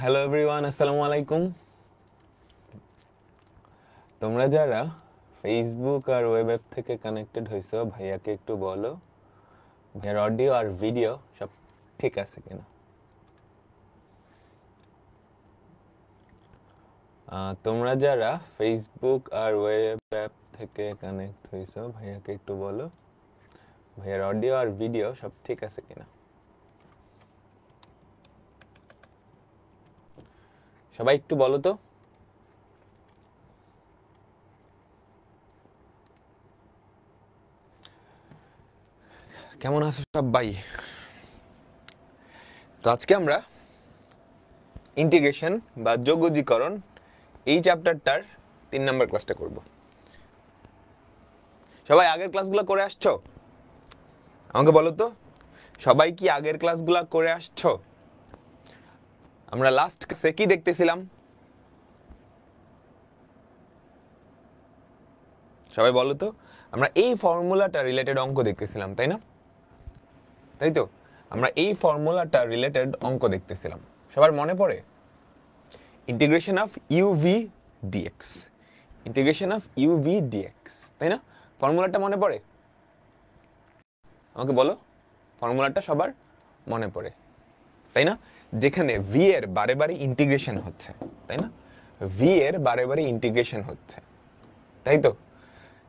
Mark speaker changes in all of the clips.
Speaker 1: Hello everyone, আসসালামু আলাইকুম। তোমরা যারা ফেসবুক আর ওয়েব অ্যাপ থেকে কানেক্টেড হয়েছো, ভাইয়াকে একটু বলো ভাইয়ার অডিও আর ভিডিও সব ঠিক আছে কিনা। তোমরা যারা ফেসবুক আর ওয়েব অ্যাপ থেকে কানেক্ট হয়েছো, ভাইয়াকে একটু বলো ভাইয়ার অডিও আর ভিডিও সব ঠিক আছে কিনা। সবাই একটু বলো তো। কেমন আছো সবাই? তো আজকে আমরা ইন্টিগ্রেশন বা যোগজীকরণ এই চ্যাপ্টারটার 3 নম্বর ক্লাসটা করব। সবাই আগের ক্লাসগুলো করে আসছো? আমাকে বলো তো, সবাই কি আগের ক্লাসগুলো করে আসছো? আমরা লাস্ট ক্লাসে কি দেখতেছিলাম? সবাই বলো তো, আমরা এই ফর্মুলাটা রিলেটেড অঙ্ক দেখতেছিলাম, তাই না? তাই তো, আমরা এই ফর্মুলাটা রিলেটেড অঙ্ক দেখতেছিলাম। সবার মনে পড়ে? Integration of uv dx, integration of uv dx, তাই না? ফর্মুলাটা মনে পড়ে? আমাকে বলো, ফর্মুলাটা সবার মনে পড়ে, তাই না? যেখানে ভি এর বারে বারে ইন্টিগ্রেশন হচ্ছে, তাই না? ভি এর বারে বারে ইন্টিগ্রেশন হচ্ছে, তাই তো?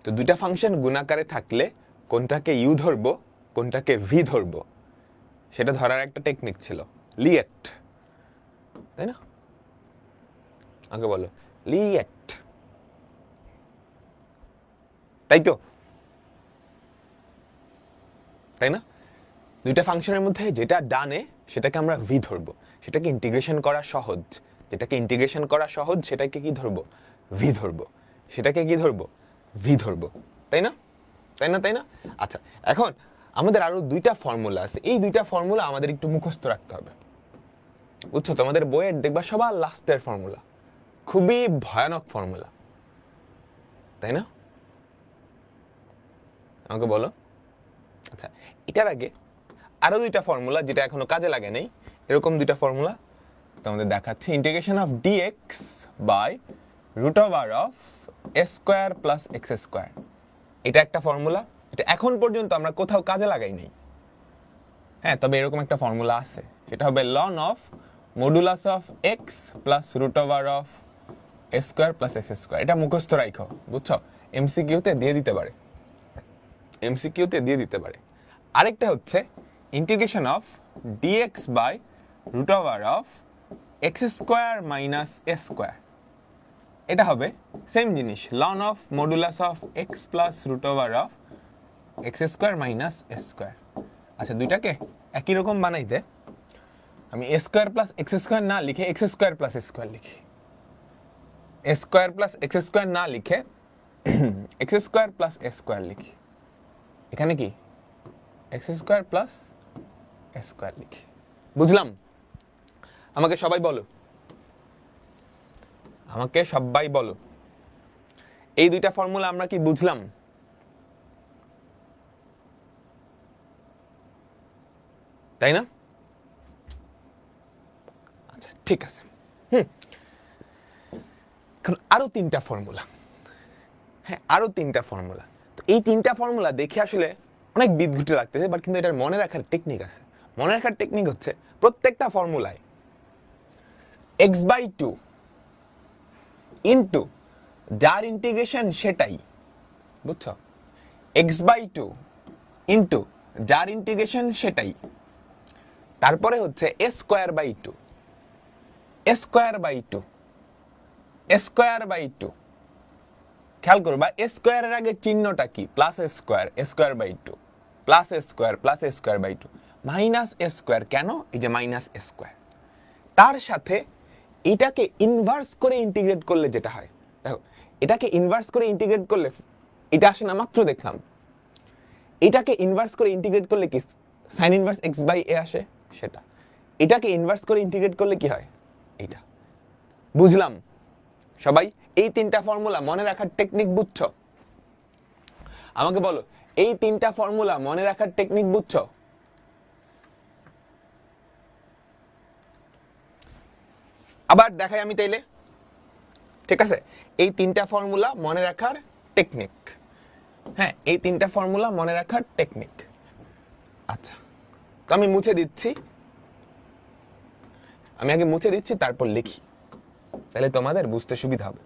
Speaker 1: তো দুইটা ফাংশন গুণাকারে থাকলে কোনটাকে ইউ ধরবো কোনটাকে ভি ধরবো সেটা ধরার একটা টেকনিক ছিল, লিয়েট, তাই না? আগে বলো, লিয়েট, তাই তো? তাই না? দুইটা ফাংশনের মধ্যে যেটা ডানে সেটাকে আমরা ভি ধরবো, সেটাকে ইন্টিগ্রেশন করা সহজ, যেটাকে ইন্টিগ্রেশন করা সহজ সেটাকে কি ধরবো? ভি ধরবো। সেটাকে কি ধরবো? ভি ধরবো, তাই না? তাই না? তাই না? আচ্ছা, এখন আমাদের আরো দুইটা ফর্মুলা আছে, এই দুইটা ফর্মুলা আমাদের একটু মুখস্থ রাখতে হবে, বুঝছো? তোমাদের বইয়ের দেখবা সবার লাস্টের ফর্মুলা খুবই ভয়ানক ফর্মুলা, তাই না? আমাকে বলো। আচ্ছা, এটার আগে আরো দুইটা ফর্মুলা যেটা এখনো কাজে লাগে নাই, এরকম দুইটা ফর্মুলা তোমাদের দেখাচ্ছি। Integration of dx by root over of a square plus x square, এটা একটা ফর্মুলা। এটা এখন পর্যন্ত আমরা কোথাও কাজে লাগাই নাই, হ্যাঁ, তবে এরকম একটা ফর্মুলা আছে, সেটা হবে ln of modulus of x plus root over of a square plus x square. এটা মুখস্থ রাখো, বুঝছো? এমসিকিউতে দিয়ে দিতে পারে, এমসিকিউতে দিয়ে দিতে পারে। আরেকটা হচ্ছে integration of dx by root over of x square minus a square, এটা হবে সেম জিনিস, ln of modulus of x plus root over of x square minus a square. আচ্ছা, দুইটাকে একই রকম বানাইতে আমি a square plus x square না লিখে এক্স স্কোয়ার প্লাস স্কোয়ার লিখি, a square plus x square না লিখে x square plus a square লিখি। এখানে কি x square plus a square লিখি, বুঝলাম? আমাকে সবাই বলো, আমাকে সবাই বলো, এই দুইটা ফর্মুলা আমরা কি বুঝলাম? তাই না? আচ্ছা, ঠিক আছে। এখন আরো তিনটা ফর্মুলা, হ্যাঁ, আরো তিনটা ফর্মুলা। তো এই তিনটা ফর্মুলা দেখে আসলে অনেক বিদঘুটে লাগতেছে, বাট কিন্তু এটার মনে রাখার টেকনিক আছে। মনে রাখার টেকনিক হচ্ছে প্রত্যেকটা ফর্মুলায় এক্স বাই টু ইন্টু যার ইন্টিগ্রেশন সেটাই, বুঝছো? এক্স বাই টু ইন্টু যার ইন্টিগ্রেশন সেটাই, তারপরে হচ্ছে a square by two, a square by two, a square by two. খেয়াল করবা এ স্কোয়ারের আগে চিহ্নটা কি? Plus a square, a square by two, plus a square, plus a square by two, minus a square. কেন? এই যে minus a square, তার সাথে এটাকে ইনভার্স করে ইন্টিগ্রেট করলে যেটা হয়, দেখো, এটাকে ইনভার্স করে ইন্টিগ্রেট করলে এটা আসে না, মাত্র দেখলাম। এটাকে ইনভার্স করে ইন্টিগ্রেট করলে কি সাইন ইনভার্স এক্স বাই এ আসে, সেটা। এটাকে ইনভার্স করে ইন্টিগ্রেট করলে কি হয়? এইটা। বুঝলাম? সবাই এই তিনটা ফর্মুলা মনে রাখার টেকনিক বুঝছো? আমাকে বলো, এই তিনটা ফর্মুলা মনে রাখার টেকনিক বুঝছো? আবার দেখাই আমি তাইলে, ঠিক আছে? এই তিনটা ফর্মুলা মনে রাখার টেকনিক, হ্যাঁ এই তিনটা ফর্মুলা মনে রাখার টেকনিক। আচ্ছা তো আমি মুছে দিচ্ছি, আমি আগে মুছে দিচ্ছি তারপর লিখি, তাহলে তোমাদের বুঝতে সুবিধা হবে।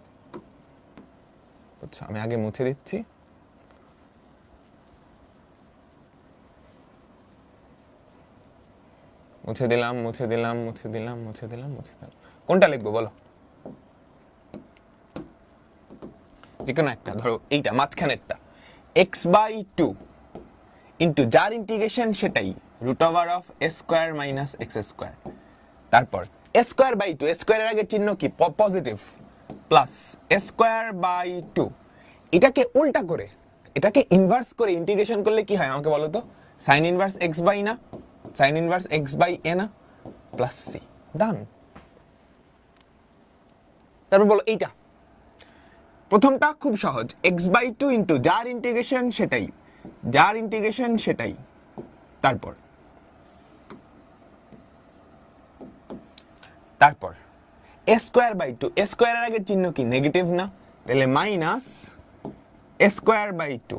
Speaker 1: আচ্ছা আমি আগে মুছে দিচ্ছি, মুছে দিলাম মুছে দিলাম মুছে দিলাম মুছে দিলাম মুছে দিলাম। কোনটা লিখবো বলো? যে কোনো একটা, ধরো এইটা মাঝখানেরটা, x/2 ইন্টু যার ইন্টিগ্রেশন সেটাই √(s² - x²), তারপর a²/2, a² এর আগে চিহ্ন কি? Positive, plus a²/2। এটাকে উল্টা করে, এটাকে ইনভার্স করে ইন্টিগ্রেশন করলে কি হয় আমাকে বলো তো? sin ইনভার্স x/, না sin ইনভার্স x/a না, প্লাস c। ডান। তারপর বলো এইটা, প্রথমটা খুব সহজ, x/2 ইন্টু যার ইন্টিগ্রেশন সেটাই, যার ইন্টিগ্রেশন সেটাই, তারপর তারপর a²/2, a² এর আগের চিহ্ন কি? নেগেটিভ না, তাহলে মাইনাস a²/2,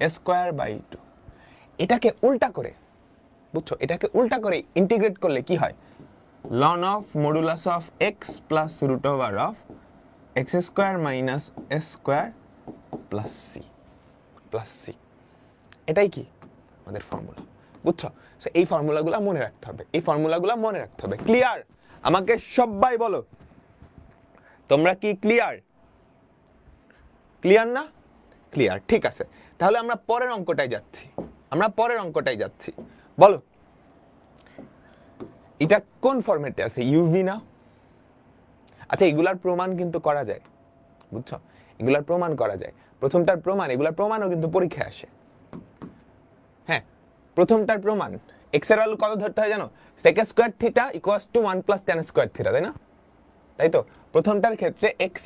Speaker 1: a²/2। এটাকে উল্টা করে, বুঝছো, এটাকে উল্টা করে ইন্টিগ্রেট করলে কি হয়? ln of modulus of x plus √(x² - s² plus c plus c। এটাই কি আমাদের ফর্মুলা, বুঝছো? এই ফর্মুলাগুলো মনে রাখতে হবে, এই ফর্মুলাগুলো মনে রাখতে হবে। ক্লিয়ার? আমাকে সবাই বলো তোমরা কি ক্লিয়ার? ক্লিয়ার না? ক্লিয়ার, ঠিক আছে। তাহলে আমরা পরের অঙ্কটায় যাচ্ছি, আমরা পরের অঙ্কটায় যাচ্ছি। বলো এটা কোন ফরম্যাটে আছে? ইউভি না? আচ্ছা এগুলার প্রমাণ কিন্তু করা যায়, বুঝছো, এগুলার প্রমাণ করা যায়। প্রথমটার প্রমাণ, এগুলার প্রমাণও কিন্তু পরীক্ষায় আসে। হ্যাঁ প্রথমটার প্রমাণ, এক্স এর ভ্যালু কত ধরতে হয় জানো? sec² θ = 1 + tan² θ, তাই না? তাই তো প্রথমটার ক্ষেত্রে x =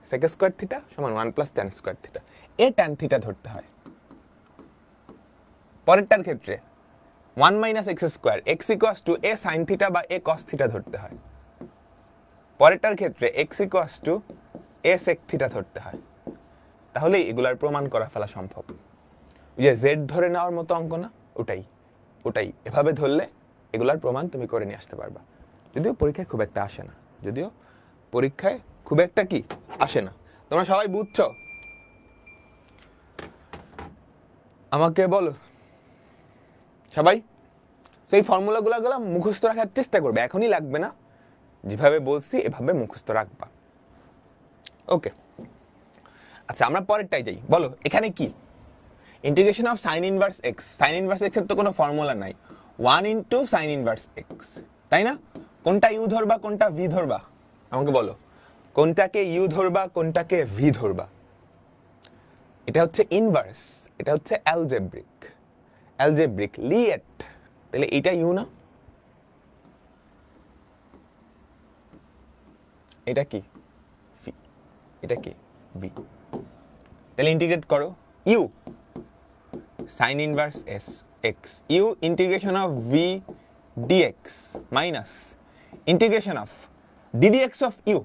Speaker 1: sec² θ = 1 + tan² θ, এ tan θ ধরতে হয়। পরেরটার ক্ষেত্রে 1 - x², x = a sin θ বা a cos θ ধরতে হয়। পরেরটার ক্ষেত্রে x = a sec θ ধরতে হয়। তাহলে এগুলার প্রমাণ করা ফেলা সম্ভব। যে z ধরে নেওয়ার মতো অঙ্ক না, ওটাই ওটাই এভাবে ধরলে এগুলার প্রমাণ তুমি করে নিয়ে আসতে পারবা। যদিও পরীক্ষায় খুব একটা আসে না, যদিও পরীক্ষায় খুব একটা কি আসে না। তোমরা সবাই বুঝছো? আমাকে বলো সবাই। সেই ফর্মুলাগুলো মুখস্থ রাখার চেষ্টা করবে, এখনই লাগবে না, যেভাবে বলছি এভাবে মুখস্থ রাখবা। ওকে আচ্ছা আমরা পরেরটাই যাই। বলো এখানে কি? Integration of sin inverse x, sin inverse x এর তো কোনো ফর্মুলা নাই, 1 * sin ইনভার্স x, তাই না? কোনটা u ধরবা কোনটা v ধরবা আমাকে বলো, কোনটাকে u ধরবা কোনটাকে v ধরবা? এটা হচ্ছে ইনভার্স, এটা হচ্ছে অ্যালজেব্রিক, অ্যালজেব্রিক লিয়েট, তাহলে এটা u না? এটা কি v, এটা কি v, তাহলে ইন্টিগ্রেট করো u sin inverse s x, u integration of v dx minus integration of ddx of u।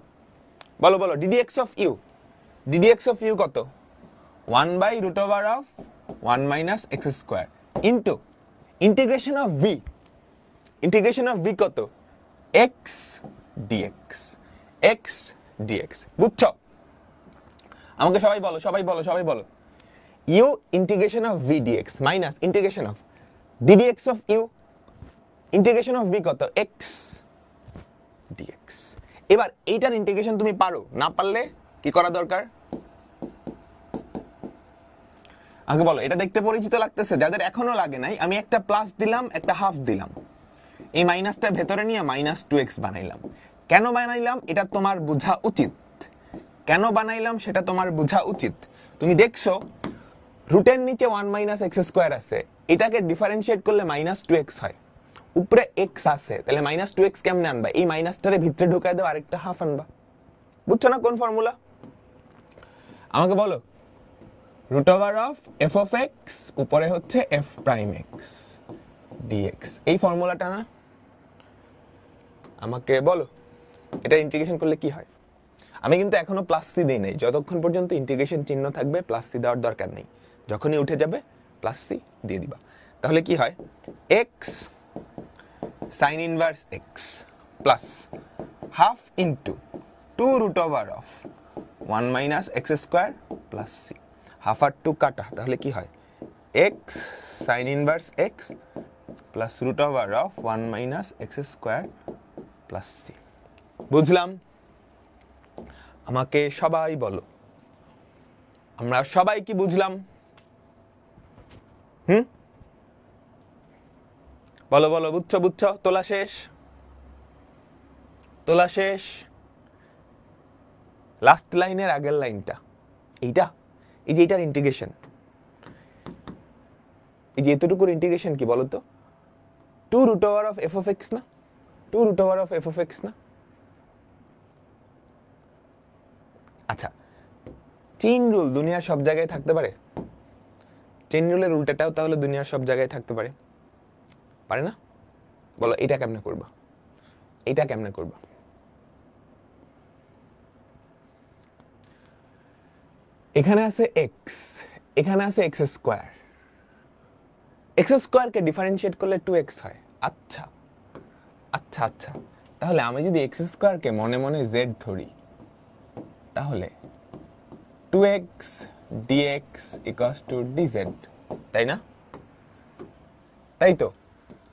Speaker 1: বলো বলো ddx of u, ddx of u কত? 1/√(1 - x² into integration of v, integration of v কত? x dx, x dx। বুঝছো? আমাকে সবাই বলো সবাই বলো সবাই বলো, u integration of v dx minus integration of ddx of u, integration of v কত? x dx। এবার এইটার ইন্টিগ্রেশন তুমি পারো, না পারলে কি করা দরকার আগে বলো। এটা দেখতে পরিচিত লাগতেছে? যাদের এখনো লাগে নাই, আমি একটা প্লাস দিলাম একটা হাফ দিলাম, এই মাইনাসটা ভেতরে নিয়ে -2x বানাইলাম। কেন বানাইলাম এটা তোমার বোঝা উচিত, কেন বানাইলাম সেটা তোমার বোঝা উচিত। তুমি দেখছো রুটের নিচে 1 - x² আছে, এটাকে ডিফারেন্সিয়েট করলে -2x হয়, উপরে x আছে, তাহলে -2x কেমনে আনবা? এই মাইনাসটারে ভিতরে ঢুকায় দাও, আরেকটা হাফ আনবা। বুঝছো না কোন ফর্মুলা আমাকে বলো? √f of x উপরে হচ্ছে f' x dx, এই ফর্মুলাটা না? আমাকে বলো এটা ইন্টিগ্রেশন করলে কি হয়। আমি কিন্তু এখনো প্লাস সি দেই নাই, যতক্ষণ পর্যন্ত ইন্টিগ্রেশন চিহ্ন থাকবে প্লাস সি দেওয়ার দরকার নেই, যখনই উঠে যাবে প্লাস সি দিয়ে দিবা। তাহলে কি হয়, x sine inverse x plus half into 2√1 minus x square plus c. Half আর 2 কাটা, তাহলে কি হয়, x sine inverse x plus √1 minus x square plus c. বুঝলাম? আমাকে সবাই বলো, আমরা সবাই কি বুঝলাম? বলো বলো, বুঝছো বুঝছো? তোলা শেষ, তোলা শেষ। লাস্ট লাইনের আগের লাইনটা এইটা, এই যে এটার ইন্টিগ্রেশন, এই যে এতটুকুর ইন্টিগ্রেশন কি বলতো, 2√f of x না, 2√f of x না। আচ্ছা, চেইন রুল দুনিয়ার সব জায়গায় থাকতে পারে? চেইন রুলের উল্টাটাও তাহলে দুনিয়ার সব জায়গায় থাকতে পারে? পারে না? বলো এটা কেমনে করবা, এটা কেমনে করবা? এখানে আছে এক্স, এখানে আছে এক্স স্কোয়ার, এক্স স্কোয়ারকে ডিফারেন্সিয়েট করলে 2x হয়। আচ্ছা আচ্ছা আচ্ছা, তাহলে আমি যদি এক্স স্কোয়ারকে মনে মনে জেড ধরি, তাহলে 2x dx equals to dz, তাই না? তাই তো,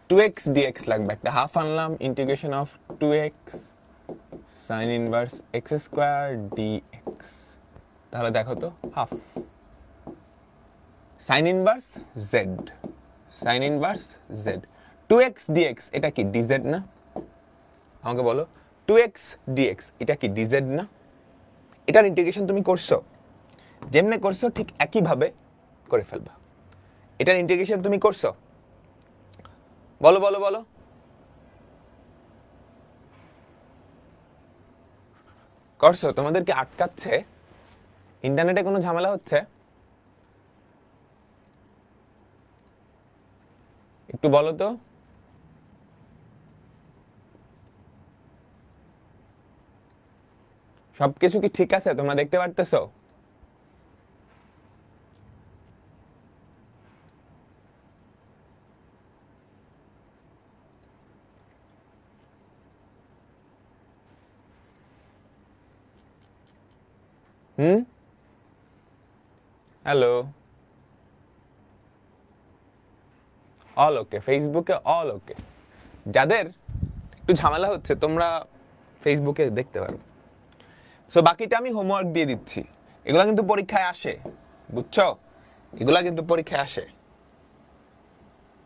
Speaker 1: 2x dx লাগবে, একটা হাফ আনলাম, integration of 2x sign inverse x square dx, তাহলে দেখো তো half sine inverse Z, sign inverse Z, 2x dx এটা কি dz না? আমাকে বলো 2x dx এটা কি dz না? এটার ইন্টিগ্রেশন তুমি করছো, যেমনে করছো ঠিক একই ভাবে করে ফেলবা। এটার ইন্টিগ্রেশন তুমি করছো, বলো বলো বলো। করছো? তোমাদেরকে আটকাচ্ছে? ইন্টারনেটে কোনো ঝামেলা হচ্ছে? একটু বলো তো। সবকিছু কি ঠিক আছে? তোমরা দেখতে পারতেছো? হ্যালো, অল ওকে, ফেসবুকে অল ওকে। যাদের একটু ঝামেলা হচ্ছে তোমরা ফেসবুকে দেখতে পারো। সো বাকিটা আমি হোমওয়ার্ক দিয়ে দিচ্ছি, এগুলা কিন্তু পরীক্ষায় আসে, বুঝছো? এগুলা কিন্তু পরীক্ষায় আসে,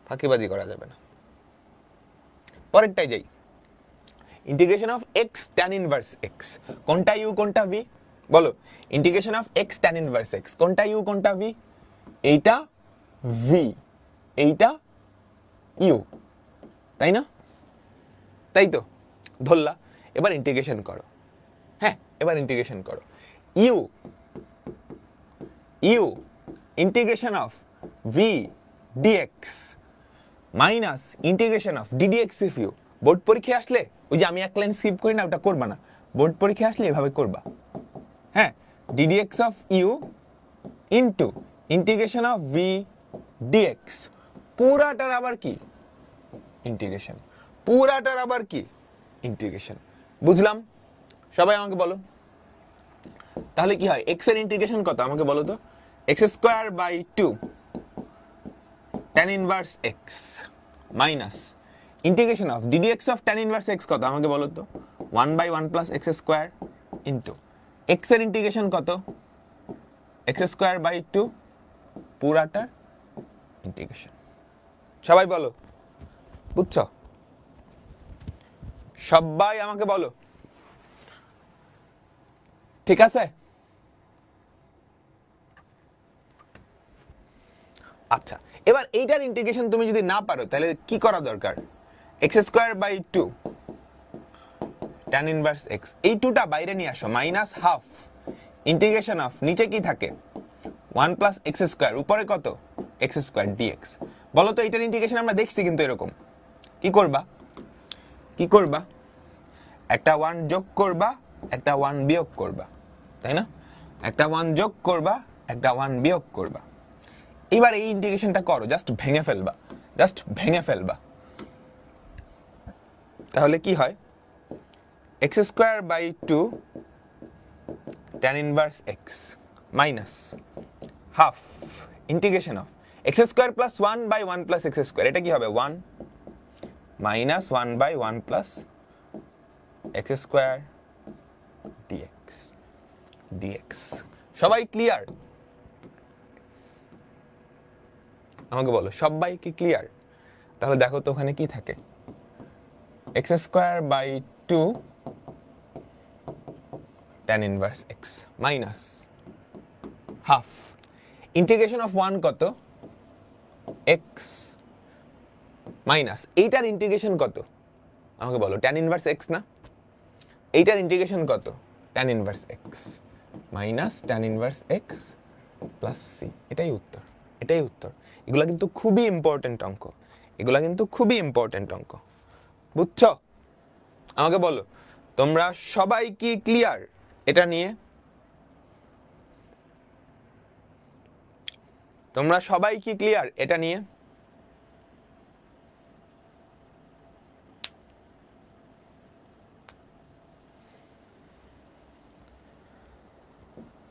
Speaker 1: ফাঁকিবাজি করা যাবে না। পরেরটাই যাই, integration of x tan inverse x, কোনটা ইউ কোনটা ভি? বলো, integration of x tan inverse x, কোনটা ইউ কোনটা ভি? এইটা ভি, এইটা ইউ, তাই না? তাই তো, ধরলা। এবার ইন্টিগ্রেশন করো, হ্যাঁ এবার ইন্টিগ্রেশন করো। U u integration of v dx minus integration of ddx if u. Board পরীক্ষায় আসলে ওই যে আমি এক লাইন স্কিপ করি না, ওটা করবা না, বোর্ড পরীক্ষায় আসলে এভাবে করবা। হ্যাঁ, d d x of u into integration of v d x, পুরাটার আবার কি ইন্টিগ্রেশন, পুরাটার আবার কি ইন্টিগ্রেশন। বুঝলাম? সবাই আমাকে বলো তাহলে কি হয়, এক্স এর ইন্টিগ্রেশন কত আমাকে বলো তো? X square by 2 tan inverse x minus integration of ddx of tan inverse x কত আমাকে বলো তো? 1/1 plus x square into x এর ইন্টিগ্রেশন কত? এক্স স্কোয়ার বাই 2 পুরাটার ইন্টিগ্রেশন। সবাই বলো, বুঝছো? সবাই আমাকে বলো, ঠিক আছে? আচ্ছা, এবার এইটার ইন্টিগ্রেশন তুমি যদি না পারো তাহলে কি করা দরকার? X square by 2 tan inverse x, এই 2টা বাইরে নিয়ে আসো, মাইনাস হাফ ইন্টিগ্রেশন অফ নিচে কি থাকে 1 প্লাস এক্স স্কোয়ার, উপরে কত এক্স স্কোয়ার ডিএক্স। বলো তো এটার ইন্টিগ্রেশন আমরা দেখছি কিন্তু এরকম। কি করবা, কি করবা? একটা 1 যোগ করবা, একটা 1 বিয়োগ করবা, তাই না? একটা 1 যোগ করবা, একটা 1 বিয়োগ করবা। এবার এই ইন্টিগ্রেশনটা করো, জাস্ট ভেঙে ফেলবা, জাস্ট ভেঙে ফেলবা। তাহলে কি হয়? x square by 2 tan inverse x minus half integration of x square plus 1 by 1 plus x square, এটা কি হবে 1 minus 1 by 1 plus x square dx dx। সবাই ক্লিয়ার? আমাকে বলো সবাই কি ক্লিয়ার? তাহলে দেখো তো ওখানে কি থাকে, x square by 2 tan inverse x minus half integration of 1 কত x মাইনাস এইটার ইন্টিগ্রেশন কত আমাকে বলো, tan ইনভার্স x না? এইটার ইন্টিগ্রেশন কত tan inverse x minus tan inverse x plus c। এটাই উত্তর, এটাই উত্তর। এগুলা কিন্তু খুবই ইম্পর্টেন্ট অঙ্ক, এগুলা কিন্তু খুবই ইম্পর্টেন্ট অঙ্ক, বুঝছো? আমাকে বলো তোমরা সবাই কি ক্লিয়ার এটা নিয়ে? তোমরা সবাই কি ক্লিয়ার এটা নিয়ে?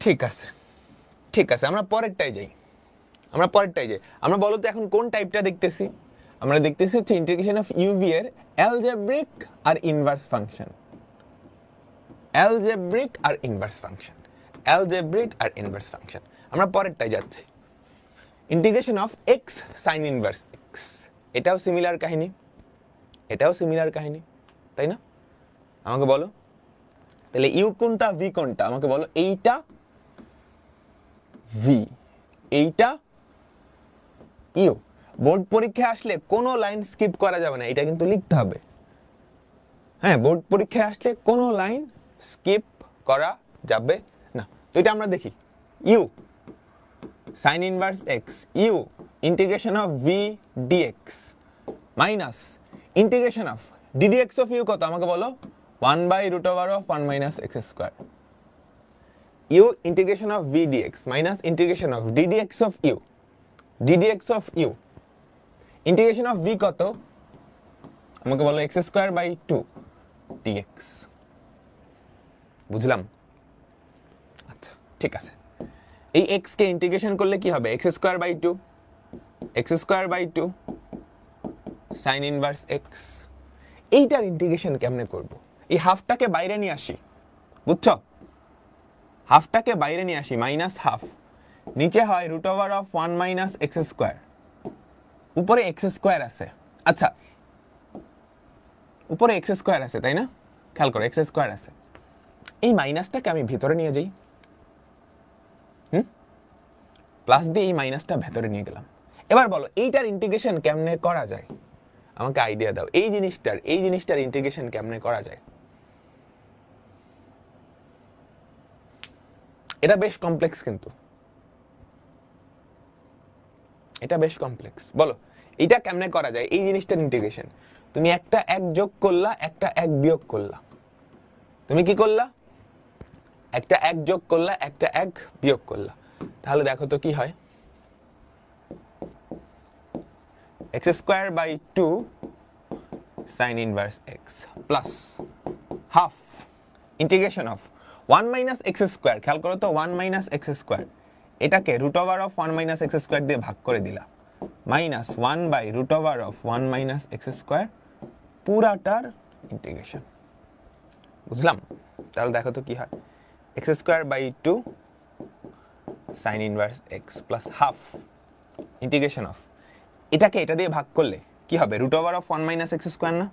Speaker 1: ঠিক আছে, ঠিক আছে, আমরা পরেরটাই যাই, আমরা পরেরটাই যাই। আমরা বলো তো এখন কোন টাইপটা দেখতেছি? আমরা দেখতেছি হচ্ছে ইন্টিগ্রেশন অফ ইউভি এর অ্যালজেব্রিক আর ইনভার্স ফাংশন, অ্যালজেব্রিক আর ইনভার্স ফাংশন, অ্যালজেব্রিক আর ইনভার্স ফাংশন। আমরা পরেরটাই যাচ্ছি, integration of x sine inverse x. এটাও সিমিলার কাহিনী, এটাও সিমিলার কাহিনী, তাই না? আমাকে বলো তাহলে ইউ কোনটা ভি কোনটা? আমাকে বলো এইটা ভি, এইটা ইউ। বোর্ড পরীক্ষায় আসলে কোনো লাইন স্কিপ করা যাবে না, এটা কিন্তু লিখতে হবে। হ্যাঁ, বোর্ড পরীক্ষায় আসলে কোনো লাইন স্কিপ করা যাবে না। তো এটা আমরা দেখি, u sine inverse x, u integration of v dx minus integration of ddx of u কত? আমাকে বলো 1 by root over of 1 minus x square. U integration of v dx minus integration of ddx of u, ddx of u. Integration of v কত? আমাকে বলো x square by 2 dx. বুঝলাম? আচ্ছা ঠিক আছে। এই এক্স কে ইন্টিগ্রেশন করলে কি হবে? X square by 2, x square by 2 sine inverse x. এইটার ইন্টিগ্রেশন কেমনে করব? এই হাফটাকে বাইরে নিয়ে আসি, বুঝছো? হাফটাকে বাইরে নিয়ে আসি, মাইনাস হাফ, নিচে হয় root over of 1 minus x square, উপরে এক্স স্কোয়ার আছে। আচ্ছা উপরে এক্স স্কোয়ার আছে তাই না? খেয়াল করো এক্স স্কোয়ার আছে। এই মাইনাসটাকে আমি ভিতরে নিয়ে যাই, প্লাস দিয়ে এই মাইনাসটা ভেতরে নিয়ে গেলাম। এবার বলো এইটার ইন্টিগ্রেশন কেমনে করা যায়? আমাকে আইডিয়া দাও, এই জিনিসটার ইন্টিগ্রেশন কেমনে করা যায়? এটা বেশ কমপ্লেক্স, কিন্তু এটা বেশ কমপ্লেক্স। বলো এটা কেমনে করা যায় এই জিনিসটার ইন্টিগ্রেশন? তুমি একটা এক যোগ করলা, একটা এক বিয়োগ করলা। তুমি কি করলা? একটা এক যোগ করলা, একটা এক বিয়োগ করলা। তাহলে দেখো তো কি হয়, x square by 2 sine inverse x plus half integration of 1 minus x square. খেয়াল করো তো 1 মাইনাস এক্স স্কোয়ার, এটাকে root over of 1 minus x square দিয়ে ভাগ করে দিলা, minus 1 by root over of 1 minus x square পুরাটার ইন্টিগ্রেশন। বুঝলাম? তাহলে দেখো তো কি হয়, x square by 2 sine inverse x plus half integration of, এটাকে এটা দিয়ে ভাগ করলে কি হবে? Root over of 1 minus x square না,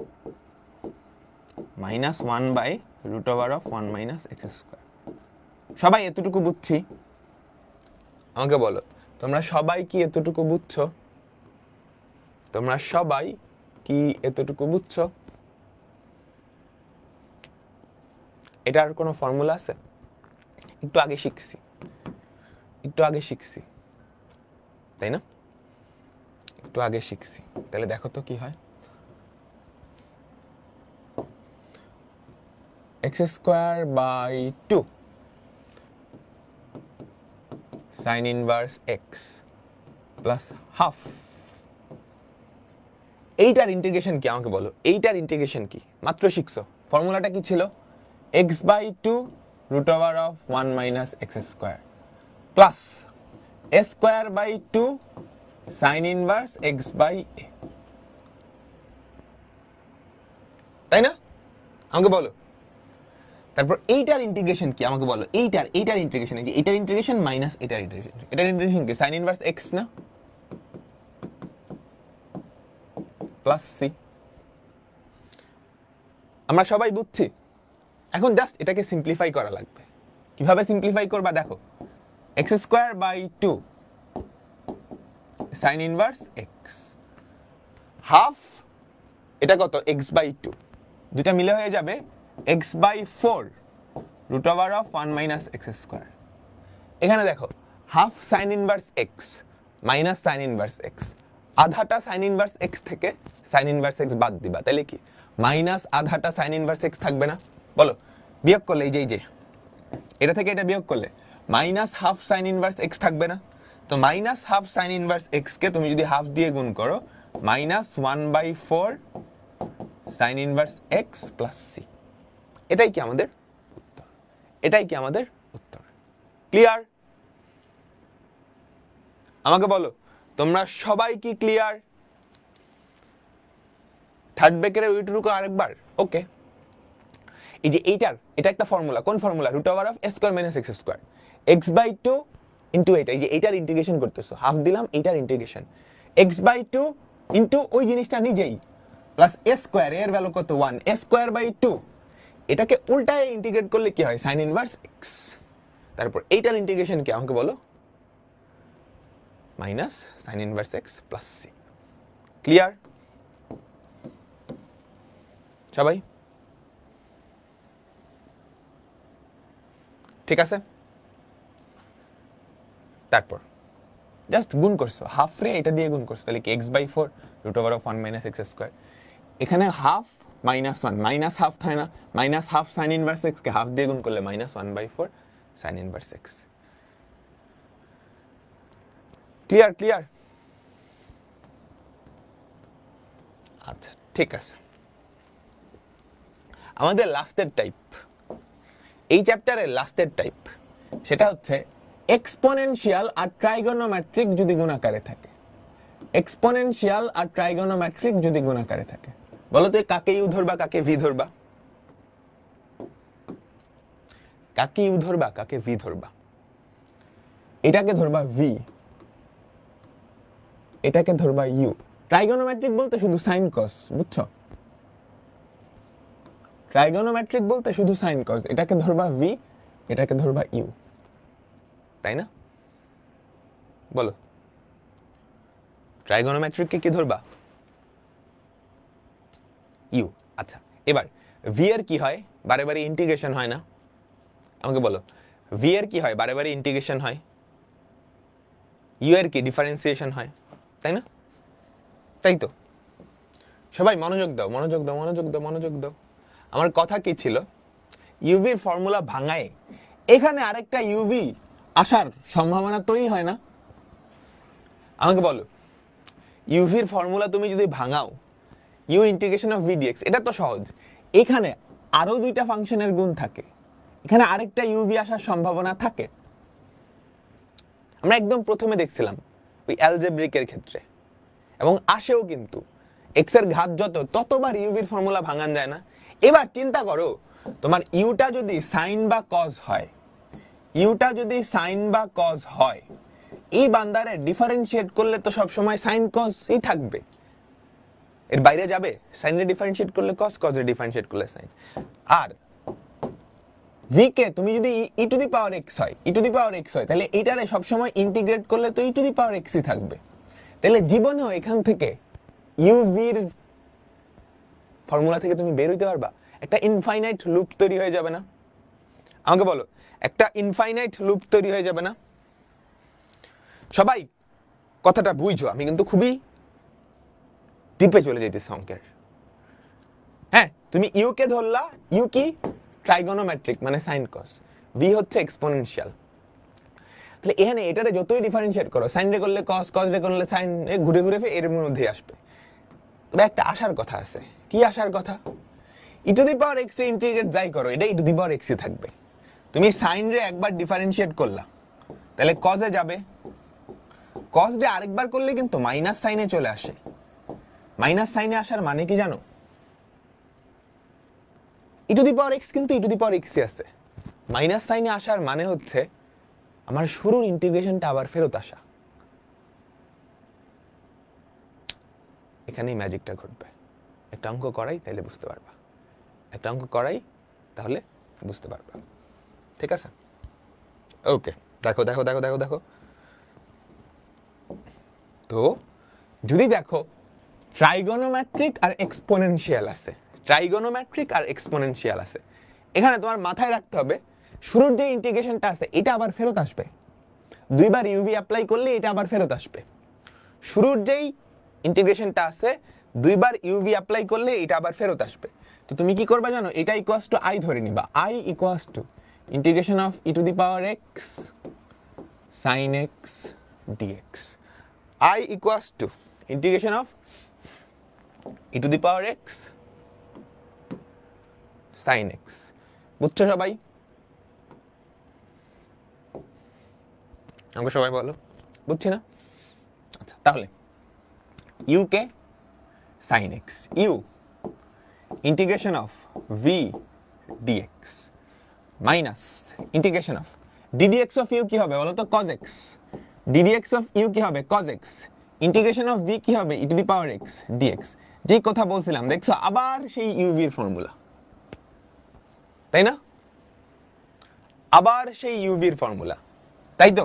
Speaker 1: minus 1 by root over of 1 minus x square. সবাই এতটুকু বুঝছি? আমাকে বলো তোমরা সবাই কি এতটুকু বুঝছো? তোমরা সবাই কি এতটুকু বুঝছো? এটার কোনো ফর্মুলা আছে? একটু আগে শিখছি, একটু আগে শিখছি, তাই না? একটু আগে শিখছি। তাহলে দেখো তো কি হয়, x square by 2 sine inverse x plus half. এইটার ইন্টিগ্রেশন কি আমাকে বলো, এইটার ইন্টিগ্রেশন কি? মাত্র শিখছো, ফর্মুলাটা কি ছিল? x by 2 root over of 1 minus x square plus a square by 2 sine inverse x by a, তাই না? আমাকে বলো। তারপর এইটার ইন্টিগ্রেশন কি আমাকে বলো, এইটার ইন্টিগ্রেশন, এই যে এইটার ইন্টিগ্রেশন মাইনাস এটার ইন্টিগ্রেশন, এটার ইন্টিগ্রেশন কি? সাইন ইনভার্স এক্স না প্লাস সি। আমরা সবাই বুঝছি, এখন জাস্ট এটাকে সিম্পলিফাই করা লাগবে। কিভাবে সিম্পলিফাই করবা দেখো, x square by 2 sine inverse x half, এটা কত? এক্স বাই 2, দুটা মিলে হয়ে যাবে x by 4 root over of 1 minus x square. এখানে দেখো half sine inverse x minus sine inverse x, আধাটা সাইন ইনভার্স এক্স থেকে সাইন ইনভার্স এক্স বাদ দিবা, তাহলে কি মাইনাস আধাটা সাইন ইনভার্স এক্স থাকবে না? বলো, বিয়োগ করলে এই যে এটা থেকে এটা বিয়োগ করলে minus half sine inverse x থাকবে না? তো minus half sine inverse x কে তুমি যদি হাফ দিয়ে গুণ করো, minus 1/4 sine inverse x plus c. এটাই কি আমাদের উত্তর, এটাই কি আমাদের উত্তর। ক্লিয়ার? আমাকে বলো তোমরা সবাই কি ক্লিয়ার? থার্ড ব্র্যাকেটের ওইটুকু আরেকবার, ওকে। এই যে এটা একটা ফর্মুলা, কোন formula? Root over of a square minus x square, x by 2 into এইটা, এই যে এইটার ইন্টিগ্রেশন করতেছো, হাফ দিলাম, এইটার ইন্টিগ্রেশন এক্স বাই 2 ইন্টু ওই জিনিসটা নিজেই প্লাস এ স্কোয়ার, এর ভ্যালু কত? 1, এ স্কোয়ার বাই 2, এটাকে উল্টায় ইন্টিগ্রেট করলে কি হয়? Sine inverse x. তারপর এইটার ইন্টিগ্রেশন কি আমাকে বলো? Minus sine inverse x plus c. Clear সবাই? ঠিক আছে। তারপর জাস্ট গুণ করছো, হাফ রে এটা দিয়ে গুণ করছো, তাহলে কি x by 4 root over of 1 minus x square. এখানে হাফ মাইনাস 1, মাইনাস হাফ থাকে না, minus half sine inverse x কে হাফ দিয়ে গুণ করলে minus 1/4 sine inverse x. Clear? Clear? আচ্ছা ঠিক আছে। আমাদের লাস্টের টাইপ, এই চ্যাপ্টারের লাস্টের টাইপ, সেটা হচ্ছে এক্সপোনেনশিয়াল আর ট্রাইগোনোমেট্রিক যদি গুণাকারে থাকে। এক্সপোনেনশিয়াল আর ট্রাইগোনোমেট্রিক যদি গুণাকারে থাকে, বলো তো কাকে ইউ ধরবা, কাকে ভি ধরবা? কাকে ইউ ধরবা, কাকে ভি ধরবা? এটাকে ধরবা ভি, এটাকে ধরবা ইউ। ট্রাইগোনোমেট্রিক বলতে শুধু সাইন কস, বুঝছো? ট্রাইগোনোমেট্রিক বলতে শুধু সাইন কস, এটাকে ধরবা ভি, এটাকে ধরবা ইউ, তাই না? বলো ট্রাইগোনোমেট্রিক কে কি ধরবা? ইউ। আচ্ছা এবার ভি এর কি হয়? বারে বারে ইন্টিগ্রেশন হয় না? আমাকে বলো ভি এর কি হয়? বারে বারে ইন্টিগ্রেশন হয়। ইউ এর কি ডিফারেন্সিয়েশন হয়, তাই না? তাই তো। সবাই মনোযোগ দাও, মনোযোগ দাও, মনোযোগ দাও, মনোযোগ দাও। আমার কথা কি ছিল? ইউভির ফর্মুলা ভাঙায় এখানে আরেকটা ইউভি আসার সম্ভাবনা তৈরি হয় না? আমাকে বলো ইউভির ফর্মুলা তুমি যদি ভাঙাও, u integration of v d x, এটা তো সহজ। এখানে আরো দুইটা ফাংশনের গুণ থাকে, এখানে আরেকটা ইউভি আসার সম্ভাবনা থাকে। আমরা একদম প্রথমে দেখছিলাম ওই অ্যালজেব্রিকের ক্ষেত্রে, এবং আসেও কিন্তু এক্স এর ঘাত যত, ততবার ইউভির ফর্মুলা ভাঙান যায় না? এবার চিন্তা করো, তোমার ইউটা যদি সাইন বা কজ হয়, ইউটা যদি সাইন বা কজ হয়, এই বান্দারে ডিফারেন্সিয়েট করলে তো সব সময় সাইন কজই থাকবে, এর বাইরে যাবে? সাইনের ডিফারেন্সিয়েট করলে কজ, কজের ডিফারেন্সিয়েট করলে সাইন। আর ভি কে তুমি যদি ই টু দি পাওয়ার এক্স হয়, e to the power x হয়, তাহলে এইটারে সব সময় ইন্টিগ্রেট করলে তো ই টু দি পাওয়ার এক্সই থাকবে। তাহলে জীবনেও এখান থেকে ইউভির ফর্মুলা থেকে তুমি বের হইতে পারবা? একটা ইনফাইনাইট লুপ তৈরি হয়ে যাবে না? আমাকে বলো একটা ইনফাইনাইট লুপ তৈরি হয়ে যাবে না? সবাই কথাটা বুঝছো, আমি কিন্তু খুবই ডিপে চলে যেতেছি অঙ্কের। হ্যাঁ, তুমি ইউ কে ধরলা, ইউ কি ট্রাইগোনোমেট্রিক মানে সাইন কস, ভি হচ্ছে এক্সপোনেনশিয়াল। তাহলে এখানে এটারে যতই ডিফারেন্সিয়েট করো, সাইন রে করলে কস, কস রে করলে সাইন, ঘুরে ঘুরে এর মধ্যেই আসবে। তবে একটা আসার কথা আছে। কি আসার কথা? E to the power x রে ইন্টিগ্রেট যাই করো, এটা ই টু দি পাওয়ার এক্সই থাকবে। তুমি সাইন রে একবার ডিফারেন্সিয়েট করলা, তাহলে কজে যাবে, কস রে আরেকবার করলে কিন্তু মাইনাস সাইনে চলে আসে। মাইনাস সাইনে আসার মানে কি জানো? ই টু দি পাওয়ার এক্স কিন্তু ই টু দি পাওয়ার এক্সই আছে। মাইনাস সাইনে আসার মানে হচ্ছে আমার শুরুর ইন্টিগ্রেশনটা আবার ফেরত আসা। এখানেই ম্যাজিকটা ঘটবে। একটা অঙ্ক করাই তাহলে বুঝতে পারবা, একটা অঙ্ক করাই তাহলে বুঝতে পারবা। ঠিক আছে, ওকে। দেখো দেখো দেখো দেখো দেখো তো যদি দেখো ট্রাইগোনোমেট্রিক আর এক্সপোনেনশিয়াল আছে, ট্রাইগোনোমেট্রিক আর এক্সপোনেনশিয়াল আছে, এখানে তোমার মাথায় রাখতে হবে শুরুর যে ইন্টিগ্রেশনটা আছে এটা আবার ফেরত আসবে। দুইবার ইউভি অ্যাপ্লাই করলে এটা আবার ফেরত আসবে। শুরুর যেই ইন্টিগ্রেশনটা আছে দুইবার ইউভি অ্যাপ্লাই করলে এটা আবার ফেরত আসবে। তো তুমি কি করবা জানো? এটা ইকুয়ালস টু আই ধরে নিবা। I equals to integration of e to the power x sin x dx, I equals to integration of e to the power x sin x। বুঝছো সবাই? আমাকে সবাই বলো, বুঝছি না? আচ্ছা, তাহলে u K sin x, u integration of v dx minus integration of ddx of u কি হবে বলো তো? cos x। ddx of u কি হবে? cos x। Integration of v কি হবে? e to the power x dx। যেই কথা বলছিলাম দেখছো, আবার সেই uv এর ফর্মুলা, তাই না? আবার সেই uv এর ফর্মুলা, তাই তো?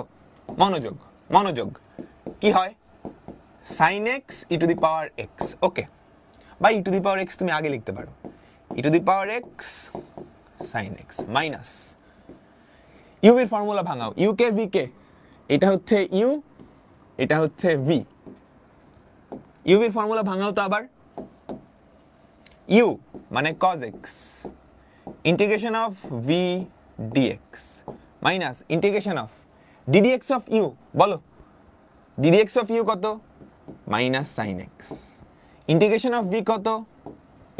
Speaker 1: মনোযোগ মনোযোগ, কি হয়? sin x e to the power x, ওকে। বা e to the power x তুমি আগে লিখতে পারো, e to the power x sin x minus u এর ফর্মুলা ভাঙাও, ইউ কে ভি কে, এটা হচ্ছে ইউ, এটা হচ্ছে ভি। ইউ এর ফর্মুলা ভাঙাও তো আবার। ইউ মানে cos x integration of v dx minus integration of ddx of u, বলো ddx অফ ইউ কত? Minus sin x। Integration of v কত?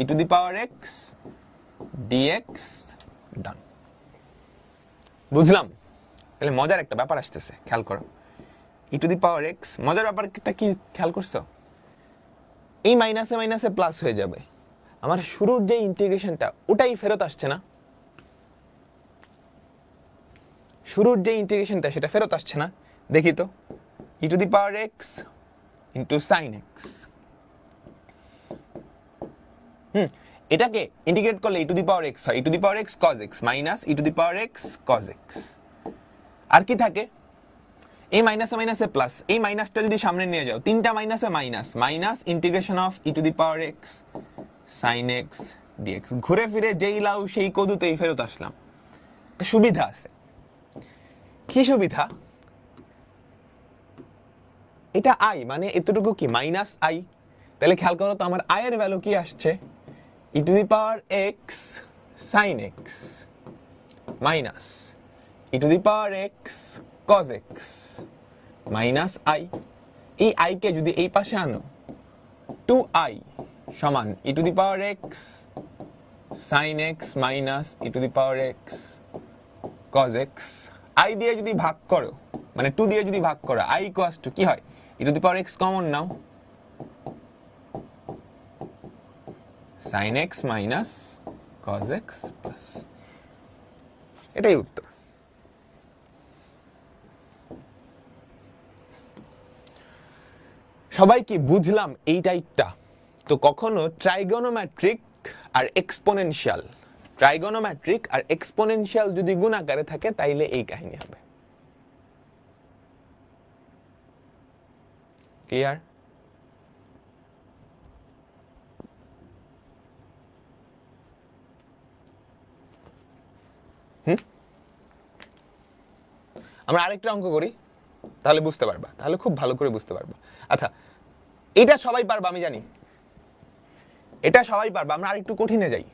Speaker 1: e to the power x dx, done. বুঝলাম? তাহলে মজার একটা ব্যাপার আসতেছে, খেয়াল করো। ই টু দি পাওয়ার এক্স, মজার ব্যাপারটা কি খেয়াল করছো? এই মাইনাসে মাইনাসে প্লাস হয়ে যাবে। আমার শুরুর যে ইন্টিগ্রেশনটা ওটাই ফেরত আসছে না, শুরুর যে ইন্টিগ্রেশনটা সেটা ফেরত আসছে না। দেখি তো, e to the power x into sine x. এটাকে ইন্টিগ্রেট করলে e to the power x হয়, e to the power x cos x minus e to the power x cos x। আর কি থাকে? এই মাইনাসে মাইনাসে প্লাস, এই মাইনাসটা যদি সামনে নিয়ে যাও, তিনটা মাইনাসে minus, minus integration of e to the power x sin x dx। ঘুরে ফিরে যেই লাউ সেই কদুতেই ফেরত আসলাম। সুবিধা আছে। কি সুবিধা? এটা আই মানে এতটুকু কি মাইনাস আই। তাহলে খেয়াল করো তো আমার আয়ের ভ্যালু কি আসছে? E to the power x sin x minus e to the power x cos x minus i. এই আই কে যদি এই পাশে আনো, 2i সমান e to the power x sin x minus e to the power x cos x। I দিয়ে যদি ভাগ করো, মানে 2 দিয়ে যদি ভাগ করো, i ইকুয়ালস টু কি হয়? E to the power x common নাও, sin x মাইনাস cos x প্লাস। এটাই উত্তর। সবাই কি বুঝলাম এই টাইপটা? তো কখনো ট্রাইগোনোমেট্রিক আর এক্সপোনেনশিয়াল, ট্রাইগোনোমেট্রিক আর এক্সপোনেনশিয়াল যদি গুণাকারে থাকে তাইলে এই কাহিনী হবে। ক্লিয়ার? আমরা আরেকটা অঙ্ক করি, তাহলে বুঝতে পারবা, তাহলে খুব ভালো করে বুঝতে পারবা। আচ্ছা, এটা সবাই পারবা আমি জানি, এটা সবাই পারবা। আমরা আরেকটু কঠিনে যাই।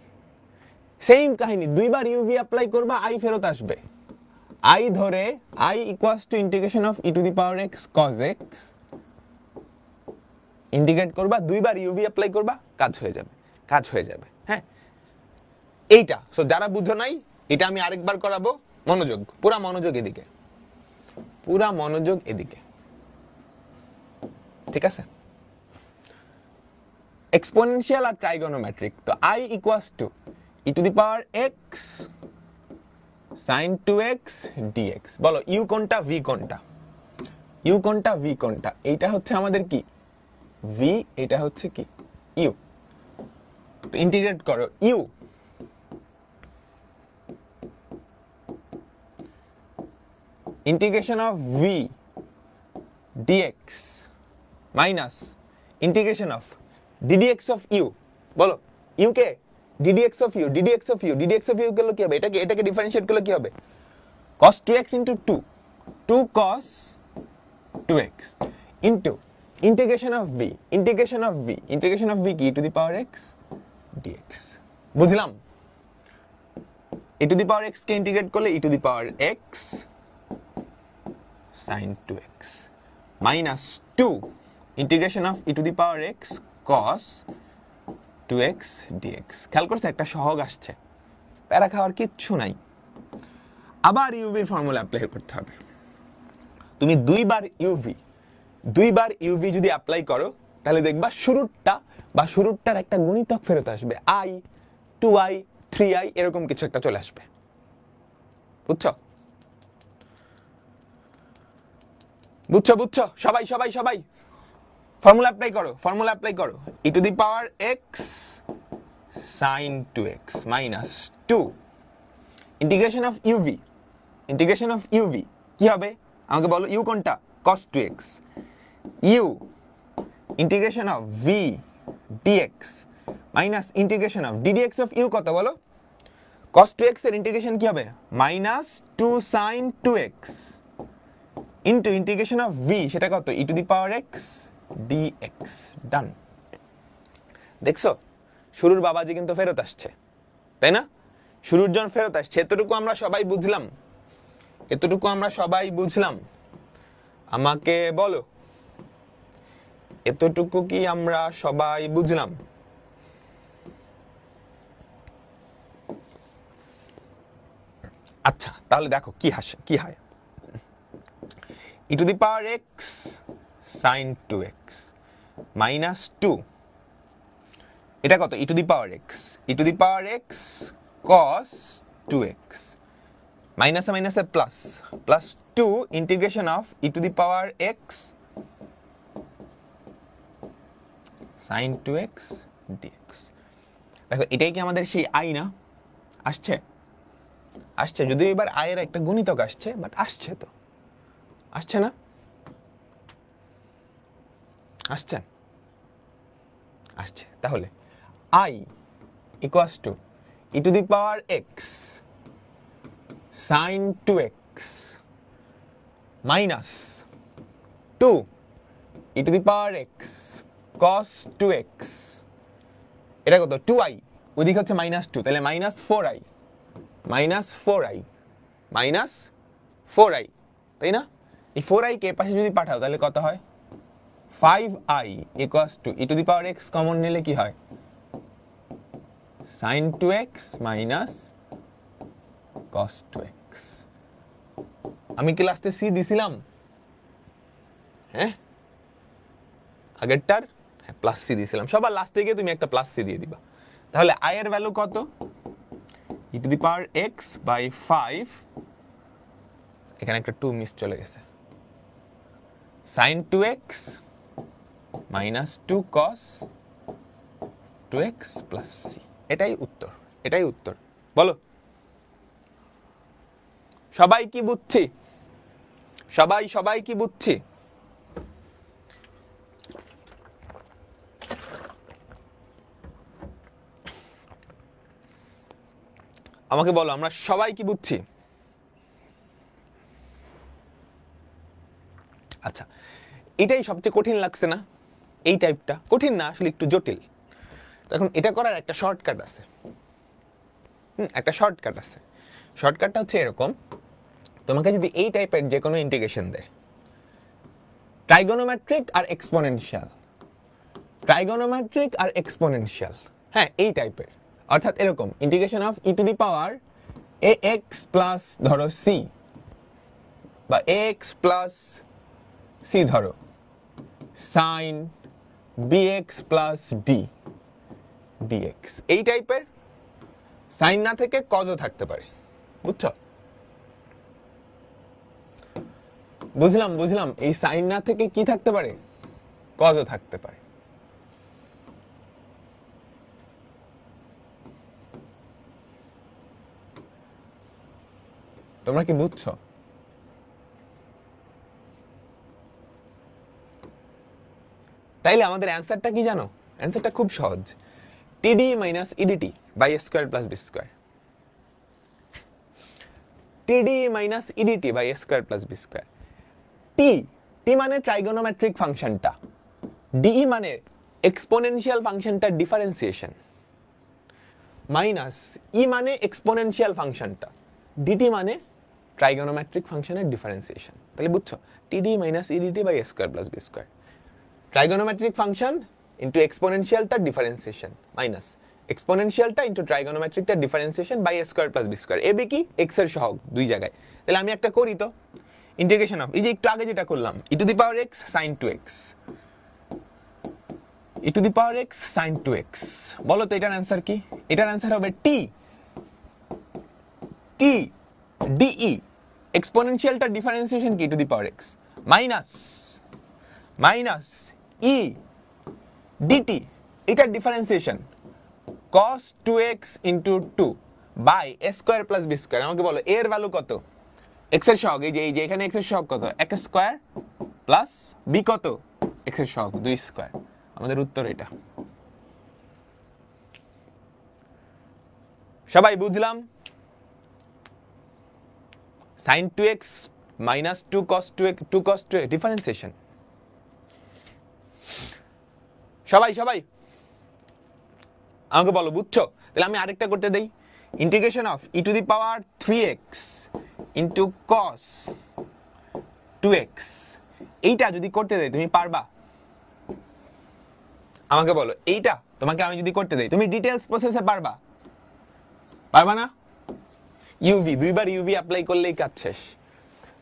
Speaker 1: সেম কাহিনী, দুইবার ইউভি অ্যাপ্লাই করবা, আই ফেরত আসবে। আই ধরে I equals to integration of e to the power x cos x, integrate করবা, দুইবার ইউভি অ্যাপ্লাই করবা, কাজ হয়ে যাবে, কাজ হয়ে যাবে। হ্যাঁ, এইটা সো যারা বুঝো নাই, এটা আমি আরেকবার করাবো, মনোযোগ, পুরা মনোযোগ এদিকে, পুরা মনোযোগ এদিকে, ঠিক আছে? এক্সপোনেনশিয়াল আর ট্রাইগোনোমেট্রিক, তো I equals two E to the power x sin 2x dx, বলো ইউ কোনটা ভি কোনটা, ইউ কোনটা ভি কোনটা? এইটা হচ্ছে আমাদের কি ভি, এটা হচ্ছে কি ইউ। তো ইন্টিগ্রেট করো, u integration of v dx minus integration of ddx of u, বলো ইউ কে ddx of u, ddx of u, ddx of u করলে কি হবে? এটাকে ডিফারেন্সিয়েট করলে কি হবে? cos 2x into 2 cos 2x into integration of v, integration of v, integration of v কি e to the power x dx। বুঝলাম? e to the power x K integrate করলে e to the power x sin 2x minus 2 integration of e to the power x cos 2x dx। খেয়াল করছে একটা সহগ আসছে, প্যারা খাওয়ার কিচ্ছু নাই। আবার ইউভির ফর্মুলা অ্যাপ্লাই করতে হবে। তুমি দুইবার ইউভি যদি অ্যাপ্লাই করো, তাহলে দেখবা শুরুরটার একটা গুণিতক ফেরত আসবে, i 2i 3i এরকম কিছু একটা চলে আসবে। বুঝছো? বুঝছো বুঝছো সবাই সবাই সবাই ফর্মুলা অ্যাপ্লাই করো e to the power x sin 2x minus 2 integration of uv কি হবে আমাকে বলো, ইউ কোনটা? cos 2x, u integration of v dx minus integration of ddx of u কত বলো? cos 2x এর ইন্টিগ্রেশন কি হবে? Minus 2 sin 2x into integration of v, সেটা কত? e to the power x dx। Done. দেখছো শুরুর বাবাজি কিন্তু ফেরত আসছে, তাই না? শুরুর জন ফেরত আসছে, এতটুকু আমরা সবাই বুঝলাম, আমাকে বলো এতটুকু কি আমরা সবাই বুঝলাম? আচ্ছা তাহলে দেখো কি হয়, e to the power x sin 2x minus 2, এটা কত? e to the power x cos 2x মাইনাসে মাইনাসে plus 2 integration of e to the power x sin 2x dx। দেখো এটাই কি আমাদের সেই i না? আসছে যদিও এবার i এর একটা গুণিতক আসছে, বাট আসছে না? আসছে। তাহলে i equals to e to the power x sin 2x minus 2 e to the power x cos 2x, এটা কত? 2i, ওদিকে হচ্ছে মাইনাস 2, তাহলে মাইনাস 4i, তাই না? এই 4i কে পাশে যদি পাঠাও তাহলে কত হয়? 5i equals to e to the power x common নিলে কি হয়? sin 2x minus cos 2x। আমি কি লাস্টে c দিছিলাম? হ্যাঁ, আগেরটার প্লাস c দিছিলাম, সবার লাস্টে গিয়ে তুমি একটা প্লাস c দিয়ে দিবা। তাহলে i এর ভ্যালু কত? e to the power x by 5, এখানে একটা 2 মিস চলে গেছে, sin 2x minus 2 cos 2x plus c। এটাই উত্তর। বলো সবাই কি বুঝছি? সবাই কি বুঝছি? আমাকে বলো আমরা সবাই কি বুঝছি? আচ্ছা, এটাই সবচেয়ে কঠিন লাগছে না? এই টাইপটা কঠিন না, আসলে একটু জটিল। এখন এটা করার একটা শর্টকাট আছে। একটা শর্টকাট আছে, শর্টকাটটা হচ্ছে এরকম, তোমাকে যদি এই টাইপের যে কোনো ইন্টিগ্রেশন দেয়, ট্রাইগোনোমেট্রিক আর এক্সপোনেনশিয়াল, ট্রাইগোনোমেট্রিক আর এক্সপোনেনশিয়াল, হ্যাঁ এই টাইপের, অর্থাৎ এরকম integration of e to the power a x plus ধরো সি, বা এক্স প্লাস সি ধরো sine bx plus d dx, এই টাইপের। সাইন না থেকে কজও থাকতে পারে, বুঝছো? বুঝলাম বুঝলাম, এই সাইন না থেকে কি থাকতে পারে, কজও থাকতে পারে। তোমরা কি বুঝছো? তাইলে আমাদের অ্যান্সারটা কি জানো? অ্যান্সারটা খুব সহজ, t d minus e d t by a square plus b square. T d minus e d t by a square plus b square. T, t মানে ট্রাইগোনোমেট্রিক ফাংশনটা, ডিই মানে এক্সপোনেনশিয়াল ফাংশনটার ডিফারেন্সিয়েশন, মাইনাস ই মানে এক্সপোনেনশিয়াল ফাংশনটা, ডিটি মানে ট্রাইগোনোমেট্রিক ফাংশনের ডিফারেন্সিয়েশন। তাহলে বুঝছো, t d minus e d t by a square plus b square, trigonometric function into এক্সপোনেনশিয়ালটার ডিফারেন্সিয়েশন মাইনাস এক্সপোনেনশিয়ালটা ইন্টু ট্রাইগোনোমেট্রিকটার differentiation by a square plus b square. A b কি, এক্স এর সহগ দুই জায়গায়। তাহলে আমি একটা করি তো, ইন্টিগ্রেশন অফ, এই যে একটু আগে যেটা করলাম, e to the power x sine two x, e to the power x sine two x. বলো তো এটার অ্যান্সার কি? এটার অ্যান্সার হবে টি, টি ডিই, এক্সপোনেনশিয়ালটার ডিফারেন্সিয়েশন কি, e to the power x minus minus e d t, এটার differentiation cos 2x into 2 by a square plus b square. আমাকে বলো এর ভ্যালু কত, x এর সহগ, এই যে এখানে x এর সহগ কত, x স্কয়ার প্লাস b কত, x এর সহগ 2 স্কয়ার। আমাদের উত্তর এটা। সবাই বুঝলাম? sin 2x minus 2 cos 2x, 2 cos 2x differentiation. সবাই সবাই আমাকে বলো বুঝছো? তাহলে আমি আরেকটা করতে দেই, integration of e to the power 3x into cos 2x, এইটা যদি করতে দেই তুমি পারবা? আমাকে বলো, এইটা তোমাকে আমি যদি করতে দেই তুমি ডিটেইলস প্রসেসে পারবা? পারবা না? ইউভি, দুইবার ইউভি অ্যাপ্লাই করলেই কাজ শেষ,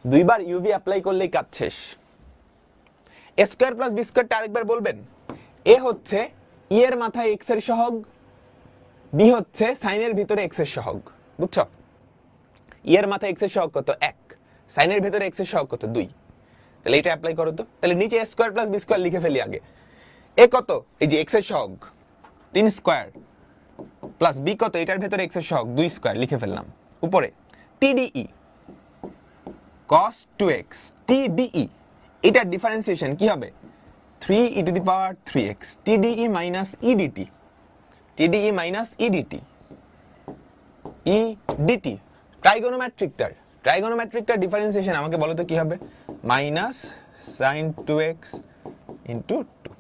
Speaker 1: দুইবার ইউভি অ্যাপ্লাই করলেই কাজ শেষ। এ স্কয়ার প্লাস বি স্কয়ারটা আরেকবার বলবেন। এ হচ্ছে ই এর মাথায় এক্স এর সহগ, বি হচ্ছে সাইনের ভিতরে এক্স এর সহগ, বুঝছো? ই এর মাথায় এক্স এর সহগ কত, 1, সাইনের ভিতরে এক্স এর সহগ কত, 2। তাহলে এটা অ্যাপ্লাই করো তো। তাহলে নিচে এ স্কয়ার প্লাস বি স্কয়ার লিখে ফেলি আগে। এ কত, এই যে এক্স এর সহগ 3 স্কয়ার প্লাস বি কত, এটার ভিতরে এক্স এর সহগ 2 স্কয়ার লিখে ফেললাম। উপরে টিডিই cos 2x, টিডিই এটার ডিফারেন্সিয়েশন কি হবে, 3 e to the power 3x, TDE minus EDT, TDE minus EDT, EDT ট্রাইগোনোমেট্রিকটার ডিফারেন্সিয়েশন আমাকে বলো তো কি হবে, minus sin 2x into 2।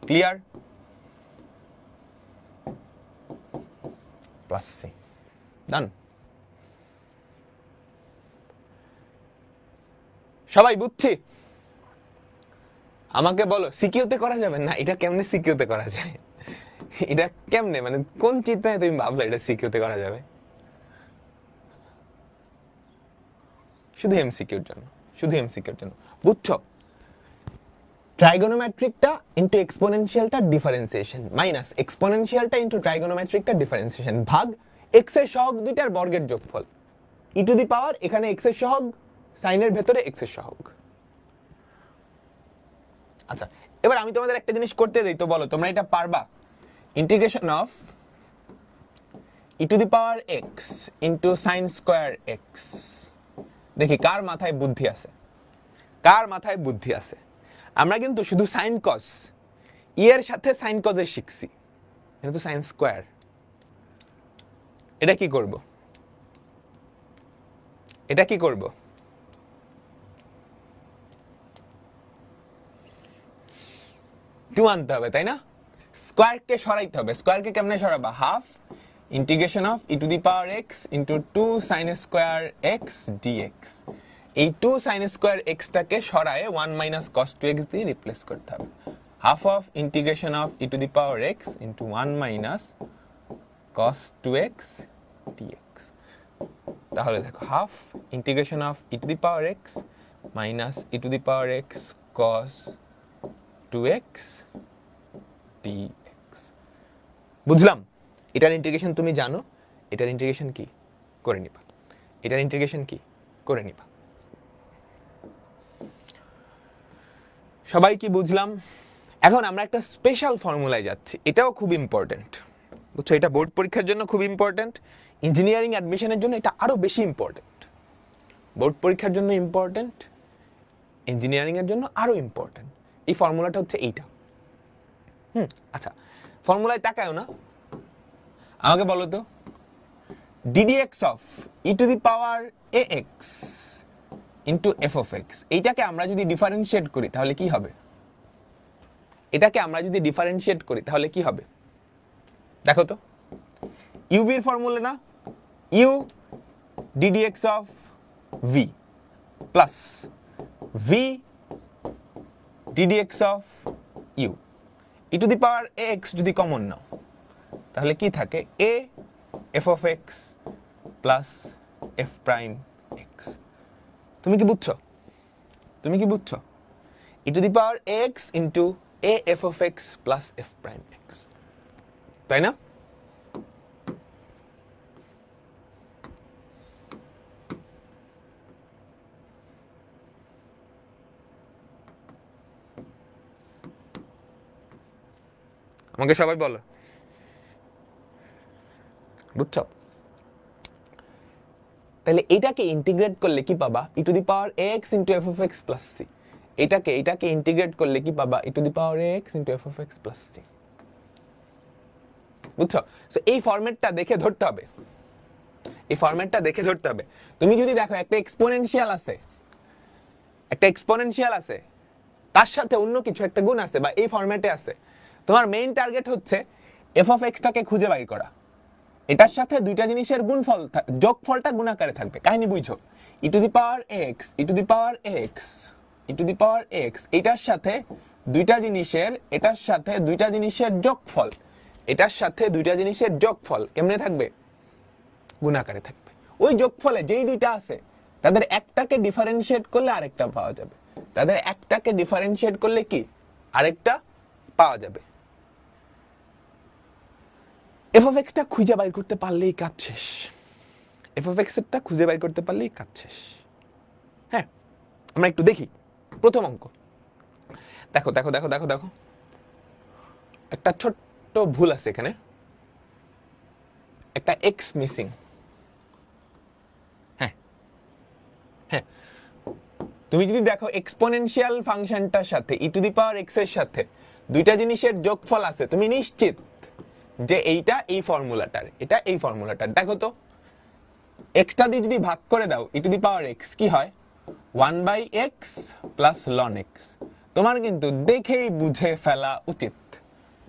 Speaker 1: Clear? Plus c, done. সবাই বুঝছি? আমাকে বলো সিকিউতে করা যাবে না? এটা কেমনে সিকিউতে করা যায়? এটা কেমনে, মানে কোন চিন্তায় তুমি ভাবলে এটা সিকিউতে করা যাবে? শুধু এমসিকিউর জন্য, শুধু এমসিকিউর জন্য, বুঝছো? ট্রাইগোনোমেট্রিকটা ইনটু এক্সপোনেনশিয়ালটা ডিফারেন্সিয়েশন মাইনাস এক্সপোনেনশিয়ালটা ইনটু ট্রাইগোনোমেট্রিকটা ডিফারেন্সিয়েশন ভাগ এক্স এর সহগ দুইটার বর্গের যোগফল। ই টু দি পাওয়ার এখানে এক্স এর সহগ, সাইনের ভেতরে এক্স এর সহগ। আচ্ছা, এবার আমি তোমাদের একটা জিনিস করতে দেই তো, বলো তোমরা এটা পারবা? Integration of e to the power x into sign square x. দেখি কার মাথায় বুদ্ধি আছে, কার মাথায় বুদ্ধি আছে। আমরা কিন্তু শুধু সাইন কস, ই এর সাথে সাইন কজে শিখছি, এটা তো সাইন স্কোয়ার। এটা কি করব, এটা কি করব, টু আনতে হবে তাই না? স্কোয়ারকে সরাইতে হবে। স্কোয়ারকে কেমনে সরাবা, half integration of e to the power x into 2 sine square x d x. এই 2 সাইন স্কোয়ার এক্সটাকে সরায়ে 1 মাইনাস কস 2x দিয়ে রিপ্লেস করতে হবে। Half of integration of e to the power x into 1 minus cos 2x d x. তাহলে দেখো half integration of e to the power x minus e to the power x cos 2x dx। বুঝলাম? এটার integration তুমি জানো, এটার integration কি করে নিবা, এটার ইন্টিগ্রেশন কি করে নিবা। সবাই কি বুঝলাম? এখন আমরা একটা স্পেশাল ফর্মুলায় যাচ্ছি, এটাও খুব ইম্পর্টেন্ট, বুঝছো? এটা বোর্ড পরীক্ষার জন্য খুব ইম্পর্টেন্ট, ইঞ্জিনিয়ারিং অ্যাডমিশনের জন্য এটা আরো বেশি ইম্পর্টেন্ট। বোর্ড পরীক্ষার জন্য ইম্পর্টেন্ট, ইঞ্জিনিয়ারিং এর জন্য আরো ইম্পর্টেন্ট। এই ফর্মুলাটা হচ্ছে এইটা। আচ্ছা, ফর্মুলায় তাকায়ও না, আমাকে বলো তো ddx of e to the power ax into f of x, এইটাকে আমরা যদি ডিফারেন্সিয়েট করি তাহলে কি হবে? এটাকে আমরা যদি ডিফারেন্সিয়েট করি তাহলে কি হবে দেখো তো। ইউভির ফর্মুলা না, u ddx of v plus v ddx of u. E to the power ax যদি কমন নাও তাহলে কি থাকে? a f of x plus f prime x। তুমি কি বুঝছো? তুমি কি বুঝছো? E to the power ax into a f of x plus f prime x, তাই না? আমাকে সবাই বলো, বুঝছো? তাহলে এটাকে ইন্টিগ্রেট করলে কি পাবা? E to the power ax into f of x plus c. এটাকে ইন্টিগ্রেট করলে কি পাবা? E to the power ax into f of x plus c. বুঝছো? সো এই ফরম্যাটটা দেখে ধরতে হবে, এই ফরম্যাটটা দেখে ধরতে হবে। তুমি যদি দেখো একটা এক্সপোনেনশিয়াল আছে, একটা এক্সপোনেনশিয়াল আছে, তার সাথে অন্য কিছু একটা গুণ আছে বা এই ফরম্যাটে আছে, তোমার মেইন টার্গেট হচ্ছে এফ অফ এক্সটাকে খুঁজে বাইর করা। এটার সাথে দুইটা জিনিসের গুণফল, যোগফলটা গুণাকারে থাকবে। কাহিনী বুঝছো? E to the power x, e to the power x, e to the power x, এটার সাথে দুইটা জিনিসের, এটার সাথে দুইটা জিনিসের যোগফল, এটার সাথে দুইটা জিনিসের যোগফল কেমনে থাকবে? গুণাকারে থাকবে। ওই যোগফলে যেই দুইটা আছে তাদের একটাকে ডিফারেন্সিয়েট করলে আরেকটা পাওয়া যাবে, তাদের একটাকে ডিফারেন্সিয়েট করলে কি আরেকটা পাওয়া যাবে। এফ অফ এক্সটা খুঁজে বাইর করতে পারলেই কাজ শেষ, এফ অফ এক্সটা খুঁজে বাইর করতে পারলেই কাজ শেষ। হ্যাঁ, আমরা একটু দেখি প্রথম অঙ্ক। দেখো দেখো দেখো দেখো দেখো, একটা ছোট্ট ভুল আছে এখানে, একটা এক্স মিসিং। হ্যাঁ হ্যাঁ, তুমি যদি দেখো এক্সপোনেনশিয়াল ফাংশনটার সাথে ই টু দি পাওয়ার এক্স এর সাথে দুইটা জিনিসের যোগফল আছে, তুমি নিশ্চিত যে এইটা এই ফর্মুলাটার, এটা এই ফর্মুলাটার। দেখো তো এক্সটা দিয়ে যদি ভাগ করে দাও ই টু দি পাওয়ার এক্স কি হয়? 1/x plus ln x। তোমার কিন্তু দেখেই বুঝে ফেলা উচিত,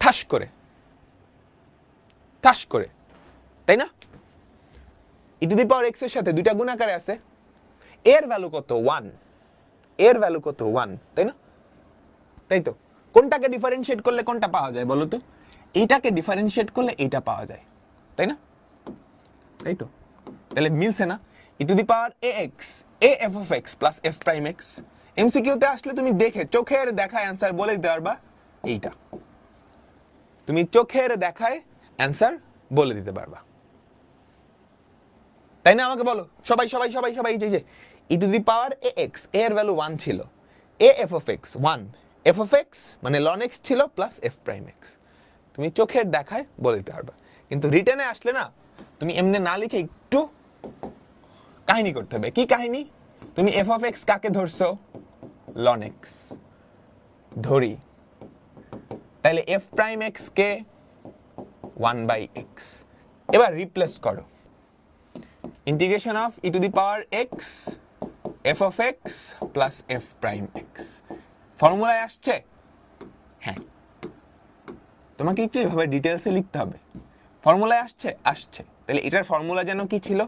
Speaker 1: ঠাস করে, ঠাস করে, তাই না? E to the power x এর সাথে দুইটা গুণ আকারে আছে, এর ভ্যালু কত? 1, এর ভ্যালু কত? 1, তাই না? তাই তো, কোনটাকে ডিফারেন্সিয়েট করলে কোনটা পাওয়া যায় বলো তো? এইটাকে ডিফারেন্সিয়েট করলে এইটা পাওয়া যায়, তাই না? তাই তো, তাহলে মিলছে না? E to the power ax, a f of x plus f prime x। এমসিকিউতে আসলে তুমি দেখে চোখের দেখায় অ্যান্সার বলে দিতে পারবা এইটা, তুমি চোখের দেখায় অ্যান্সার বলে দিতে পারবা, তাই না? আমাকে বলো সবাই সবাই সবাই সবাই, যে ই টু দি পাওয়ার ax, এর ভ্যালু 1 ছিল, a f of x 1, f of x মানে ln x ছিল প্লাস f প্রাইম x। তুমি চোখের দেখায় বলে দিতে পারবা, কিন্তু রিটেনে আসলে না, তুমি এমনি না লিখে একটু কাহিনী করতে হবে। কি কাহিনী? তুমি f of x কাকে ধরছো? ln x ধরি, তাহলে f প্রাইম x কে 1/x। এবার রিপ্লেস করো, integration of e to the power x f of x plus f prime x। ফর্মুলায় আসছে? হ্যাঁ, তোমাকে একটু এভাবে ডিটেলসে লিখতে হবে, ফর্মুলায় আসছে আসছে, তাহলে এটার ফর্মুলা যেন কি ছিল,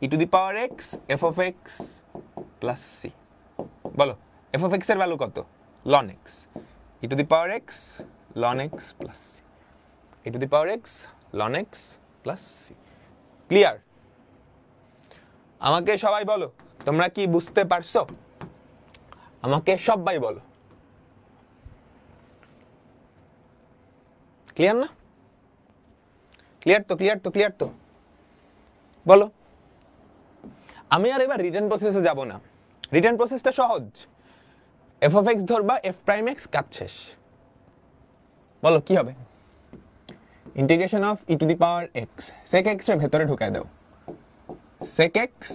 Speaker 1: e to the power x f of x plus c. বলো এফ অফ এক্স এর ভ্যালু কত, ln x, e to the power x ln x plus c, e to the power x ln x plus c. Clear? আমাকে সবাই বলো তোমরা কি বুঝতে পারছো, আমাকে সবাই বলো। ক্লিয়ার না? ক্লিয়ার তো, ক্লিয়ার তো, ক্লিয়ার তো, বলো। আমি আর এবার রিটার্ন প্রসেসে যাব না, রিটার্ন প্রসেসটা সহজ, এফ অফ এক্স ধরবা এফ প্রাইম এক্স, কাজ শেষ। বলো কি হবে, integration of e to the power x, sec x এর ভেতরে ঢুকায় দাও, sec x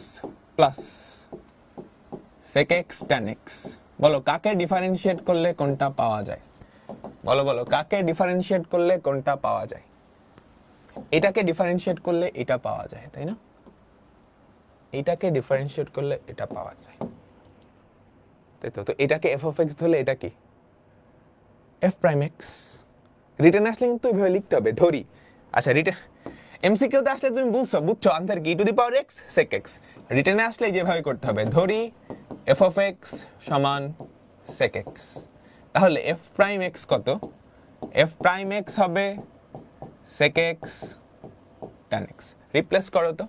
Speaker 1: plus sec x tan x. বলো কাকে ডিফারেন্সিয়েট করলে কোনটা পাওয়া যায়, বলো বলো কাকে ডিফারেন্সিয়েট করলে কোনটা পাওয়া যায়, এটাকে ডিফারেন্সিয়েট করলে এটা পাওয়া যায়, তাই না? এটাকে ডিফারেন্সিয়েট করলে এটা পাওয়া যায়, তাই তো। তো এটাকে এফ অফ এক্স ধরলে এটা কি, এফ প্রাইম এক্স। রিটার্ন আসলে কিন্তু এইভাবে লিখতে হবে, ধরি। আচ্ছা রিটার্ন এমসিকিউতে আসলে তুমি বুঝছো আনসার কি, e to the power x sec x. রিটার্নে আসলে যেভাবে করতে হবে, ধরি এফ অফ এক্স সমান সেক এক্স, তাহলে এফ প্রাইম এক্স কত, এফ প্রাইম এক্স হবে sec x tan x. Replace করো তো,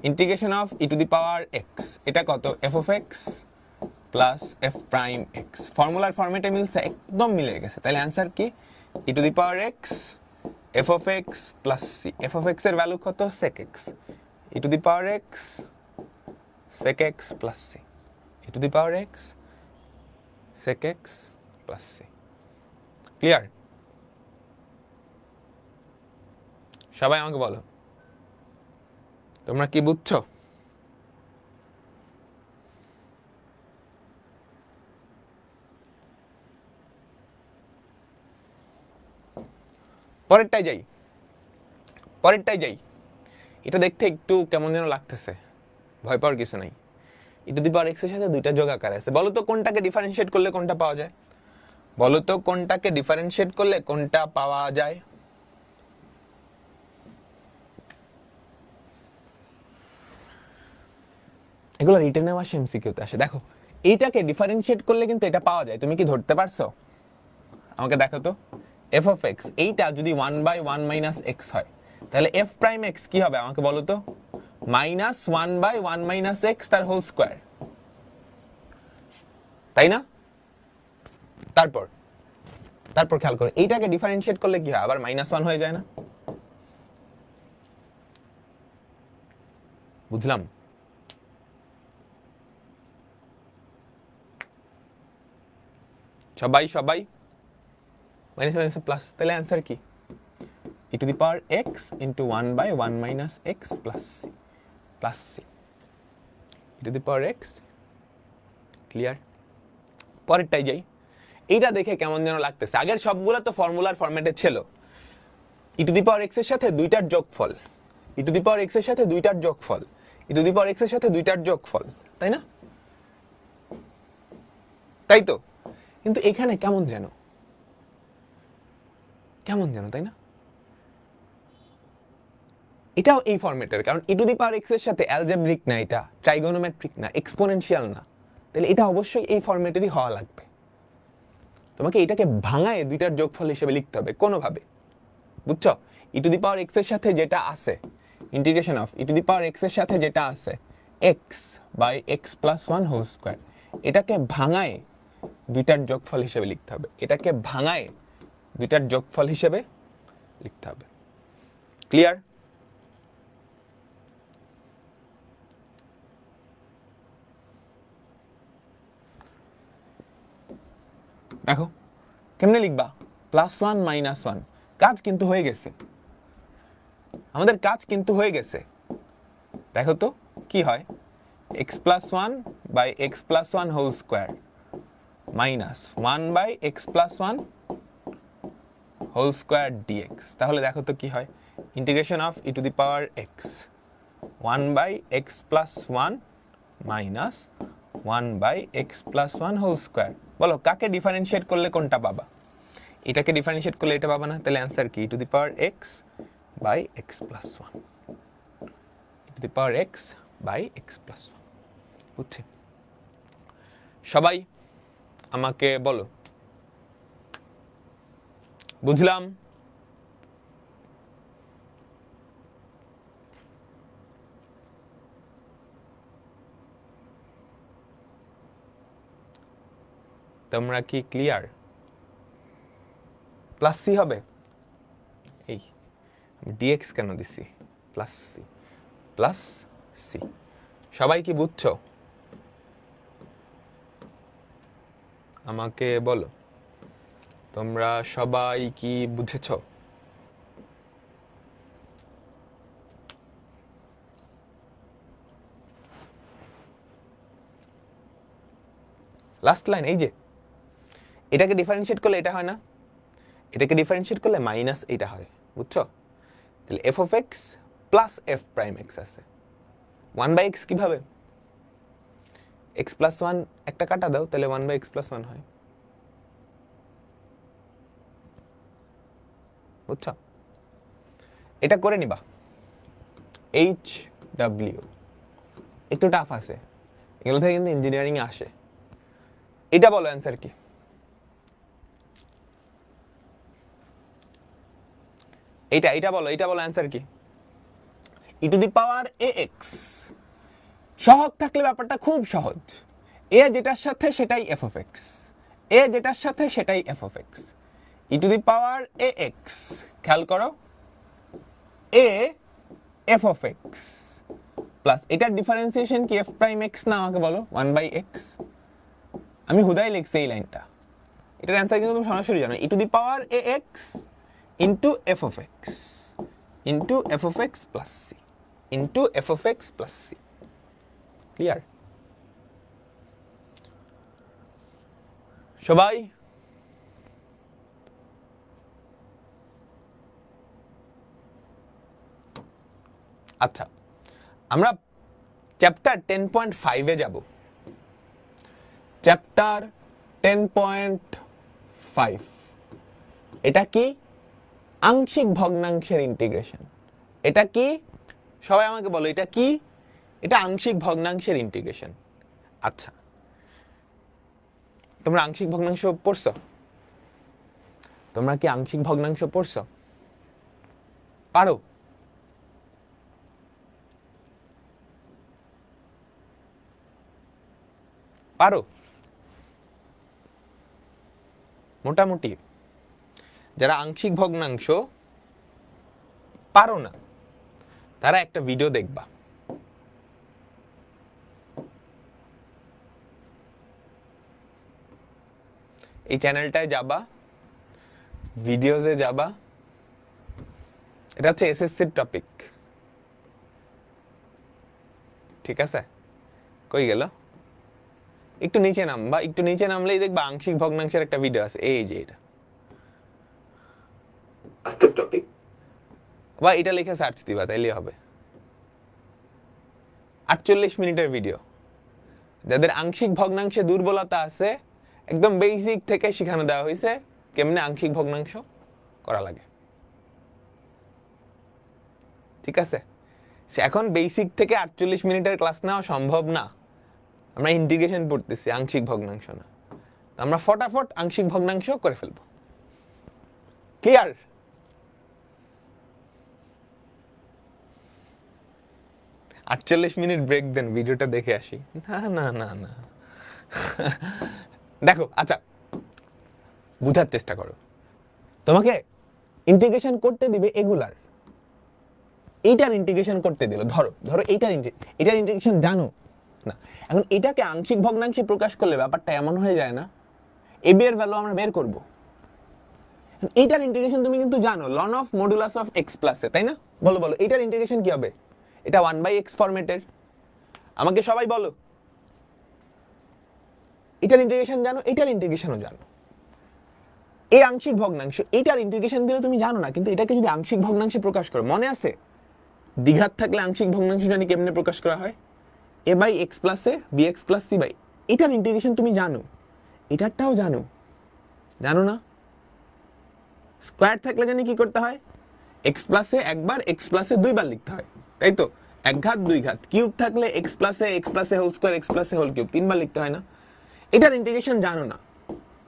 Speaker 1: integration of e to the power x, এটা কত, f of x plus f prime x. ফর্মুলার ফর্মেটে মিলছে, একদম মিলে গেছে, তাহলে অ্যান্সার কি, e to the power x f of x plus c. F of x এর ভ্যালু কত, sec x, e to the power x sec x plus c, e to the power x sec x plus c. Clear? সবাই আমাকে বলো তোমরা কি বুঝছো? পরেরটাই যাই, পরেরটাই যাই। এটা দেখতে একটু কেমন যেন লাগতেছে, ভয় পাওয়ার কিছু নাই। ই টু দি পাওয়ার এক্স এর সাথে দুইটা যোগ আকার আছে, বলো তো কোনটাকে ডিফারেন্সিয়েট করলে কোনটা পাওয়া যায়, বলো তো কোনটাকে ডিফারেন্সিয়েট করলে কোনটা পাওয়া যায়। এগুলো রিটেনেও আসে, এমসিকিউতে আসে। দেখো এইটাকে ডিফারেন্সিয়েট করলে কিন্তু এটা পাওয়া যায়, তুমি কি ধরতে পারছো? আমাকে দেখো তো, এফ অফ এক্স এইটা যদি 1/1 মাইনাস এক্স হয়, তাহলে এফ প্রাইম এক্স কি হবে আমাকে বলো তো, মাইনাস 1/1 মাইনাস এক্স তার হোল স্কোয়ার, তাই না? তারপর তারপর খেয়াল করো, এইটাকে ডিফারেন্সিয়েট করলে কি হয়, আবার -1 হয়ে যায় না? বুঝলাম? সবাই সবাই মাইনাস মাইনাস প্লাস, তাহলে অ্যান্সার কি, e to the power x into 1/1 minus x plus c, plus c, e to the power x. Clear? পরেরটাই যাই। এইটা দেখে কেমন যেন লাগতেছে, আগের সবগুলো তো ফর্মুলার ফরম্যাটে ছিল, e to the power x এর সাথে দুইটার যোগফল, ই টু দি পাওয়ার এক্স এর সাথে দুইটার যোগফল, ই টু দি পাওয়ার এক্স এর সাথে দুইটার যোগফল, তাই না? তাই তো, কিন্তু এখানে কেমন যেন, কেমন যেন, তাই না? এটাও এই ফরম্যাটের, কারণ ই টু দি পাওয়ার এক্স এর সাথে অ্যালজেব্রিক না, এটা ট্রাইগোনোমেট্রিক না, এক্সপোনেনশিয়াল না, তাহলে এটা অবশ্যই এই ফরম্যাটেরই হওয়া লাগবে। তোমাকে এটাকে ভাঙায় দুইটার যোগফল হিসেবে লিখতে হবে কোনোভাবে, বুঝছো? E to the power x এর সাথে যেটা আছে, integration of e to the power x এর সাথে যেটা আছে x by x plus 1 whole square, এটাকে ভাঙায় দুইটার যোগফল হিসেবে লিখতে হবে, এটাকে ভাঙায় দুইটার যোগফল হিসেবে লিখতে হবে। ক্লিয়ার? দেখো কেমনে লিখবা, +1 -1, কাজ কিন্তু হয়ে গেছে, আমাদের কাজ কিন্তু হয়ে গেছে। দেখো তো কি হয়, x plus 1 by x plus 1 whole square minus 1 by x plus 1 whole square dx। তাহলে দেখো তো কি হয়, integration of e to the power x 1 by x plus 1 minus 1 by x plus 1 whole square। বলো কাকে ডিফারেন্সিয়েট করলে কোনটা পাবা, এটাকে ডিফারেন্সিয়েট করলে এটা পাবা না, তাহলে অ্যান্সার কি, e to the power x by x plus 1 e to the power x by x plus 1 বুঝছি সবাই আমাকে বলো বুঝলাম তোমরা কি ক্লিয়ার প্লাস সি হবে এই dx কেন দিছি প্লাস সি সবাই কি বুঝছো আমাকে বলো তোমরা সবাই কি বুঝেছো লাস্ট লাইন এই যে এটাকে ডিফারেন্সিয়েট করলে এটা হয় না এটাকে ডিফারেন্সিয়েট করলে মাইনাস এটা হয় বুঝছো তাহলে f of x plus f prime x আছে 1/x কিভাবে x plus 1 একটা কাটা দাও তাহলে 1/x plus 1 হয় বুঝছো এটা করে নিবা h w একটু টাফ আছে এগুলো থেকে কিন্তু ইঞ্জিনিয়ারিং এ আসে এটা বলো অ্যানসার কি এটা বলো অ্যানসার কি e to the power ax সহগ থাকলে ব্যাপারটা খুব সহজ a যেটার সাথে সেটাই f of x a যেটার সাথে সেটাই f of x e to the power ax খেয়াল করো a f of x plus এটার ডিফারেন্সিয়েশন কি f প্রাইম x না আমাকে বলো 1/x আমি হুদাই লিখছি এই লাইনটা এটার অ্যানসার কিন্তু তুমি সরাসরি জানো e to the power ax into f of x into f of x plus c into f of x plus c clear সবাই আচ্ছা আমরা চ্যাপ্টার 10.5 এ যাব চ্যাপ্টার 10.5 এটা কি আংশিক ভগ্নাংশের ইন্টিগ্রেশন এটা কি সবাই আমাকে বলো এটা কি এটা আংশিক ভগ্নাংশের ইন্টিগ্রেশন আচ্ছা তোমরা আংশিক ভগ্নাংশ পড়ছো তোমরা কি আংশিক ভগ্নাংশ পড়ছো পারো পারো মোটামুটি যারা আংশিক ভগ্নাংশ পারো না তারা একটা ভিডিও দেখবা এই চ্যানেলটায় যাবা ভিডিওতে যাবা এটা হচ্ছে এসএসসির টপিক ঠিক আছে কই গেল একটু নিচে নামবা একটু নিচে নামলেই দেখবা আংশিক ভগ্নাংশের একটা ভিডিও আছে এই যে এটা আজকের টপিক বা এটা লিখে সার্চ দিবা তাইলে হবে 48 মিনিটের ভিডিও যাদের আংশিক ভগ্নাংশে দুর্বলতা আছে একদম বেসিক থেকে শেখানো দেওয়া হয়েছে কেমনে আংশিক ভগ্নাংশ করা লাগে ঠিক আছে এখন বেসিক থেকে 48 মিনিটের ক্লাস নেওয়া সম্ভব না আমরা ইন্টিগ্রেশন পড়তেছি আংশিক ভগ্নাংশ না আমরা ফটাফট আংশিক ভগ্নাংশ করে ফেলবো ক্লিয়ার আটচল্লিশ মিনিট ব্রেক দেন ভিডিওটা দেখে আসি না না না না দেখো আচ্ছা বুঝার চেষ্টা করো তোমাকে ইন্টিগ্রেশন করতে দিবে এগুলার এইটার ইন্টিগ্রেশন করতে দিল ধরো এটার ইন্টিগ্রেশন জানো না এখন এটাকে আংশিক ভগ্নাংশে প্রকাশ করলে ব্যাপারটা এমন হয়ে যায় না এ বি এর ভ্যালু আমরা বের করব এইটার ইন্টিগ্রেশন তুমি কিন্তু জানো ln of modulus of x plus a তাই না বলো এইটার ইন্টিগ্রেশন কি হবে এটা 1/x ফরম্যাটের আমাকে সবাই বলো এটার ইন্টিগ্রেশন জানো এটার ইন্টিগ্রেশনও জানো এই আংশিক ভগ্নাংশ এটার ইন্টিগ্রেশন দিলে তুমি জানো না কিন্তু এটাকে যদি আংশিক ভগ্নাংশে প্রকাশ করো মনে আছে দ্বিঘাত থাকলে আংশিক ভগ্নাংশ জানি কেমনে প্রকাশ করা হয় a/x + a bx + c এটার ইন্টিগ্রেশন তুমি জানো এটারটাও জানো না স্কয়ার থাকলে জানি কি করতে হয় এক্স প্লাসে একবার এক্স প্লাসে দুইবার লিখতে হয়, তাই তো? এক ঘাত দুই ঘাত, কিউব থাকলে এক্স প্লাসে হোল স্কোয়ার এক্স প্লাসে হোল কিউব তিনবার লিখতে হয় না? এটার ইন্টিগ্রেশন জানো না,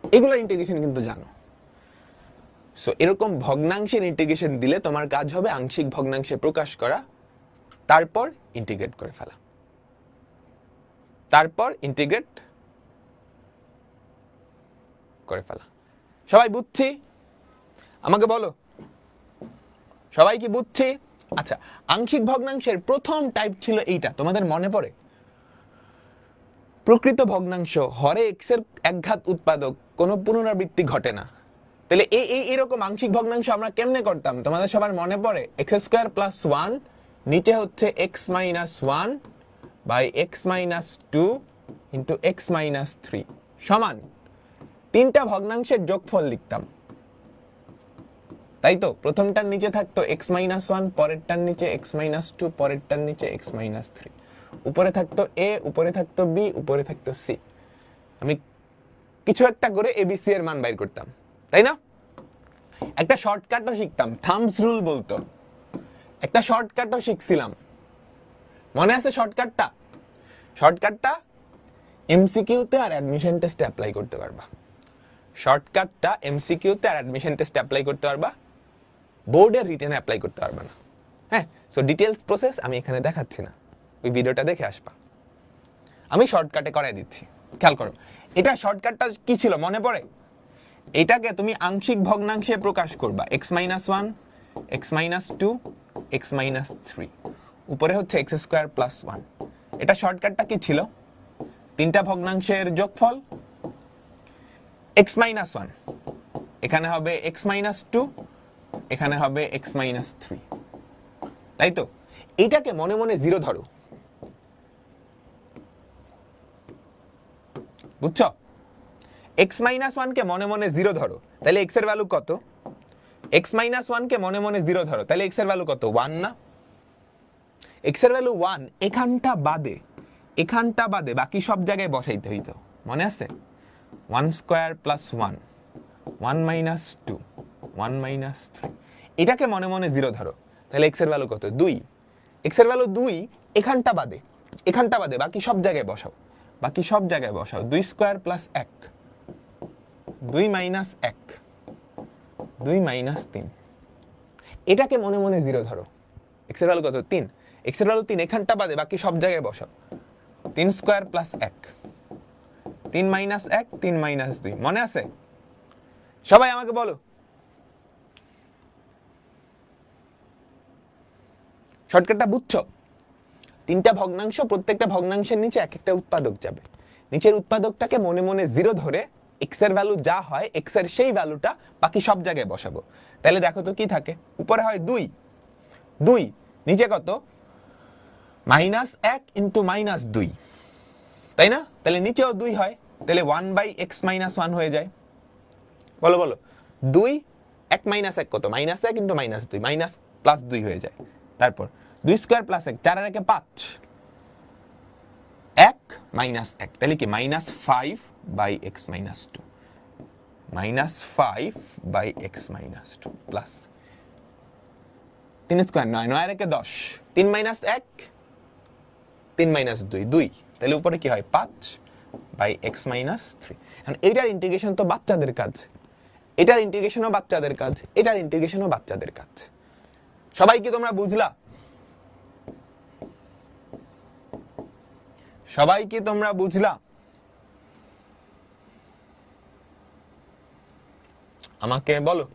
Speaker 1: এগুলোর ইন্টিগ্রেশন কিন্তু জানো। সো এরকম ভগ্নাংশের ইন্টিগ্রেশন দিলে তোমার কাজ হবে আংশিক ভগ্নাংশে প্রকাশ করা, তারপর ইন্টিগ্রেট করে ফেলা, তারপর ইন্টিগ্রেট করে ফেলা। সবাই বুঝছি? আমাকে বলো, সবাই কি বুঝছি? আচ্ছা, আংশিক ভগ্নাংশের প্রথম টাইপ ছিল এইটা, তোমাদের মনে পড়ে? প্রকৃত ভগ্নাংশ, হরে এক্স এর একঘাত উৎপাদক, কোনো পুনরাবৃত্তি ঘটে না। তাহলে এরকম আংশিক ভগ্নাংশ আমরা কেমনে করতাম তোমাদের সবার মনে পড়ে? এক্স স্কোয়ার প্লাস 1 নিচে হচ্ছে x minus 1 by x minus 2 into x minus 3 সমান তিনটা ভগ্নাংশের যোগফল লিখতাম, তাই তো? প্রথমটার নিচে থাকতো এক্স মাইনাস 1, পরেরটার নিচে এক্স মাইনাস 2, পরেরটার নিচে এক্স মাইনাস 3, উপরে থাকতো এ, উপরে থাকতো বি, উপরে থাকতো সি। আমি কিছু একটা করে এবিসি এর মান বাইর করতাম, তাই না? একটা শর্টকাটও শিখতাম, থাম্বস রুল বলতো, একটা শর্টকাটও শিখছিলাম, মনে আছে শর্টকাটটা? শর্টকাটটা এমসিকিউতে আর অ্যাডমিশন টেস্টে অ্যাপ্লাই করতে পারবা। শর্টকাটটা এমসিকিউতে আর অ্যাডমিশন টেস্টে অ্যাপ্লাই করতে পারবা, বোর্ডের রিটেনে অ্যাপ্লাই করতে পারবা না। হ্যাঁ, সো ডিটেলস প্রসেস আমি এখানে দেখাচ্ছি না, ওই ভিডিওটা দেখে আসবা। আমি শর্টকাটে করাই দিচ্ছি, খেয়াল করো। এটা শর্টকাটটা কি ছিল মনে পড়ে? এটাকে তুমি আংশিক ভগ্নাংশে প্রকাশ করবা, x minus 1, x minus 2, x minus 3, উপরে হচ্ছে এক্স স্কোয়ার প্লাস 1। এটা শর্টকাটটা কি ছিল? তিনটা ভগ্নাংশের যোগফল এক্স মাইনাস 1, এখানে হবে এক্স মাইনাস 2, এখানে হবে এক্স মাইনাস 3, তাই তো? এইটাকে মনে মনে জিরো ধরো, বুঝছো? এক্স মাইনাস 1 কে মনে মনে জিরো ধরো, তাহলে এক্স এর ভ্যালু কত? এক্স মাইনাস 1 কে মনে মনে জিরো ধরো, তাহলে এক্স এর ভ্যালু কত? 1 না? এক্স এর ভ্যালু 1, এখানটা বাদে বাকি সব জায়গায় বসাইতে হইতো, মনে আছে? 1 স্কোয়ার প্লাস 1, 1 মাইনাস 2, 1 মাইনাস 3, এটাকে মনে মনে জিরো ধরো, তাহলে এক্স এর ভ্যালু কত? 2। এক্স এর ভ্যালু 2, এখানটা বাদে বাকি সব জায়গায় বসাও, 2 স্কোয়ার প্লাস 1, 2 মাইনাস 1, 2 মাইনাস 3, এটাকে মনে মনে জিরো ধরো, এক্স এর ভ্যালু কত? 3। এক্স এর ভ্যালু 3, এখানটা বাদে বাকি সব জায়গায় বসাও, 3 স্কোয়ার প্লাস 1, 3 মাইনাস 1, 3 মাইনাস 2, মনে আছে? সবাই আমাকে বলো, শর্টকাটটা বুঝছো? তিনটা ভগ্নাংশ, প্রত্যেকটা ভগ্নাংশের নিচে এক একটা উৎপাদক যাবে, নিচের উৎপাদকটাকে মনে মনে জিরো ধরে এক্স এর ভ্যালু যা হয় এক্স এর সেই ভ্যালুটা বাকি সব জায়গায় বসাবো। তাহলে দেখো তো কি থাকে, উপরে হয় 2, নিচে কত? মাইনাস 1 ইন্টু মাইনাস 2, তাই না? তাহলে নিচেও 2 হয়, তাহলে 1 বাই এক্স মাইনাস 1 হয়ে যায়। বলো 2, 1 মাইনাস 1 কত? Minus 1 into minus 2, minus plus 2 হয়ে যায়। তারপর 2 স্কোয়ার প্লাস 1, 4 আর 1 5, 1 মাইনাস 1, তাহলে কি? Minus 5 by x minus 2, minus 5 by x minus 2 plus 3 square 9, 9 আর 1 10, 3 মাইনাস 1, 3 মাইনাস 2, তাহলে উপরে কি হয়? 5 বাই এক্স মাইনাস 3। এখন এইটার ইন্টিগ্রেশন তো বাচ্চাদের কাজ, এটার ইন্টিগ্রেশনও বাচ্চাদের কাজ, এটার ইন্টিগ্রেশনও বাচ্চাদের কাজ। সবাই কি তোমরা বুঝলা? সবাই কি তোমরা বুঝলা? আমাকে বলো।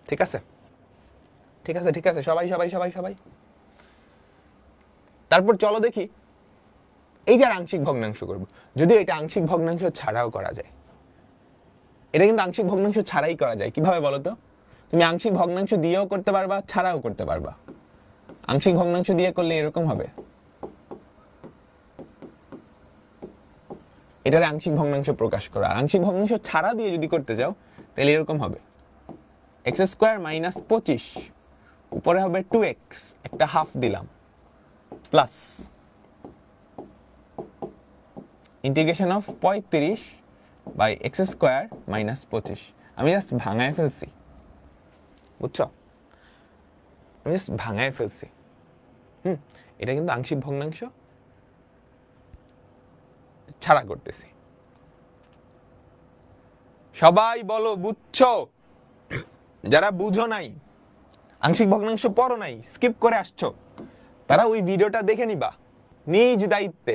Speaker 1: ঠিক আছে, সবাই। তারপর চলো দেখি এই যে আংশিক ভগ্নাংশ করব, যদিও এটা আংশিক ভগ্নাংশ ছাড়াও করা যায়। এটা কিন্তু আংশিক ভগ্নাংশ ছাড়াই করা যায়। কিভাবে বলো তো? তুমি আংশিক ভগ্নাংশ দিয়েও করতে পারবা, ছাড়াও করতে পারবা। আংশিক ভগ্নাংশ দিয়ে করলে এরকম হবে, এটার আংশিক ভগ্নাংশ প্রকাশ করা। আংশিক ভগ্নাংশ ছাড়া দিয়ে যদি করতে যাও তাহলে এরকম হবে, এক্স স্কোয়ার মাইনাস 25, উপরে হবে 2x, একটা হাফ দিলাম, plus integration of 35 by x square minus 25। আমি জাস্ট ভাঙায় ফেলছি, বুঝছো? আমি জাস্ট ভাঙায় ফেলছি। এটা কিন্তু আংশিক ভগ্নাংশ ছাড়া করতেছি। সবাই বলো বুঝছো? যারা বুঝো নাই, আংশিক ভগ্নাংশ পড়ো নাই, স্কিপ করে আসছো, তারা ওই ভিডিওটা দেখে নিবা নিজ দায়িত্বে।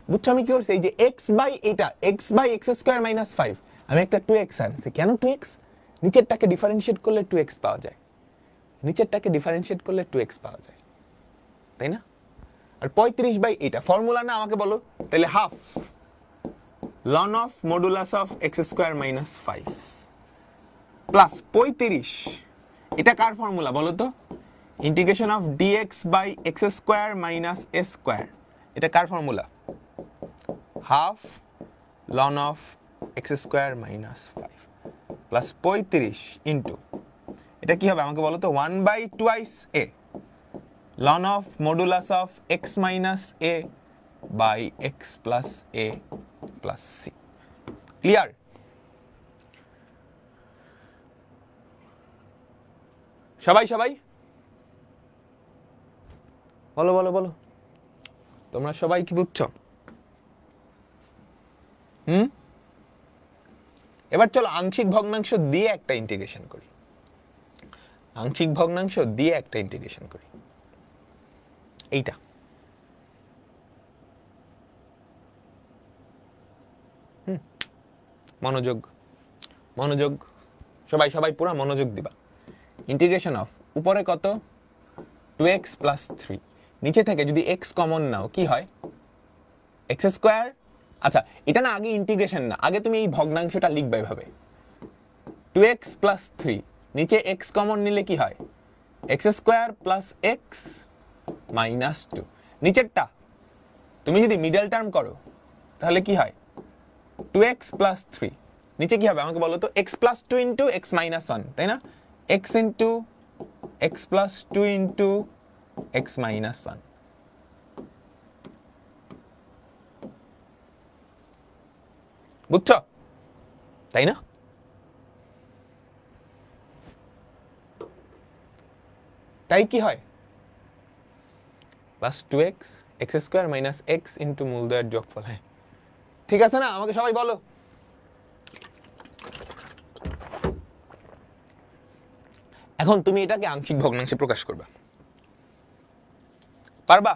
Speaker 1: বুঝছো আমি কি করছি? এই যে x বাই এটা x by x square minus 5, আমি একটা 2x আনছি। কেন 2x? নিচেরটাকে ডিফারেন্সিয়েট করলে 2x পাওয়া যায়, নিচেরটাকে ডিফারেন্সিয়েট করলে 2x পাওয়া যায়, তাই না? আর 35 বাই এটা ফর্মুলা না, আমাকে বলো তাহলে half ln of modulus of x square minus 5 plus 35, এটা কার ফর্মুলা বলো তো? Integration of dx by x square minus a square, এটা কার formula? Half ln of x square minus 5 plus 35 into, এটা কি হবে আমাকে বলো তো? 1 by twice a ln of modulus of x minus a by x plus a plus c. Clear? সবাই সবাই বলো বলো বলো, তোমরা সবাই কি বুঝছো? এবার চলো আংশিক ভগ্নাংশ দিয়ে একটা ইন্টিগ্রেশন করি, আংশিক ভগ্নাংশ দিয়ে একটা ইন্টিগ্রেশন করি। এইটা মনোযোগ মনোযোগ, সবাই সবাই পুরো মনোযোগ দিবা। ইন্টিগ্রেশন অফ উপরে কত 2x প্লাস 3, নিচে থেকে যদি x কমন নাও কি হয়? x square. আচ্ছা এটা না আগে ইন্টিগ্রেশন না, আগে তুমি এই ভগ্নাংশটা লিখবে এভাবে 2x প্লাস 3, নিচে x কমন নিলে কি হয়? x square plus x minus 2। নিচেরটা তুমি যদি মিডল টার্ম করো তাহলে কি হয়? 2x প্লাস 3, নিচে কি হবে আমাকে বলো তো? x plus 2 into x minus 1, তাই না? x into x plus 2 into x minus 1। বুঝছো তাই না? তাই কি হয়? Plus 2x x square minus x into মূলদ্বয়ের যোগফল। হ্যাঁ ঠিক আছে না? আমাকে সবাই বলো। এখন তুমি এটাকে আংশিক ভগ্নাংশে প্রকাশ করবা, পারবা?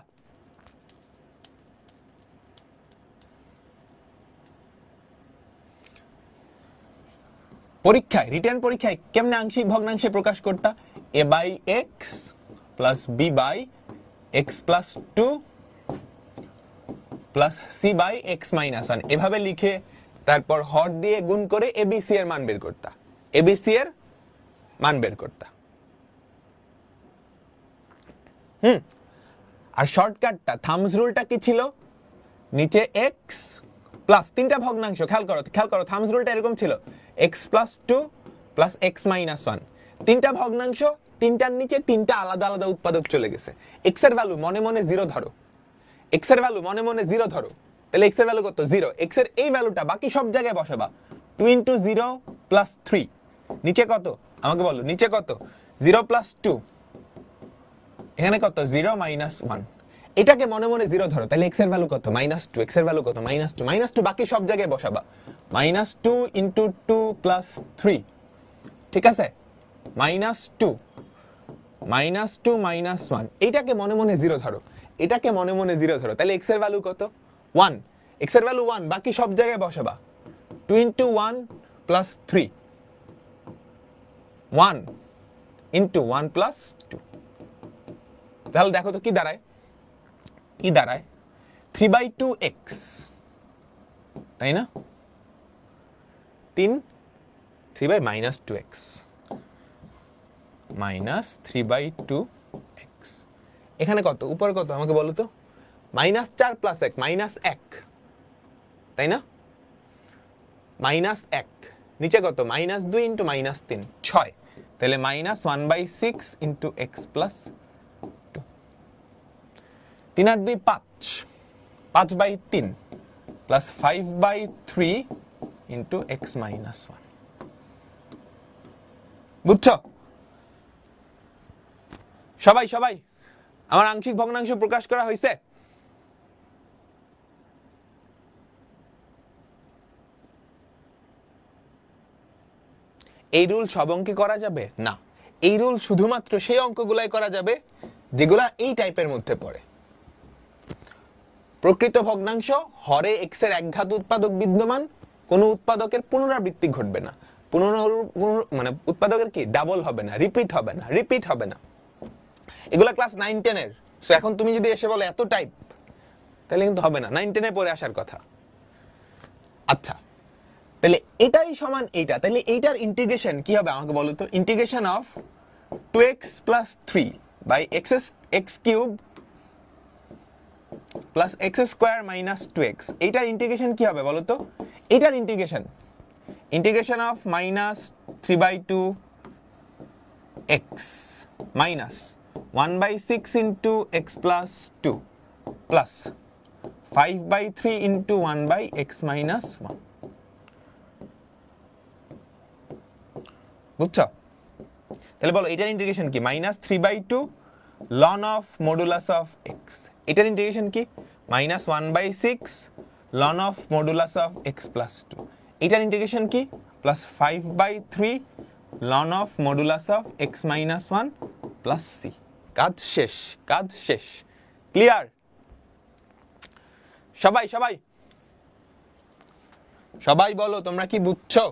Speaker 1: পরীক্ষায় রিটেন পরীক্ষায় কেমনে আংশিক ভগ্নাংশে প্রকাশ করতা? a by x plus b by x plus 2 plus c by x minus 1, এভাবে লিখে তারপর হর দিয়ে গুণ করে এবিসি এর মান বের করতা, এবিসি এর মান বের করতা। আর শর্টকাটটা থামস রুলটা কি ছিল? নিচে x প্লাস তিনটা ভগ্নাংশ, খেয়াল করো থামস রুলটা এরকম ছিল x plus 2 plus x minus 1, তিনটা ভগ্নাংশ, তিনটার নিচে তিনটা আলাদা আলাদা উৎপাদক চলে গেছে। x এর ভ্যালু মনে মনে 0 ধরো, x এর ভ্যালু মনে মনে 0 ধরো, তাহলে x এর ভ্যালু কত? 0। x এর এই ভ্যালুটা বাকি সব জায়গায় বসাবা, 2 ইন্টু 0 প্লাস 3, নিচে কত আমাকে বলো? নিচে কত? 0 প্লাস 2, এখানে কত? 0 মাইনাস 1। এটাকে মনে মনে 0 ধরো, তাহলে x এর ভ্যালু কত? -2। x এর ভ্যালু কত? -2 বাকি সব জায়গায় বসাবা, -2 ইন্টু 2 প্লাস 3, ঠিক আছে? -2 -2 মাইনাস 1, এইটাকে মনে মনে 0 ধরো, এটাকে মনে মনে 0 ধরো, তাহলে x এর ভ্যালু কত? 1। x এর ভ্যালু 1 বাকি সব জায়গায় বসাবা, 2 ইন্টু 1 প্লাস 3, 1 ইন্টু 1 প্লাস 2, তাহলে দেখো তো কি দাঁড়ায়? কি দাঁড়ায়? 3/2x, তাই না? 3 বাই -2x মাইনাস 3/2x, এখানে কত? উপরে কত আমাকে বলো তো? -4 প্লাস 1 -1, তাই না? -1, নিচে কত? -2 ইন্টু -3 6, তাহলে -1/6 ইন্টু x প্লাস 2, 3 আর 2 5, 5/3 প্লাস 5/3 ইন্টু x মাইনাস 1। বুঝছো সবাই? সবাই আমার আংশিক ভগ্নাংশ প্রকাশ করা হয়েছে? এই রুল সব অঙ্কে করা যাবে না, এই রুল শুধুমাত্র সেই অঙ্কগুলাই করা যাবে যেগুলা এই টাইপের মধ্যে পড়ে। প্রকৃত ভগ্নাংশ হরে x এর একঘাত উৎপাদক বিদ্যমান, কোনো উৎপাদকের পুনরাবৃত্তি ঘটবে না, মানে উৎপাদকের কি ডাবল হবে না, রিপিট হবে না। এগুলা ক্লাস 9-10 এর। সো এখন তুমি যদি এসে বলো এত টাইপ, তাহলে কিন্তু হবে না, 9-10 এ পড়ে আসার কথা। আচ্ছা তাহলে এটাই সমান এইটা, তাহলে এইটার ইন্টিগ্রেশন কি হবে আমাকে বলো তো? Integration of 2x plus 3 by x cube plus x square minus 2x, এইটার ইন্টিগ্রেশন কি হবে বলো তো? এইটার integration of minus 3/2 x minus 1/6 into x plus 2 plus 5/3 into 1/x minus 1। বুঝছো? তাহলে বলো এটার ইন্টিগ্রেশন কি? -3/2 ln of modulus of x। এটার ইন্টিগ্রেশন কি? -1/6 ln of modulus of x plus 2। এটার ইন্টিগ্রেশন কি? +5/3 ln of modulus of x minus 1 plus c। কাজ শেষ। ক্লিয়ার? সবাই বলো তোমরা কি বুঝছো?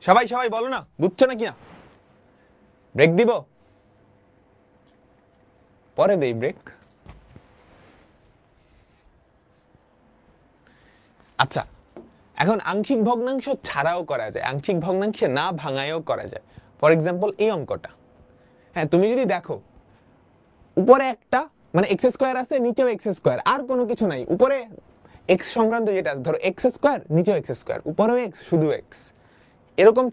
Speaker 1: সবাই বলো না, বুঝছো নাকি না? ব্রেক দিব? পরে দেই ব্রেক। আচ্ছা এখন আংশিক ভগ্নাংশ ছাড়াও করা যায়, আংশিক ভগ্নাংশে না ভাঙায়ও করা যায়। ফর এক্সাম্পল এই অঙ্কটা, হ্যাঁ তুমি যদি দেখো উপরে একটা মানে এক্স স্কোয়ার আছে, নিচেও এক্স স্কোয়ার, আর কোনো কিছু নাই, উপরে এক্স সংক্রান্ত যেটা আছে ধরো এক্স স্কোয়ার, নিচেও এক্স স্কোয়ার, উপরেও এক্স, শুধু এক্স, এরকম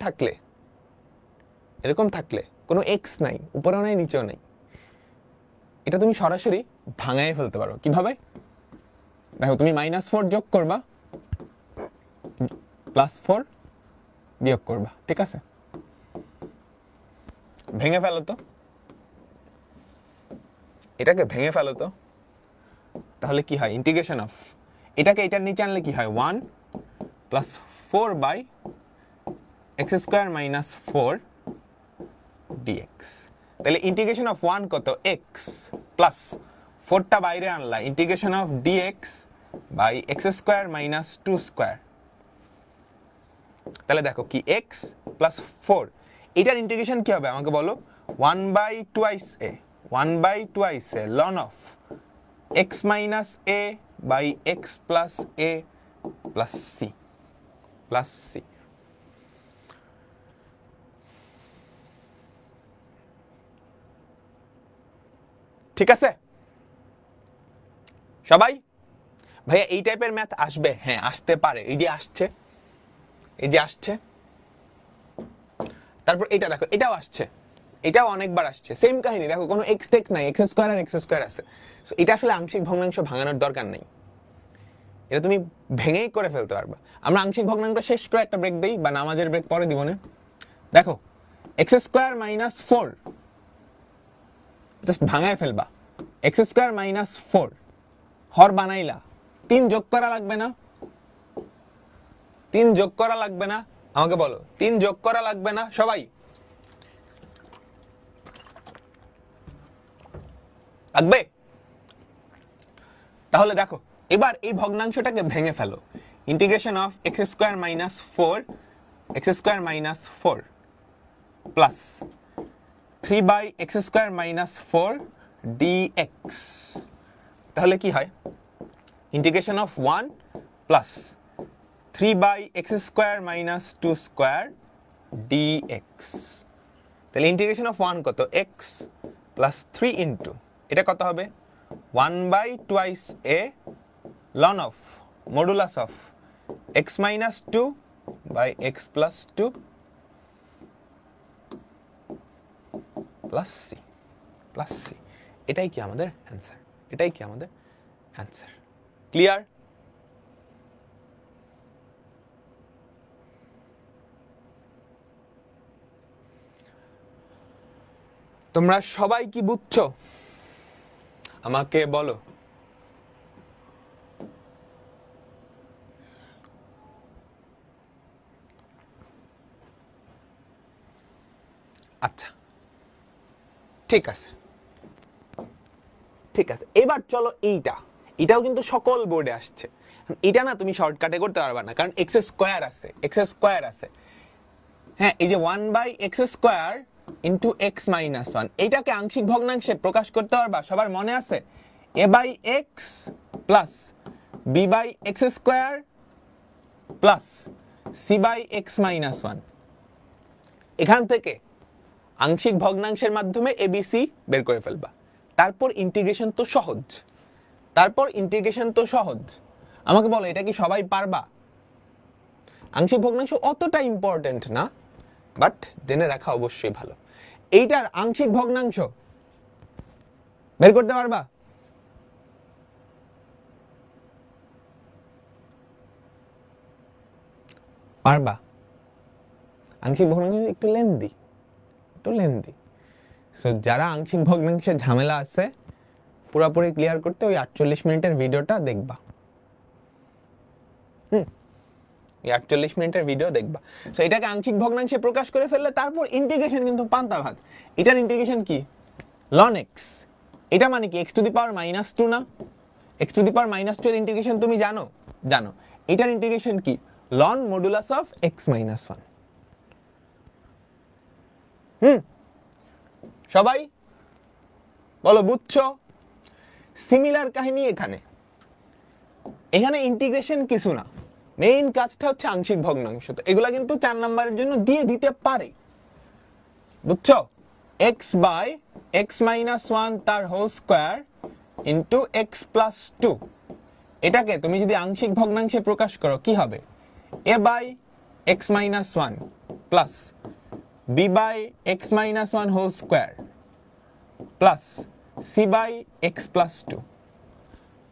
Speaker 1: থাকলে কোনো এক্স নাই, উপরেও নাই নিচেও নাই, এটা তুমি সরাসরি ভাঙায় ফেলতে পারো। কিভাবে? দেখো তুমি -4 যোগ করবা, +4 বিয়োগ করবা, ঠিক আছে? ভেঙে ফেলো তো, এটাকে ভেঙে ফেলো তো, তাহলে কি হয়? ইন্টিগ্রেশন অফ এটাকে এটার নিচে আনলে কি হয়? 1 + 4/x স্কয়ার মাইনাস 4 dx। তাহলে ইন্টিগ্রেশন অফ 1 কত? x প্লাস 4টা বাইরে আনলা, integration of dx by x square minus 2 square. তাহলে দেখো কি x প্লাস 4, এটার ইন্টিগ্রেশন কি হবে আমাকে বলো? 1/2a ln of x minus a by x plus a plus c ঠিক আছে সবাই? ভাইয়া এই টাইপের ম্যাথ আসবে? হ্যাঁ আসতে পারে, এই যে আসছে। তারপর এটা দেখো, এটাও আসছে, এটাও অনেকবার আসছে, সেম কাহিনী। দেখো কোনো এক্স টেক্স নাই, এক্স স্কোয়ার আর এক্স স্কোয়ার আছে। সো এটা আসলে আংশিক ভগ্নাংশ ভাঙানোর দরকার নেই, এটা তুমি ভেঙেই করে ফেলতে পারবা। আমরা আংশিক ভগ্নাংশ শেষ করে একটা ব্রেক দেই, বা নামাজের ব্রেক পরে দিব না। দেখো এক্স স্কোয়ার মাইনাস 4 জাস্ট ভাঙায় ফেলবা, এক্স স্কোয়ার মাইনাস 4 হর বানাইলা, 3 যোগ করা লাগবে না? 3 যোগ করা লাগবে না? আমাকে বলো 3 যোগ করা লাগবে না সবাই? লাগবে? তাহলে দেখো এবার এই ভগ্নাংশটাকে ভেঙে ফেলো, integration of x square minus 4 plus 3/x square minus 4 dx। তাহলে কি হয়? Integration of 1 plus 3/x square minus 2 square dx। তাহলে ইন্টিগ্রেশন অফ 1 কত? x প্লাস 3 ইন্টু এটা কত হবে 1 by twice a ln of modulus of x minus 2 by x plus 2 plus c এটাই কি আমাদের অ্যান্সার, এটাই কি আমাদের অ্যান্সার। ক্লিয়ার? তোমরা সবাই কি বুঝছো আমাকে বলো। আচ্ছা ঠিক আছে, ঠিক আছে, এবার চলো এটাও কিন্তু সকল বোর্ডে আসছে। এটা না তুমি শর্টকাটে করতে পারবা না, কারণ এক্স স্কোয়ার আছে। হ্যাঁ, এই যে 1 by x square into x minus 1, এইটাকে আংশিক ভগ্নাংশে প্রকাশ করতে পারবা? সবার মনে আছে a by x plus b by x square plus c by x minus 1। এখান থেকে আংশিক ভগ্নাংশের মাধ্যমে এবিসি বের করে ফেলবা। তারপর ইন্টিগ্রেশন তো সহজ। আমাকে বলো এটা কি সবাই পারবা? আংশিক ভগ্নাংশ অতটা ইম্পর্টেন্ট না, বাট জেনে রাখা অবশ্যই ভালো। এইটার আংশিক ভগ্নাংশ বের করতে পারবা? পারবা? আংশিক ভগ্নাংশ একটু লেন্দি। সো যারা আংশিক ভগ্নাংশের ঝামেলা আছে পুরোপুরি ক্লিয়ার করতে ওই 48 মিনিটের ভিডিওটা দেখবা। 48 মিনিটের ভিডিও দেখবা। সো এটাকে আংশিক ভগ্নাংশে প্রকাশ করে ফেললে তারপর ইন্টিগ্রেশন কিন্তু পান্তা ভাত। এটার ইন্টিগ্রেশন কি ln x, এটা মানে কি x টু দি পাওয়ার -2 না? x টু দি পাওয়ার -2 এর ইন্টিগ্রেশন তুমি জানো? এটার ইন্টিগ্রেশন কি ln modulus of x minus 1। সবাই বলো বুঝছো? সিমিলার কাহিনী এখানে ইন্টিগ্রেশন কিছু না, মেইন কাজটা হচ্ছে আংশিক ভগ্নাংশ। তো এগুলা কিন্তু 4 নম্বরের জন্য দিয়ে দিতে পারে, বুঝছো? x বাই x মাইনাস 1 তার whole square into x plus 2, এটাকে তুমি যদি আংশিক ভগ্নাংশে প্রকাশ করো কি হবে a by x minus 1 plus b by x minus 1 whole square plus c by x plus 2।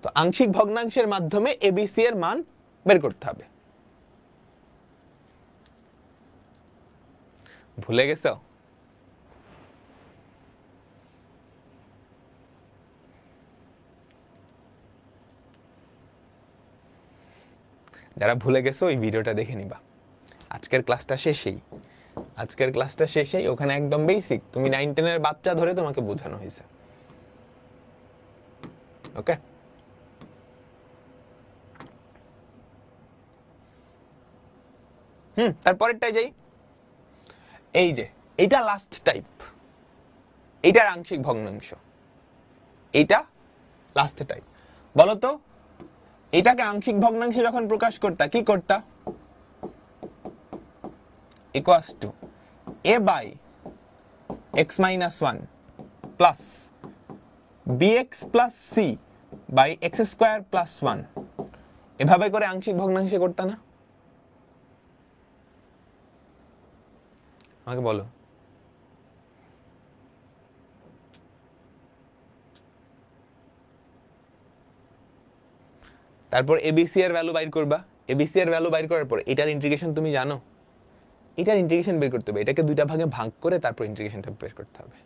Speaker 1: তো আংশিক ভগ্নাংশের মাধ্যমে এবিসি এর মান বের করতে হবে। ভুলে গেছো? যারা ভুলে গেছো ওই ভিডিওটা দেখে নিবা। আজকের ক্লাসটা শেষেই ওখানে একদম বেসিক, তুমি 9-10 এর বাচ্চা ধরে তোমাকে বোঝানো হয়েছে। ওকে, তারপরেরটাই যাই। এই যে এটা লাস্ট টাইপ, এইটার আংশিক ভগ্নাংশ, এইটা লাস্ট টাইপ। বলো তো এটাকে আংশিক ভগ্নাংশে যখন প্রকাশ করতা কি করতা? Equals to a by x minus 1 plus bx plus c by x square plus 1, এভাবে করে আংশিক ভগ্নাংশে করতা না? আমাকে বলো। তারপর এবিসি এর ভ্যালু বাইর করবা। এবিসি এর ভ্যালু বাইর করার পর এটার ইন্টিগ্রেশন তুমি জানো? এটার ইন্টিগ্রেশন বের করতে হবে, এটাকে দুইটা ভাগে ভাগ করে তারপর ইন্টিগ্রেশনটা বের করতে হবে।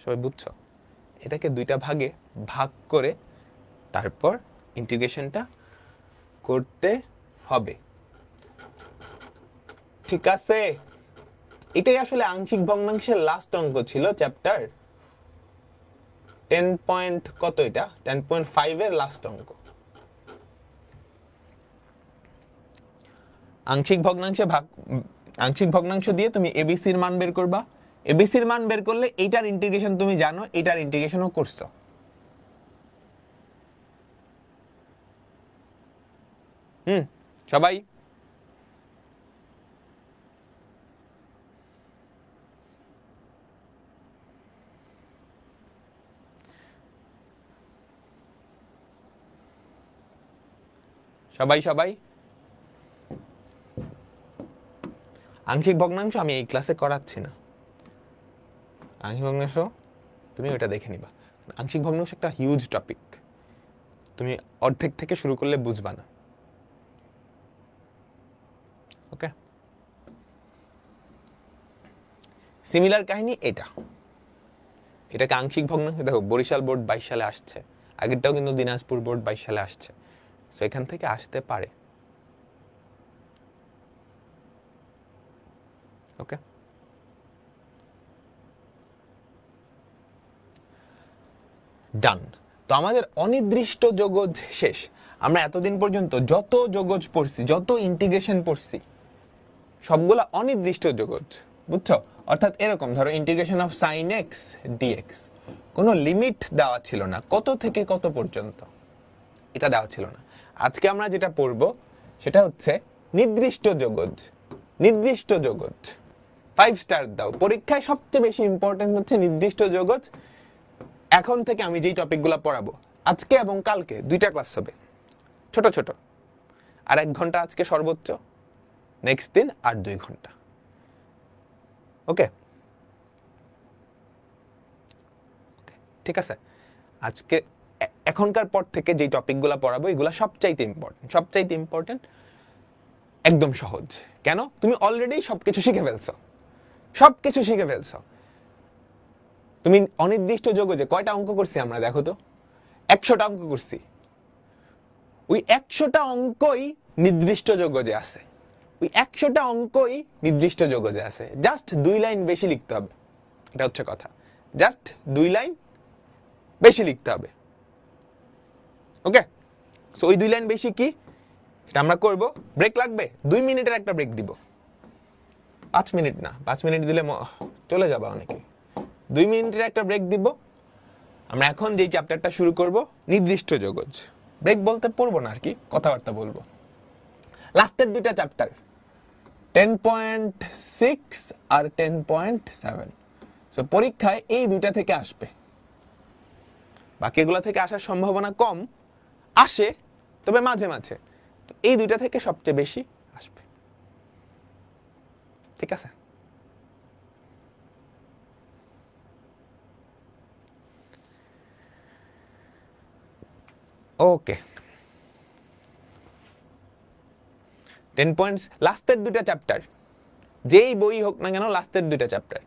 Speaker 1: সবাই বুঝছো? এটাকে দুইটা ভাগে ভাগ করে তারপর ইন্টিগ্রেশনটা করতে হবে। ঠিক আছে? এটাই আসলে আংশিক ভগ্নাংশের লাস্ট অঙ্ক ছিল চ্যাপ্টার 10 পয়েন্ট কত, এটা 10.5 এর লাস্ট অঙ্ক। আংশিক ভগ্নাংশ দিয়ে তুমি এবিসির মান বের করবা। এবিসির মান বের করলে এইটার ইন্টিগ্রেশন তুমি জানো, এটার ইন্টিগ্রেশনও করছো। সবাই সবাই সবাই আংশিক ভগ্নাংশ আমি এই ক্লাসে করাচ্ছি না। আংশিক ভগ্নাংশ তুমি ওটা দেখে নিবা। আংশিক ভগ্নাংশ একটা হিউজ টপিক, তুমি অর্ধেক থেকে শুরু করলে বুঝবা না। ওকে, সিমিলার কাহিনী এটাকে আংশিক ভগ্নাংশ। দেখো বরিশাল বোর্ড 22 সালে আসছে, আগেরটাও কিন্তু দিনাজপুর বোর্ড 22 সালে আসছে, সো এখান থেকে আসতে পারে। ওকে, ডান। তো আমাদের অনির্দিষ্ট যোগজ শেষ। আমরা এতদিন পর্যন্ত যত যোগজ পড়ছি, যত ইন্টিগ্রেশন পড়ছি, সবগুলা অনির্দিষ্ট যোগজ, বুঝছো? অর্থাৎ এরকম ধরো integration of sine x dx, কোনো লিমিট দেওয়া ছিল না, কত থেকে কত পর্যন্ত এটা দেওয়া ছিল না। আজকে আমরা যেটা পড়ব সেটা হচ্ছে নির্দিষ্ট যোগজ। নির্দিষ্ট যোগজ 5 স্টার দাও, পরীক্ষায় সবচেয়ে বেশি ইম্পর্টেন্ট হচ্ছে নির্দিষ্ট যোগজ। এখন থেকে আমি যেই টপিকগুলো পড়াবো, আজকে এবং কালকে 2টা ক্লাস হবে, ছোট ছোট, আর 1 ঘন্টা আজকে সর্বোচ্চ, নেক্সট দিন আর 2 ঘন্টা। ওকে, ঠিক আছে। আজকে এখনকার পর থেকে যেই টপিকগুলো পড়াবো এগুলো সবচাইতে ইম্পর্টেন্ট, একদম সহজ। কেন? তুমি অলরেডি সবকিছু শিখে ফেলছো। তুমি অনির্দিষ্ট যোগজে কয়টা অঙ্ক করছি আমরা, দেখো তো, 100টা অঙ্ক করছি। ওই 100টা অঙ্কই নির্দিষ্ট যোগজে আছে, জাস্ট 2 লাইন বেশি লিখতে হবে, এটা হচ্ছে কথা। জাস্ট 2 লাইন বেশি লিখতে হবে। ওকে, সো ওই 2 লাইন বেশি কি সেটা আমরা করব। ব্রেক লাগবে, 2 মিনিটের একটা ব্রেক দিব। 5 মিনিট না, 5 মিনিট দিলে চলে যাবে অনেকে। 2 মিনিটের একটা ব্রেক দিব। আমরা এখন যেই চ্যাপ্টারটা শুরু করব, নির্দিষ্ট যোগজ। ব্রেক বলতে পড়বো না আর কি, কথাবার্তা বলবো। লাস্টের 2টা চ্যাপ্টার 10.6 আর 10.7, সো পরীক্ষায় এই 2টা থেকে আসবে, বাকিগুলো থেকে আসার সম্ভাবনা কম, আসে তবে মাঝে মাঝে। এই 2টা থেকে সবচেয়ে বেশি আসবে, ঠিক আছে? ওকে, 10 পয়েন্টস, লাস্টের 2টা চ্যাপ্টার, যেই বই হোক না কেন, লাস্টের 2টা চ্যাপ্টার।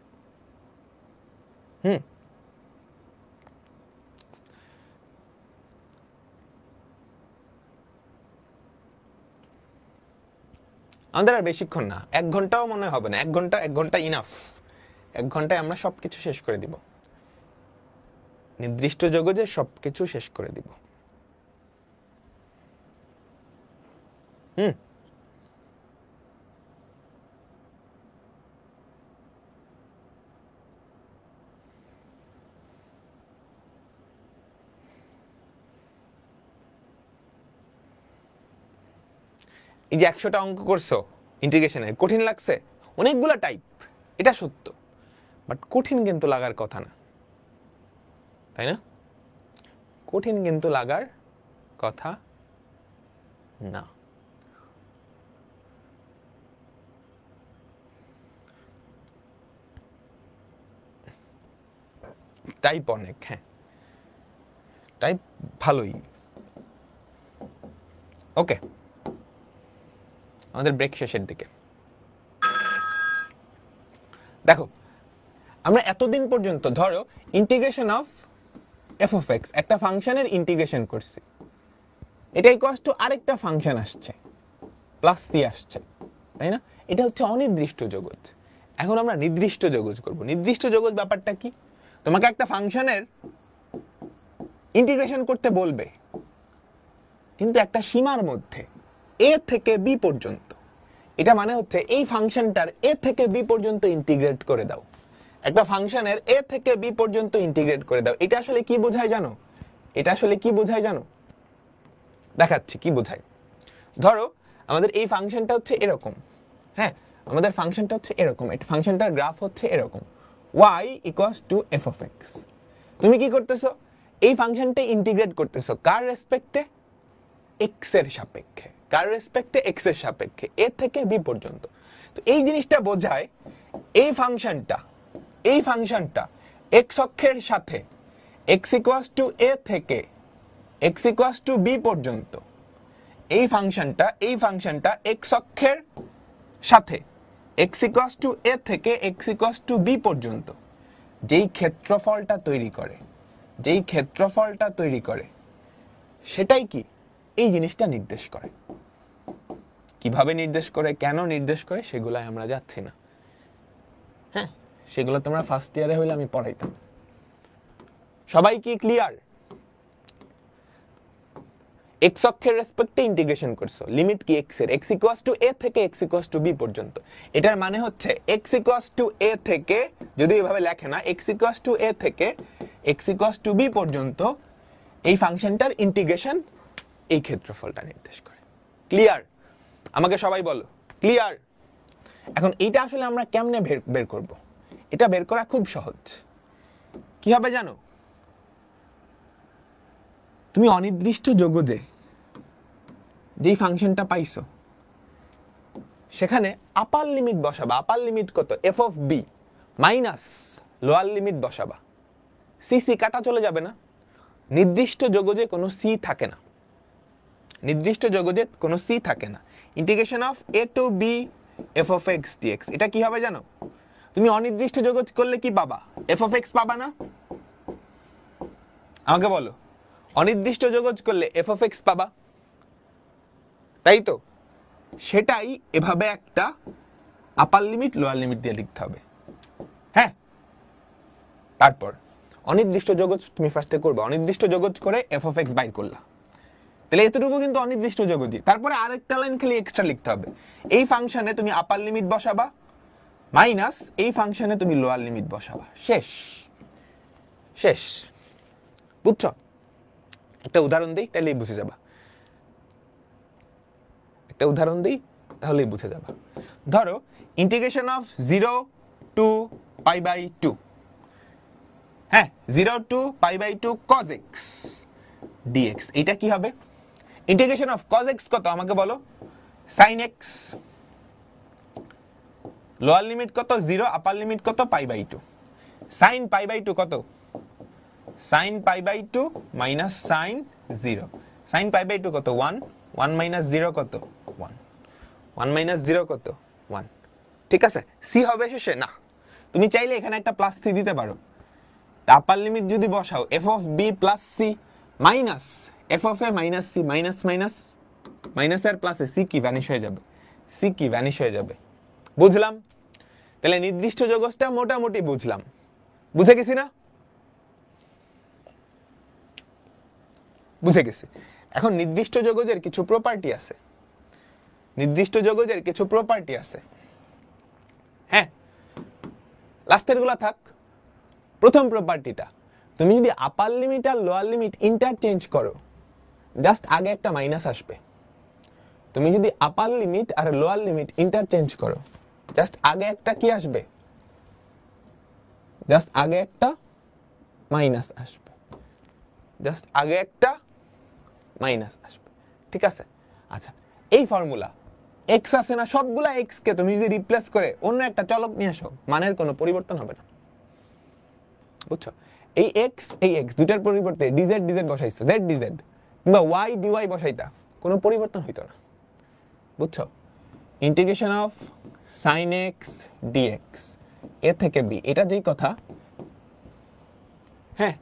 Speaker 1: আমাদের আর বেশিক্ষণ না, 1 ঘন্টাও মনে হবে না। 1 ঘন্টা ইনাফ। 1 ঘন্টায় আমরা সবকিছু শেষ করে দিব, নির্দিষ্ট যোগজে সবকিছু শেষ করে দিব। এই যে 100টা অঙ্ক করছো ইন্টিগ্রেশনের, কঠিন লাগছে? অনেকগুলা টাইপ, এটা সত্য, বাট কঠিন কিন্তু লাগার কথা না, তাই না? কঠিন কিন্তু লাগার কথা না। টাইপ অনেক, হ্যাঁ, টাইপ ভালোই। ওকে, আমাদের ব্রেক শেষের দিকে। দেখো, আমরা এতদিন পর্যন্ত ধরো integration of F of x, একটা ফাংশনের ইন্টিগ্রেশন করছি, এটা ইকুয়ালস টু আরেকটা ফাংশন আসছে, প্লাস সি আসছে, তাই না? এটা হচ্ছে অনির্দিষ্ট যোগজ। এখন আমরা নির্দিষ্ট যোগজ করব। নির্দিষ্ট যোগজ ব্যাপারটা কি? তোমাকে একটা ফাংশনের ইন্টিগ্রেশন করতে বলবে, কিন্তু একটা সীমার মধ্যে, এ থেকে বি পর্যন্ত। এটা মানে হচ্ছে এই ফাংশনটার এ থেকে বি পর্যন্ত ইন্টিগ্রেট করে দাও। একটা ফাংশনের এ থেকে বি পর্যন্ত ইন্টিগ্রেট করে দাও। এটা আসলে কি বোঝায় জানো? দেখাচ্ছি কি বোঝায়। ধরো আমাদের এই ফাংশনটা হচ্ছে এরকম, হ্যাঁ, আমাদের ফাংশনটা হচ্ছে এরকম, এটা ফাংশনটার গ্রাফ হচ্ছে এরকম, y equals to F of x. তুমি কি করতেছো? এই ফাংশনটা ইন্টিগ্রেট করতেছো কার রেসপেক্টে? এক্স এর সাপেক্ষে। কার রেসপেক্টে, এক্স এর সাপেক্ষে, এ থেকে বি পর্যন্ত। তো এই জিনিসটা বোঝায় এই ফাংশনটা এক্স অক্ষের সাথে এক্স ইকুয়ালস টু এ থেকে এক্স ইকুয়ালস টু বি পর্যন্ত, এই ফাংশনটা এক্স অক্ষের সাথে এক্স ইকুয়ালস টু এ থেকে এক্স ইকুয়ালস টু বি পর্যন্ত যেই ক্ষেত্রফলটা তৈরি করে সেটাই কি এই জিনিসটা নির্দেশ করে। কিভাবে নির্দেশ করে, কেন নির্দেশ করে, সেগুলো আমরা যাচ্ছি না। হ্যাঁ, সেগুলো তোমরা ফার্স্ট ইয়ারে হইলে আমি পড়াইতাম। সবাই কি ক্লিয়ার? এক্স অক্ষের রেসপেক্টে ইন্টিগ্রেশন করছো, লিমিট কি এক্স এর, এক্স ইকুয়ালস টু এ থেকে এক্স ইকুয়ালস টু বি পর্যন্ত। এটার মানে হচ্ছে এক্স ইকুয়ালস টু এ থেকে, যদি এভাবে লেখে না, এক্স ইকুয়ালস টু এ থেকে এক্স ইকুয়ালস টু বি পর্যন্ত এই ফাংশনটার ইন্টিগ্রেশন এই ক্ষেত্রফলটা নির্দেশ করে। ক্লিয়ার? আমাকে সবাই বলো ক্লিয়ার? এখন এইটা আসলে আমরা কেমনে বের করব? এটা বের করা খুব সহজ। কি হবে জানো? তুমি অনির্দিষ্ট জগতে যেই ফাংশনটা পাইছো সেখানে আপার লিমিট বসাবা। আপার লিমিট কত? F of b minus lower limit বসাবা। সি সি কাটা চলে যাবে না? নির্দিষ্ট জগতে কোনো সি থাকে না, integration of a to b f of x dx. এটা কি হবে জানো? তুমি অনির্দিষ্ট জগৎ করলে কি পাবা? এফ অফ এক্স পাবা না? আমাকে বলো, অনির্দিষ্ট জগৎ করলে এফ অফ এক্স পাবা, তাই তো? সেটাই এভাবে একটা আপার লিমিট লোয়ার লিমিট দিয়ে লিখতে হবে। হ্যাঁ, তারপর অনির্দিষ্ট জগৎ তুমি ফার্স্টে করবে, অনির্দিষ্ট জগৎ করে এফ অফ এক্স বাইর করলা, তাহলে এতটুকু কিন্তু অনির্দিষ্ট জগৎই। তারপরে আরেকটা লাইন খালি এক্সট্রা লিখতে হবে। এই ফাংশনে তুমি আপার লিমিট বসাবা মাইনাস এই ফাংশনে তুমি লোয়ার লিমিট বসাবা। শেষ। বুঝছো? একটা উদাহরণ দিই তাহলেই বুঝে যাবা। ধরো integration of 0 to pi by 2, হ্যাঁ 0 to pi by 2 cos x dx। এটা কি হবে? ইন্টিগ্রেশন অফ cos x কত আমাকে বলো? sin x। লোয়ার লিমিট কত? 0, আপার লিমিট কত? Pi by 2। sin pi by 2 কত? sin pi by 2 minus sin 0। sin pi by 2 কত? 1, 1 মাইনাস 0 কত? 1, 1 মাইনাস 0 কত? 1। ঠিক আছে? সি হবে শেষে? না, তুমি চাইলে এখানে একটা প্লাস সি দিতে পারো। আপার লিমিট যদি বসাও F of B plus C minus F of A minus C, minus আর প্লাসে সি কি ভ্যানিশ হয়ে যাবে। বুঝলাম? তাহলে নির্দিষ্ট জগৎটা মোটামুটি বুঝলাম। বুঝে গেছি না? বুঝে গেছি। এখন নির্দিষ্ট জগতের কিছু প্রপার্টি আছে। হ্যাঁ, লাস্টের গুলা থাক। প্রথম প্রপার্টিটা, তুমি যদি আপার লিমিট আর লোয়ার লিমিট ইন্টারচেঞ্জ করো, জাস্ট আগে একটা মাইনাস আসবে। তুমি যদি আপার লিমিট আর লোয়ার লিমিট ইন্টারচেঞ্জ করো, জাস্ট আগে একটা কি আসবে? জাস্ট আগে একটা মাইনাস আসবে। ঠিক আছে? আচ্ছা, এই ফর্মুলা এক্স আছে না, সবগুলা এক্স কে তুমি যদি রিপ্লেস করে অন্য একটা চলক নিয়ে আসো, মানের কোনো পরিবর্তন হবে না। বুঝছো? এই এক্স দুটার পরিবর্তে ডিজেড বসাইছো, জেড ডিজেড কিংবা ওয়াই ডিওয়াই বসাইতা, কোনো পরিবর্তন হইতো না। বুঝছো? Integration of sin x dx এ থেকে বি, এটা যেই কথা, হ্যাঁ,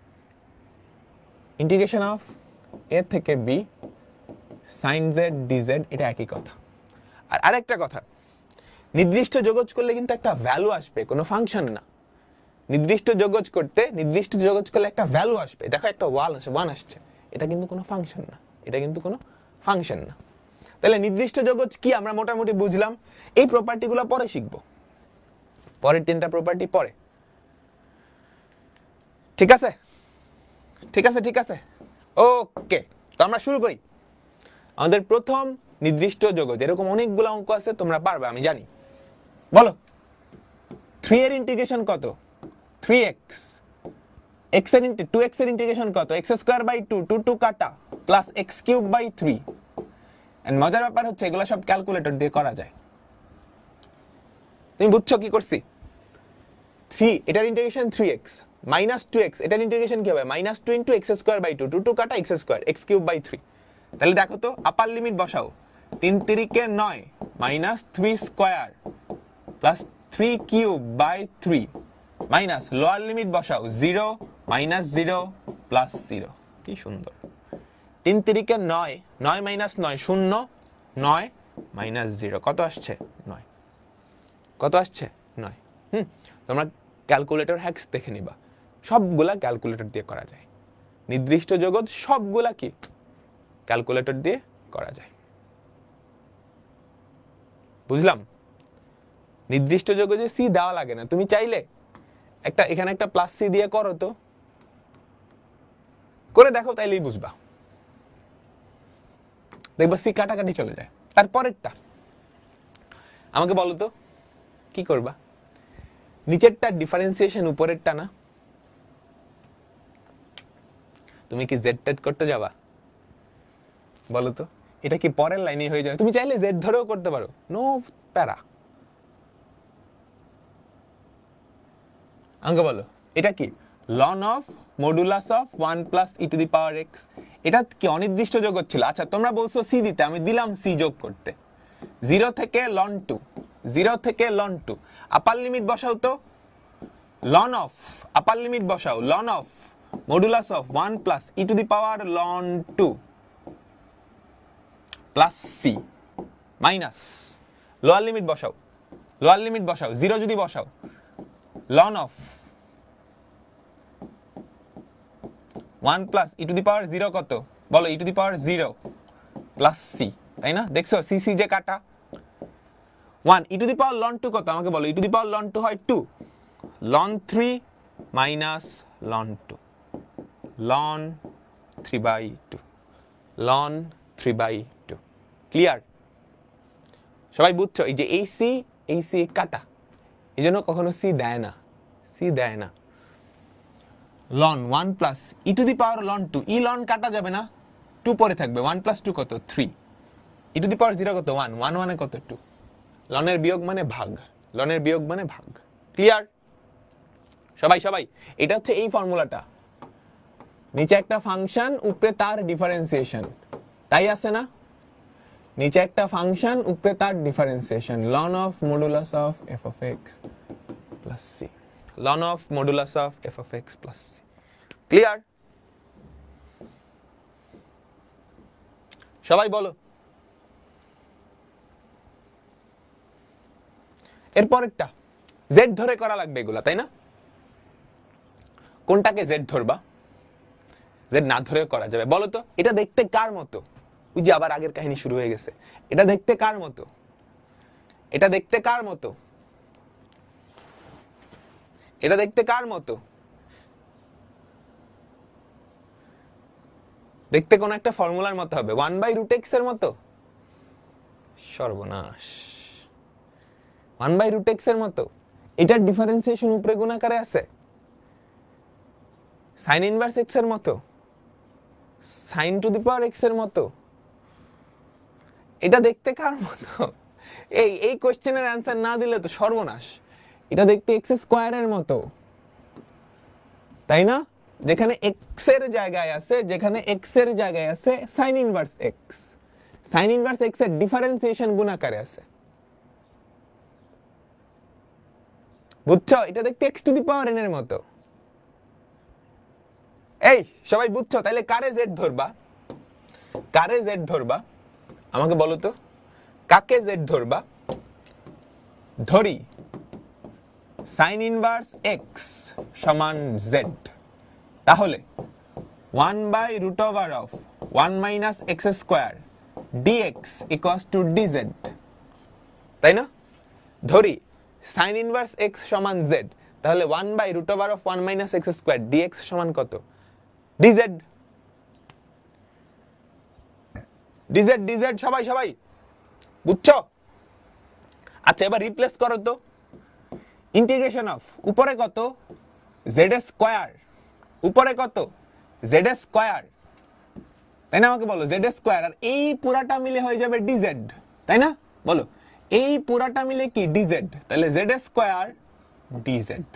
Speaker 1: ইন্টিগ্রেশন অফ এ থেকে বি sin z dz, এটা একই কথা। আর আরেকটা কথা, নির্দিষ্ট যোগজ করলে কিন্তু একটা ভ্যালু আসবে, কোনো ফাংশন না। নির্দিষ্ট যোগজ করলে একটা ভ্যালু আসবে। দেখো একটা 1 আসছে, এটা কিন্তু কোনো ফাংশন না। তাহলে নির্দিষ্ট যোগজ কি আমরা মোটামুটি বুঝলাম। এই প্রপার্টিগুলো পরে শিখবো, পরের 3টা প্রপার্টি পরে। ঠিক আছে? ওকে, তো আমরা শুরু করি। আমাদের প্রথম নির্দিষ্ট যোগজ, এরকম অনেকগুলো অঙ্ক আছে, তোমরা পারবে আমি জানি। বলো 3 এর ইন্টিগ্রেশন কত? 3x। 2x এর ইন্টিগ্রেশন কত? x² বাই 2, 2 কাটা প্লাস x³ বাই 3। এন্ড মজার ব্যাপার হচ্ছে এগুলো সব ক্যালকুলেটর দিয়ে করা যায়। তুমি বুঝছো কি করছি? 3 এটার ইন্টিগ্রেশন 3x মাইনাস 2x এটার ইন্টিগ্রেশন কি হবে -2 * x² / 2 2 কাটা x², x³ / 3। তাহলে দেখো তো আপার লিমিট বসাও, 3 × 3 = 9 -3² প্লাস 3³ / 3 মাইনাস লোয়ার লিমিট বসাও 0 -0 প্লাস 0। কি সুন্দর, 3 × 3 = 9 9 - 9 0 9 - 0 কত আসছে 9, কত আসছে 9। তোমরা ক্যালকুলেটর হ্যাক্স দেখে নিবা, সবগুলা ক্যালকুলেটর দিয়ে করা যায়। নির্দিষ্ট জগৎ সবগুলা কি ক্যালকুলেটর দিয়ে করা যায়। বুঝলাম? নির্দিষ্ট জগতে সি দেওয়া লাগে না, তুমি চাইলে এখানে একটা প্লাস সি দিয়ে করো তো, করে দেখো তাইলেই বুঝবা, দেখবা সি কাটাকাটি চলে যায়। তারপরেরটা আমাকে বলো তো কি করবা? নিচেরটা ডিফারেন্সিয়েশন, উপরেরটা না। তুমি কি জেড টেড করতে যাবা? বলো তো, এটা কি পরের লাইনে হয়ে যাবে? তুমি চাইলে জেড ধরেও করতে পারো, নো প্যারা। আমাকে বলো এটা কি loan of modulus of 1 + e⁻x। এটা কি অনির্দিষ্ট জগৎ ছিল? আচ্ছা তোমরা বলছো সি দিতে, আমি দিলাম সি যোগ করতে। 0 থেকে ln 2, 0 থেকে ln 2। আপার লিমিট বসাও তো, ln অফ, আপার লিমিট বসাও ln of modulus of 1 + e⁻ln 2 plus C minus lower limit বসাও, লোয়ার লিমিট বসাও 0 যদি বসাও ln অফ 1 + e⁻0 কত বলো, e⁻0 প্লাস সি, তাই না? দেখছো সি সি যে কাটা। 1 e⁻ln 2 কত আমাকে বলো, e⁻ln 2 হয় 2, ln 3 minus ln 2, ln 3/2, ln 3/2। Clear? সবাই বুঝছো? এই যে এই সি কাটা, এই জন্য কখনো সি দেয় না, সি দেয় না। ln 1 + e⁻ln 2, ই ln কাটা যাবে না, 2 পরে থাকবে, 1 + 2 কত 3, e⁻0 কত 1, 1 1 কত 2, ln এর বিয়োগ মানে ভাগ, ln এর বিয়োগ মানে ভাগ। ক্লিয়ার? সবাই সবাই এটা হচ্ছে এই ফর্মুলাটা, নিচে একটা ফাংশন উপরে তার ডিফারেন্সিয়েশন, তাই আছে না? নিচে একটা ফাংশন উপরে তার differentiation, ln of modulus of f(x) + c, ln of modulus of f(x) + c। Clear? সবাই বলো। এরপরেরটা জেড ধরে করা লাগবে এগুলা, তাই না? কোনটাকে জেড ধরবা? জেড না ধরেও করা যাবে। বলো তো এটা দেখতে কার মতো? ওই যে আবার আগের কাহিনী শুরু হয়ে গেছে। এটা দেখতে কার মতো? এটা দেখতে কার মতো? এটা দেখতে কার মতো? দেখতে কোন একটা ফর্মুলার মতো হবে, 1/√x এর মতো। সর্বনাশ, 1/√x এর মতো। এটার ডিফারেন্সিয়েশন উপরে গুণাকারে আছে, sin ইনভার্স x এর মতো, sin to the power x এর মতো। এটা দেখতে কার মতো? এই কোশ্চেনের অ্যানসার না দিলে তো সর্বনাশ। এটা দেখতে x² এর মতো, তাই না? যেখানে x এর জায়গায় আছে, যেখানে x এর জায়গায় আছে sin inverse x, sin inverse x এর ডিফারেন্সিয়েশন গুণাকারে আছে। বুঝছো? এটা দেখতে x to the power n এর মতো। এই সবাই বুঝছো? তাহলে কারে জেড ধরবা? কারে জেড ধরবা আমাকে বলো তো, কাকে জেড ধরবা? ধরি sin ইনভার্স x সমান z, তাহলে 1/√1 - x² dx = dz, তাই না? ধরি sin ইনভার্স x সমান z, তাহলে 1/√1 - x² dx সমান কত? dz, dz dz। সবাই সবাই বুঝছো? আচ্ছা এবার রিপ্লেস করো তো, ইন্টিগ্রেশন অফ উপরে কত z², উপরে কত z², তাই না? আমাকে বলো জেড স্কোয়ার আর এই পুরাটা মিলে হয়ে যাবে ডিজেড, তাই না? বলো এই পুরাটা মিলে কি ডিজেড, তাহলে জেড স্কোয়ার ডিজেড।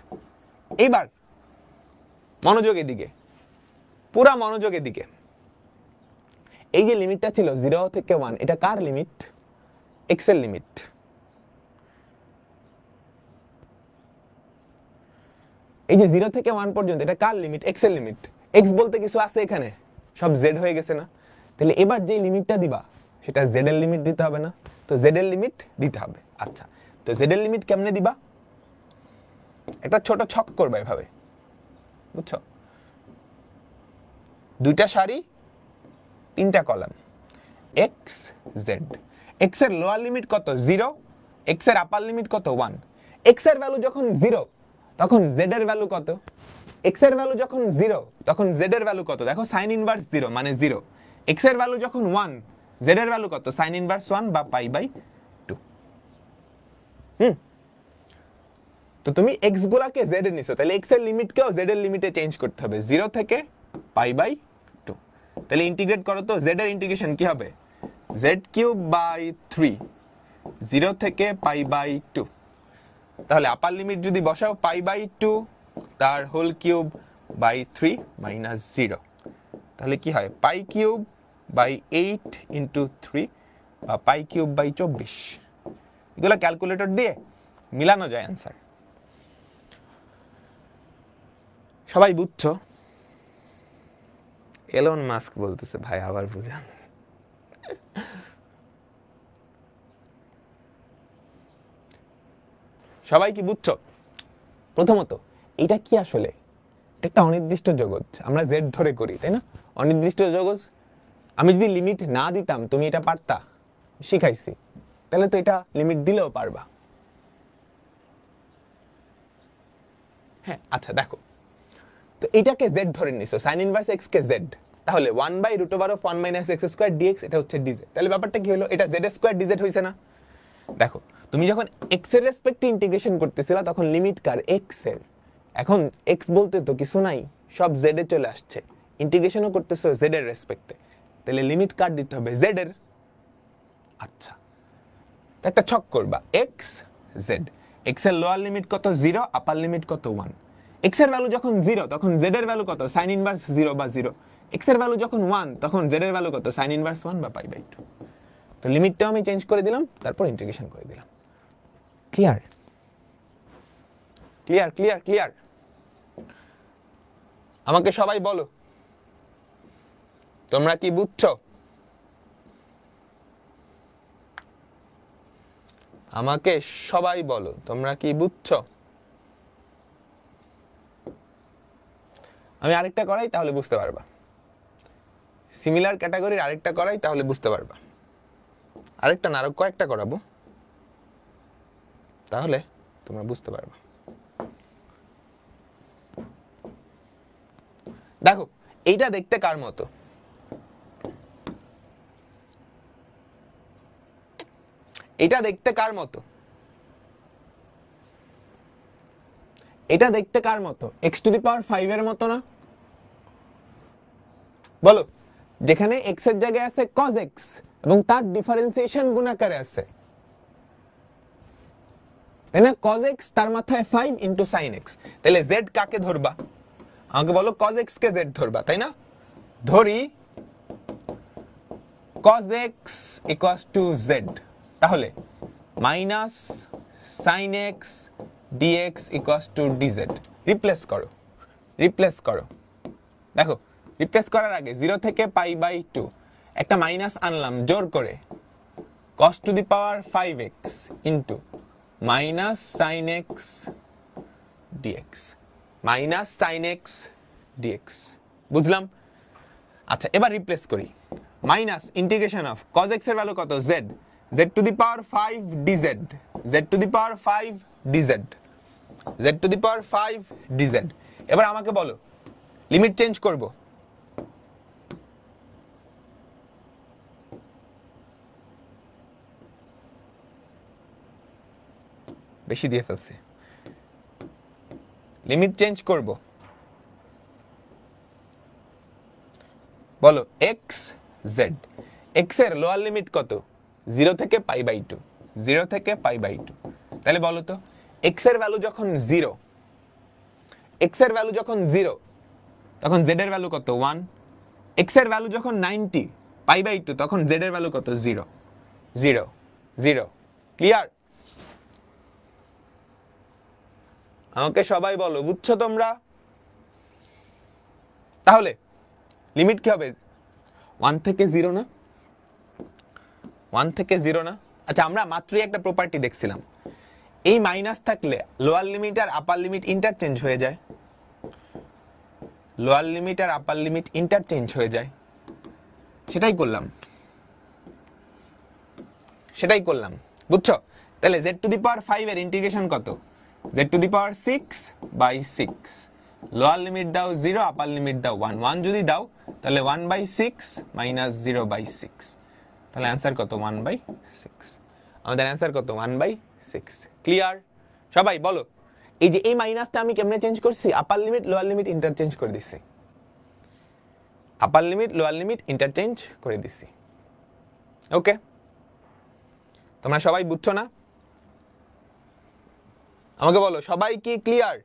Speaker 1: এইবার মনোযোগের দিকে, পুরা মনোযোগের দিকে। এই যে লিমিটটা ছিল 0 থেকে 1, এটা কার লিমিট? এক্স এর লিমিট। এই যে 0 থেকে 1 পর্যন্ত এটা কার লিমিট? এক্স এর লিমিট। এক্স বলতে কিছু আছে এখানে? সব জেড হয়ে গেছে না? তাহলে এবার যে লিমিটটা দিবা সেটা জেড এর লিমিট দিতে হবে না? তো জেড এর লিমিট দিতে হবে। আচ্ছা, তো জেড এর লিমিট কেমনে দিবা? একটা ছোট ছক করবা এভাবে, বুঝছো? দুইটা সারি, তিনটা কলাম, এক্স জেড। এক্স এর লোয়ার লিমিট কত? 0। এক্স এর আপার লিমিট কত? 1। এক্স এর ভ্যালু যখন 0 তখন জেড এর ভ্যালু কত? এক্স এর ভ্যালু যখন 0 তখন জেড এর ভ্যালু কত? দেখো সাইন ইনভার্স 0 মানে 0। এক্স এর ভ্যালু যখন 1, জেড এর ভ্যালু কত? সাইন ইনভার্স 1 বা π/2। তো তুমি এক্স গুলাকে জেড এ নিছো, তাহলে এক্স এর লিমিটকেও জেড এর লিমিটে চেঞ্জ করতে হবে, 0 থেকে π/2। তাহলে ইন্টিগ্রেট করো তো, জেড এর ইন্টিগ্রেশন কি হবে? z³ 0 থেকে π/2। তাহলে আপার লিমিট যদি বসাও π/2 তার হোল কিউব বাই 3 মাইনাস 0, তাহলে কি হয়? π³/8 ইন্টু 3 বা π³/24। এগুলো ক্যালকুলেটর দিয়ে মিলানো যায় অ্যান্সার। সবাই বুঝছো? এলন মাস্ক বলতেছে ভাই আবার বুঝান। সবাই কি বুঝছো? প্রথমত এটা কি আসলে? একটা অনির্দিষ্ট জগৎ, আমরা জেড ধরে করি, তাই না? অনির্দিষ্ট জগৎ। আমি যদি লিমিট না দিতাম তুমি এটা পারতা? শিখাইছি, তাহলে তো এটা লিমিট দিলেও পারবা। হ্যাঁ, আচ্ছা দেখো তো এটাকে জেড ধরে নিছো, সাইন ইনভার্স এক্স কে জেড, তাহলে 1/√1 - x² dx এটা হচ্ছে ডিজেড। তাহলে ব্যাপারটা কি হলো? এটা জেড স্কোয়ার ডিজেড হইছে না? দেখো তুমি যখন এক্স এর রেসপেক্টে ইন্টিগ্রেশন করতেছিলা তখন লিমিট কার? এক্স এর। এখন এক্স বলতে তো কিছু নাই, সব জেড এ চলে আসছে, ইন্টিগ্রেশনও করতেছো জেড এর রেসপেক্টে, তাহলে লিমিট কার দিতে হবে? জেড এর। আচ্ছা, একটা ছক করবা, এক্স জেড। এক্স এর লোয়ার লিমিট কত? 0, আপার লিমিট কত? 1। এক্স এর ভ্যালু যখন 0 তখন জেড এর ভ্যালু কত? সাইন ইনভার্স 0 বা 0। এক্স এর ভ্যালু যখন 1 তখন জেড এর ভ্যালু কত? সাইন ইনভার্স 1 বা π/2। তো লিমিটটাও আমি চেঞ্জ করে দিলাম, তারপর ইন্টিগ্রেশন করে দিলাম। Clear clear clear clear? আমাকে সবাই বলো তোমরা কি বুঝছো? আমাকে সবাই বলো তোমরা কি বুঝছো? আমি আরেকটা করাই তাহলে বুঝতে পারবা, সিমিলার ক্যাটাগরির আরেকটা করাই তাহলে বুঝতে পারবা। আরেকটা না, আরো কয়েকটা করাবো, তাহলে তোমরা বুঝতে পারবা। দেখো এইটা দেখতে কার মতো? এটা দেখতে কার মতো? এটা দেখতে কার মতো? x⁵ এর মতো না? বলো, যেখানে x এর জায়গায় আছে cos x এবং তার ডিফারেন্সিয়েশন গুণাকারে আছে, তাই না? cos x তার মাথায় 5 ইনটু sin x। তাহলে z কাকে ধরবা? আমাকে বলো cos x কে z ধরবা, তাই না? ধরি cos x = z, তাহলে minus sin x dx = dz। Replace করো, রিপ্লেস করো। দেখো রিপ্লেস করার আগে 0 থেকে π/2 একটা মাইনাস আনলাম জোর করে, cos⁵x into minus sin x dx, minus sin x dx। বুঝলাম? আচ্ছা এবার রিপ্লেস করি, minus integration of cos x এর ভ্যালু কত? z, z⁵ dz, z⁵ dz, z⁵ dz। এবার আমাকে বলো লিমিট চেঞ্জ করব, বেশি দিয়ে ফেলছি, লিমিট চেঞ্জ করব। বলো x জেড। এক্স এর লোয়ার লিমিট কত? 0 থেকে পাই বাই 2, 0 থেকে পাই বাই 2। তাহলে বলো তো এক্স এর ভ্যালু যখন 0, এক্স এর ভ্যালু যখন 0 তখন জেড এর ভ্যালু কত? 1। এক্স এর ভ্যালু যখন 90 পাই বাই 2 তখন জেড এর ভ্যালু কত? 0 0 0। ক্লিয়ার? আমাকে সবাই বলো, বুঝছো তোমরা? তাহলে লিমিট কি হবে? 1 থেকে 0 না? 1 থেকে 0 না? আচ্ছা, আমরা মাত্রই একটা প্রপার্টি দেখছিলাম, এই মাইনাস থাকলে লোয়ার লিমিট আর আপার লিমিট ইন্টারচেঞ্জ হয়ে যায়। লোয়ার লিমিট আর আপার লিমিট ইন্টারচেঞ্জ হয়ে যায়। সেটাই করলাম, বুঝছো? তাহলে z টু দি পাওয়ার 5 এর ইন্টিগ্রেশন কত? z to the power 6/6। Lower limit দাও 0, আপার লিমিট দাও 1। 1 যদি দাও তাহলে 1/6 মাইনাস 0/6। তাহলে অ্যান্সার কত? 1/6। আমাদের অ্যান্সার কত? 1/6। ক্লিয়ার? সবাই বলো, এই যে এই মাইনাসটা আমি কেমনে চেঞ্জ করছি? আপার লিমিট লোয়ার লিমিট ইন্টারচেঞ্জ করে দিছি। আপার লিমিট লোয়ার লিমিট ইন্টারচেঞ্জ করে দিছি। ওকে, তোমরা সবাই বুঝছো না? আমাকে বলো, সবাই কি ক্লিয়ার?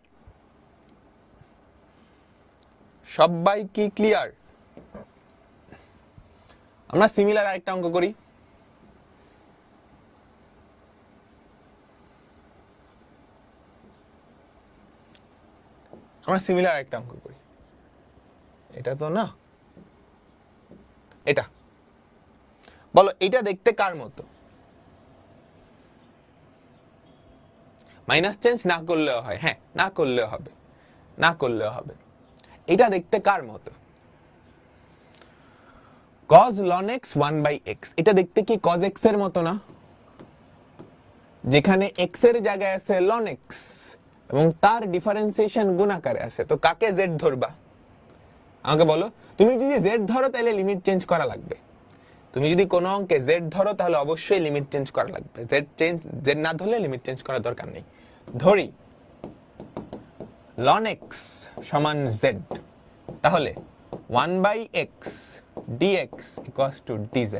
Speaker 1: সবাই কি ক্লিয়ার? আমরা সিমিলার আরেকটা অঙ্ক করি। এটা তো না, এটা বলো, এটা দেখতে কার মতো? মাইনাস চেঞ্জ না করলেও হয়, হ্যাঁ না করলেও হবে। এটা দেখতে কার মতো? cos ln x 1/x। এটা দেখতে কি cos x এর মতো না? যেখানে x এর জায়গায় আছে ln x এবং তার ডিফারেন্সিয়েশন গুণ আকারে আছে। তো কাকে z ধরবা? আমাকে বলো। তুমি যদি z ধরো তাহলে লিমিট চেঞ্জ করা লাগবে। তুমি যদি কোনো অঙ্কে z ধরো তাহলে অবশ্যই লিমিট চেঞ্জ করা লাগবে। z না ধরলে লিমিট চেঞ্জ করার দরকার নেই। ধরি ln x সমান z, তাহলে 1/x dx equals to dz।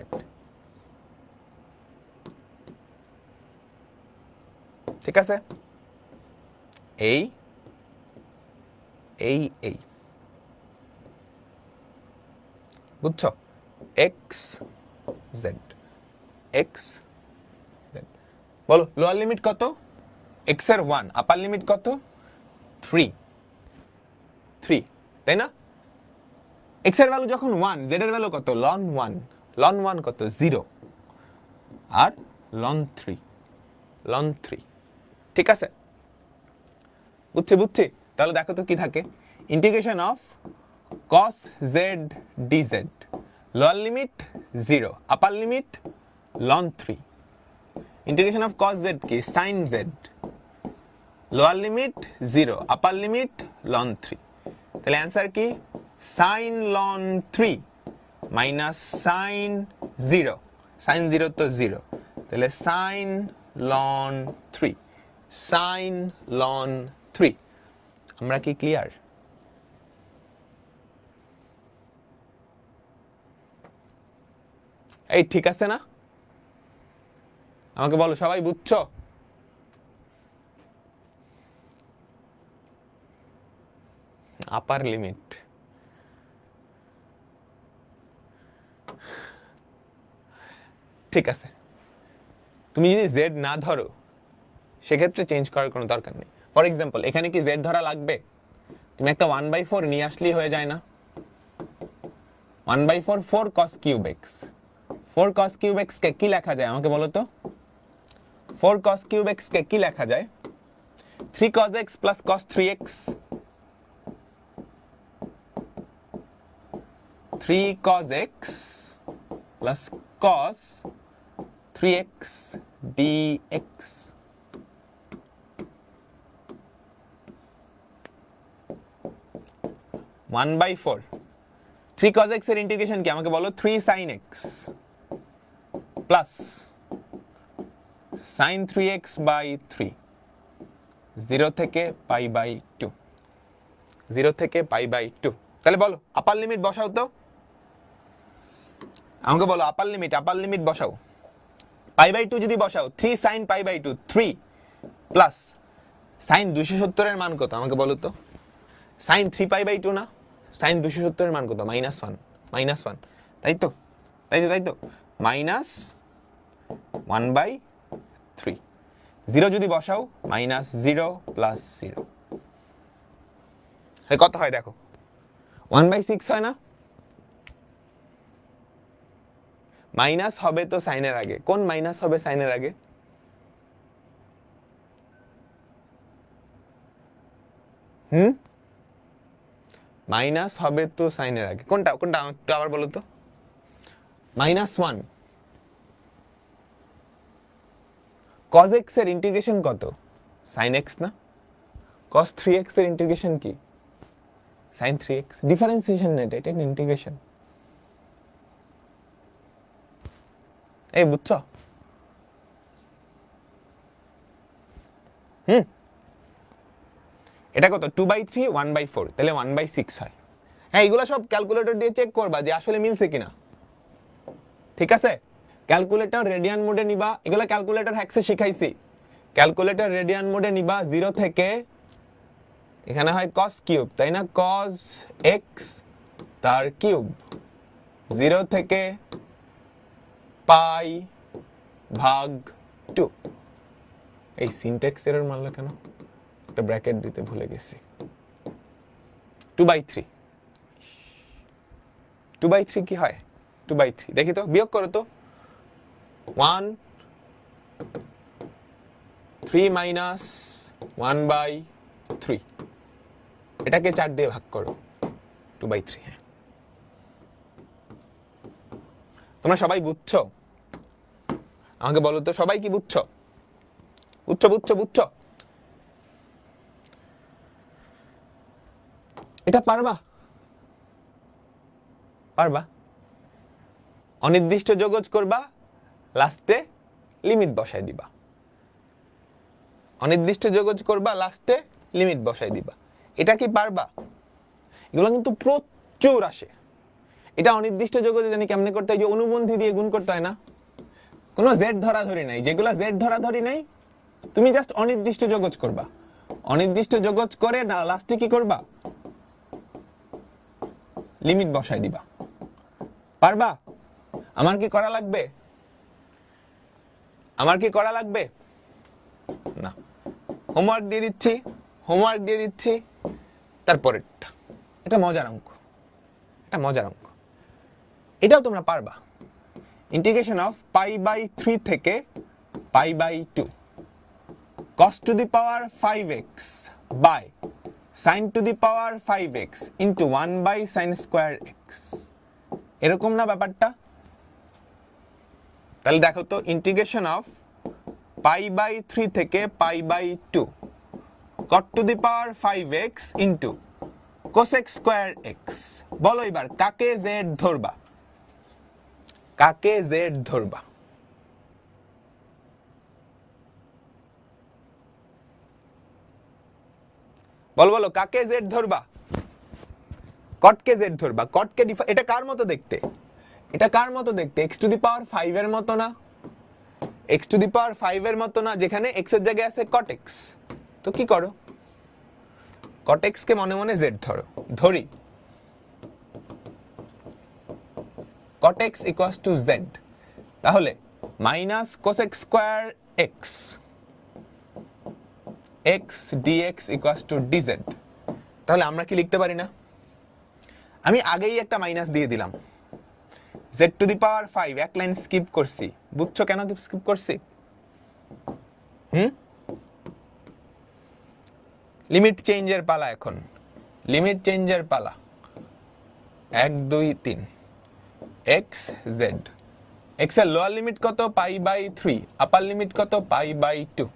Speaker 1: ঠিক আছে? এই বুঝছো? x z বলো, লোয়ার লিমিট কত? x এর 1, আপার লিমিট কত? 3, তাই না? x এর ভ্যালু যখন 1, z এর ভ্যালু কত? ln 1। ln 1 কত? 0 আর ln 3। ঠিক আছে? বুঝছি। তাহলে দেখো তো কি থাকে। Integration of cos z dz, lower limit 0, upper limit ln 3। Integration of cos z কি? sin z, lower limit 0, upper limit ln 3। তাহলে অ্যান্সার কি? sin ln 3 minus sin 0। sin 0 তো 0, তাহলে sin ln 3। sin ln 3। আমরা কি clear? এই ঠিক আছে না? আমাকে বলো, সবাই বুঝছো? আপার লিমিট ঠিক আছে। তুমি যদি z না ধরো সেক্ষেত্রে চেঞ্জ করার কোনো দরকার নেই। ফর এক্সাম্পল, এখানে কি z ধরা লাগবে? তুমি একটা 1/4 নিয়ে আসলেই হয়ে যায় না? 1/4 4 cos cube x। 4 cos cube x কে কি লেখা যায় আমাকে বলো তো? 4 cos cube x কে কি লেখা যায়? 3 cos x plus cos 3x। 3 cos x plus cos 3x dx। One by four. 3 cos x এর ইন্টিগ্রেশন কি আমাকে বলো? 3 sin x plus sin 3x by 3, 0 থেকে পাই বাই 2, 0 থেকে পাই বাই 2। তাহলে বলো, আপার লিমিট বসাও তো। আমাকে বলো আপার লিমিট বসাও, π/2 যদি বসাও 3 sin π/2 3 প্লাস sin 270 এর মান কত আমাকে বলো তো, sin 3π/2 না, sin 270 এর মান কত, -1 তাই তো -1/3, 0 যদি বসাও -0 প্লাস 0 কত হয় দেখো, 1/6 হয় না? মাইনাস হবে তো সাইনের আগে, কোন মাইনাস হবে সাইনের আগে? মাইনাস হবে তো সাইনের আগে, কোনটা একটু আবার বলো তো। -1 cos x এর ইন্টিগ্রেশন কত, sin x না? cos 3x এর ইন্টিগ্রেশন কি, sin 3x। ডিফারেন্সিয়েশন না, এটা ইন্টিগ্রেশন। এই বুঝছো? এটা কত, 2/3 1/4, তাহলে 1/6 হয়। হ্যাঁ, এগুলো সব ক্যালকুলেটর দিয়ে চেক করবা যে আসলে মিলছে কিনা, ঠিক আছে? ক্যালকুলেটর রেডিয়ান মোডে নিবা, এগুলো ক্যালকুলেটর হ্যাক্সে শিখাইছি। ক্যালকুলেটর রেডিয়ান মোডে নিবা, 0 থেকে এখানে হয় cos কিউব, তাই না? cos x তার কিউব, 0 থেকে π/2। এই সিনট্যাক্স এরর মারলো কেন, একটা ব্র্যাকেট দিতে ভুলে গেছি। 2/3 কি হয়, 2/3 দেখি তো, বিয়োগ করো তো। 1 3 মাইনাস 1/3, এটাকে 4 দিয়ে ভাগ করো, 2/3। হ্যাঁ, তোমরা সবাই বুঝছো? আমাকে বলো তো, সবাই কি বুঝছো? বুঝছো? এটা পারবা? অনির্দিষ্ট যোগজ করবা, লাস্টে লিমিট বসাই দিবা। এটা কি পারবা? এগুলো কিন্তু প্রচুর আসে। এটা অনির্দিষ্ট যোগজে জানি কেমনে করতে হয়, যে অনুবন্ধী দিয়ে গুণ করতে হয় না, কোনো জেড ধরাধরি নাই। যেগুলো জেড ধরাধরি নাই, তুমি জাস্ট অনির্দিষ্ট যোগজ করবা। অনির্দিষ্ট যোগজ করে না লাস্টে কি করবা, লিমিট বসাই দিবা। পারবা? আমার কি করা লাগবে? না, হোমওয়ার্ক দিয়ে দিচ্ছি। তারপরেরটা, এটা মজার অঙ্ক, এটাও তোমরা পারবা। ইন্টিগ্রেশন অফ π/3 থেকে π/2 cos to the power 5x by sin to the power 5x into 1/sin square x, এরকম না ব্যাপারটা? তাহলে দেখো তো, ইন্টিগ্রেশন অফ π/3 থেকে π/2 cot to the power 5x into cosec square x। বলো এবার কাকে z ধরবা? বলো কাকে z ধরবা? কটকে z ধরবা। কটকে এটা কার মতো দেখতে? x টু দি পাওয়ার 5 এর মতো না? x টু দি পাওয়ার 5 এর মতো না, যেখানে x এর জায়গায় আছে cot x। তো কি করো, cot x কে মনে মনে z ধরি। cot x equals to z, তাহলে minus cosec square x dx equals to dz। তাহলে আমরা কি লিখতে পারি না? আমি আগেই একটা মাইনাস দিয়ে দিলাম, z টু দি পাওয়ার 5, এক লাইন স্কিপ করছি। বুঝছো কেন স্কিপ করছি? লিমিট চেঞ্জের পালা এখন, 1 2 3 x z। x এর লোয়ার লিমিট কত? π/3, আপার লিমিট কত? π/2।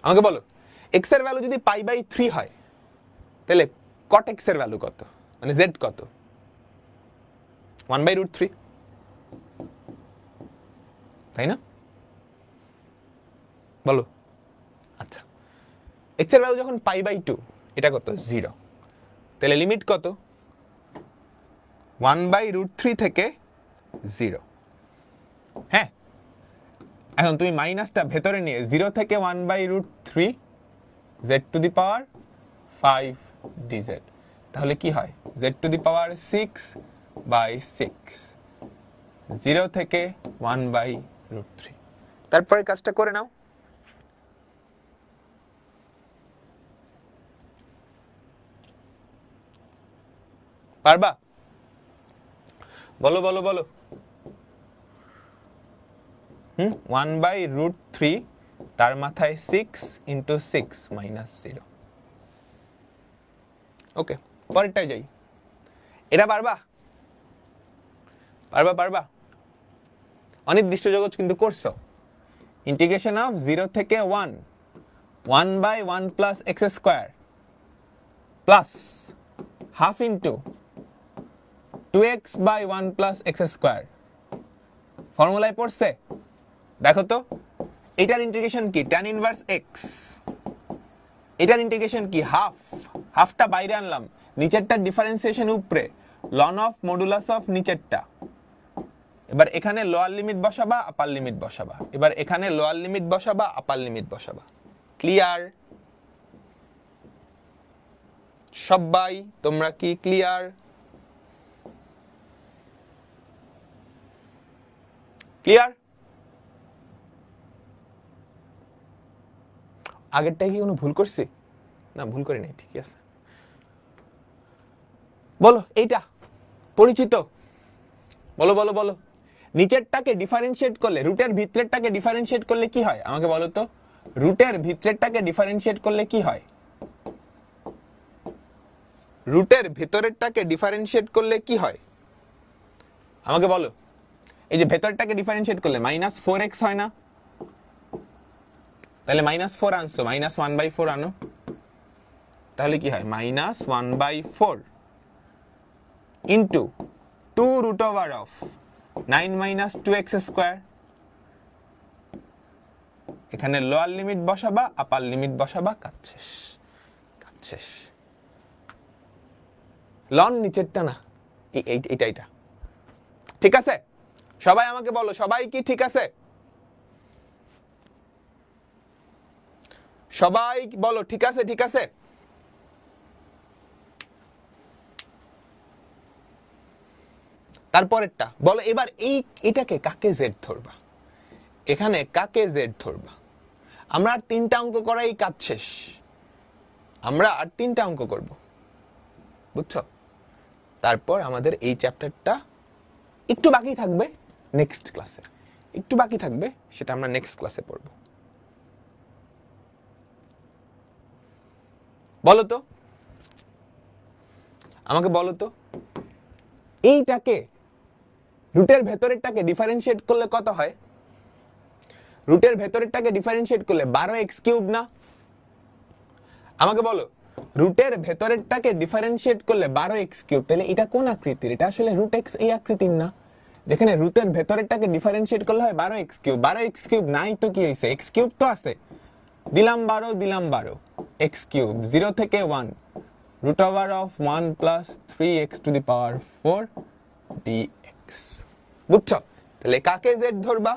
Speaker 1: আমাকে বলো, x এর ভ্যালু যদি π/3 হয়, তাহলে cot x এর ভ্যালু কত, মানে z কত? 1/√3, তাই না? বলো। আচ্ছা, x এর ভ্যালু যখন π/2, এটা কত? 0। তাহলে লিমিট কত? 1/√3 থেকে 0। হ্যাঁ, এখন তুমি মাইনাসটা ভেতরে নিয়ে 0 থেকে 1/√3 z to the power 5 dz, তাহলে কি হয় z টু দি পাওয়ার 6/6, 0 থেকে 1/√3। তারপরে কাজটা করে নাও। পারবা? বলো বলো বলো। 1/√3 তার মাথায় 6 × 6 -0। ওকে, পরেরটায় যাই। এটা পারবা? পারবা পারবা? অনির্দিষ্ট জগৎ কিন্তু করছো। ইন্টিগ্রেশন অফ 0 থেকে 1, 1/1 + x² plus half into 2x/1 + x²। ফর্মুলায় পড়ছে? দেখো তো, এটার ইন্টিগ্রেশন কি? tan inverse x। এটার ইন্টিগ্রেশন কি? হাফটা বাইরে আনলাম, নিচেরটা ডিফারেন্সিয়েশন উপরে, লন অফ মডুলাস অফ নিচেরটা। এবার এখানে লোয়ার লিমিট বসাবা, আপার লিমিট বসাবা। এবার এখানে লোয়ার লিমিট বসাবা, আপার লিমিট বসাবা। ক্লিয়ার? সবাই তোমরা কি ক্লিয়ার? ক্লিয়ার? আগেরটাই কি কোনো ভুল করছি? না, ভুল করি নাই, ঠিক আছে। বলো, এইটা পরিচিত? বলো বলো বলো। নিচেরটাকে ডিফারেন্সিয়েট করলে, রুটের ভিতরেরটাকে ডিফারেন্সিয়েট করলে কি হয় আমাকে বলো তো? রুটের ভিতরেরটাকে ডিফারেন্সিয়েট করলে কি হয়? রুটের ভিতরেরটাকে ডিফারেন্সিয়েট করলে কি হয় আমাকে বলো। এই যে ভেতরটাকে ডিফারেন্সিয়েট করলে -4x হয় না? তাহলে -4 আনছো, -1/4 আনো, তাহলে কি হয়? -1/4 ইন্টু 2√9 - 2x²। এখানে লোয়ার লিমিট বসাবা, আপার লিমিট বসাবা, কাজ শেষ। কাজ শেষ। লন নিচেরটা না, এইটা। ঠিক আছে? সবাই আমাকে বলো, সবাই কি ঠিক আছে? সবাই বলো ঠিক আছে, ঠিক আছে? তারপরেরটা বলো। এবার এটাকে কাকে জেড ধরবা? এখানে কাকে জেড ধরবা? আমরা আর 3টা অঙ্ক করাই কাজ শেষ। আমরা আর 3টা অঙ্ক করব, বুঝছো? তারপর আমাদের এই চ্যাপ্টারটা একটু বাকি থাকবে, নেক্সট ক্লাসে একটু বাকি থাকবে, সেটা আমরা নেক্সট ক্লাসে পড়ব। বলো তো, আমাকে বলো তো, এইটাকে রুটের ভেতরেরটাকে ডিফারেন্সিয়েট করলে কত হয়? রুটের ভেতরেরটাকে ডিফারেন্সিয়েট করলে 12x³ না? আমাকে বলো, রুটের ভেতরেরটাকে ডিফারেন্সিয়েট করলে 12x³, তাহলে এটা কোন আকৃতির? এটা আসলে √x এই আকৃতির না, যেখানে রুটের ভেতরেরটাকে ডিফারেন্সিয়েট করলে হয় 12x³। 12x³ নাই তো কি হইছে? x³ তো আছে, দিলাম 12, দিলাম 12, x³ 0 থেকে 1, √1 + 3x⁴ dx। বুঝছো? তাহলে কাকে z ধরবা?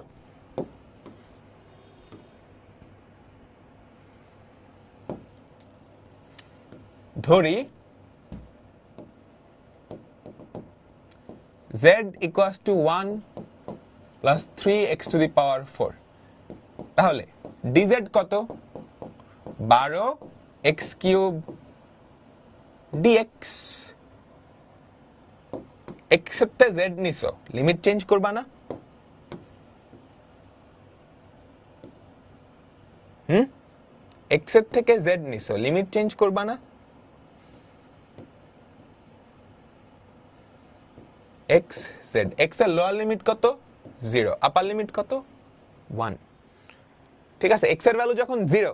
Speaker 1: ধরি z = 1 + 3x⁴। তাহলে dz কত? 12x³ dx। x এর z নিছো, লিমিট চেঞ্জ করবা না? x এর থেকে z নিছো, লিমিট চেঞ্জ করবা না? x z, x এর লোয়ার লিমিট কত? 0, আপার লিমিট কত? 1। ঠিক আছে, x এর ভ্যালু যখন 0,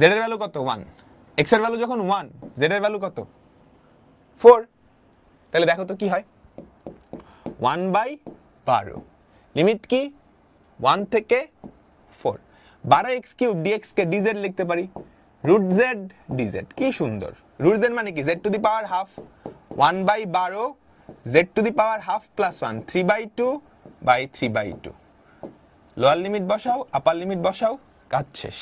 Speaker 1: z এর ভ্যালু কত? 1। x এর ভ্যালু যখন 1, z এর ভ্যালু কত? 4। তাহলে দেখো তো কি হয়? 1/12, লিমিট কি? 1 থেকে 4। 12x³ dx কে dz লিখতে পারি, √z dz। কি সুন্দর! √z মানে কি? z to the power half, 1/12 z to the power half plus 1 3/2 by 3/2 lower limit বসাও আপার লিমিট বসাও কাজ শেষ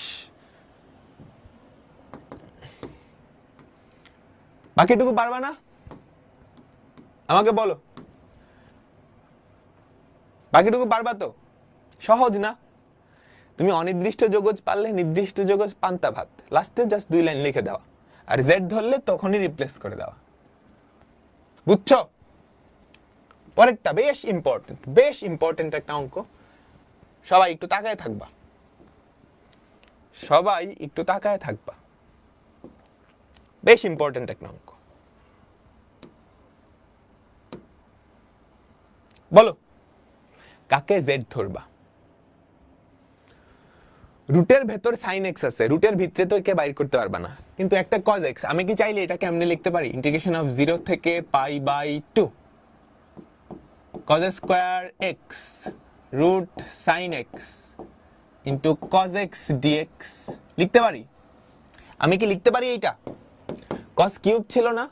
Speaker 1: বাকিটুকু পারবা না আমাকে বলো বাকিটুকু পারবা তো সহজ না তুমি অনির্দিষ্ট যোগজ পারলে নির্দিষ্ট যোগজ পান্তা ভাত লাস্টে জাস্ট 2 লাইন লিখে দাও আর z ধরলে তখনই রিপ্লেস করে দাও বুঝছো পরেরটা বেশ ইম্পর্টেন্ট একটা অঙ্ক সবাই একটু তাকায় থাকবা বেশ ইম্পর্টেন্ট একটা অঙ্ক বলো কাকে z ধরবা রুটের ভেতর sin x আছে রুটের ভিতরে তো একে বাইর করতে পারবা না কিন্তু একটা cos x আমি কি চাইলে এটাকে এমনি লিখতে পারি ইন্টিগ্রেশন অফ 0 থেকে π/2 cos square x root sin x into cos x dx লিখতে পারি আমি কি লিখতে পারি এইটা cos কিউব ছিল না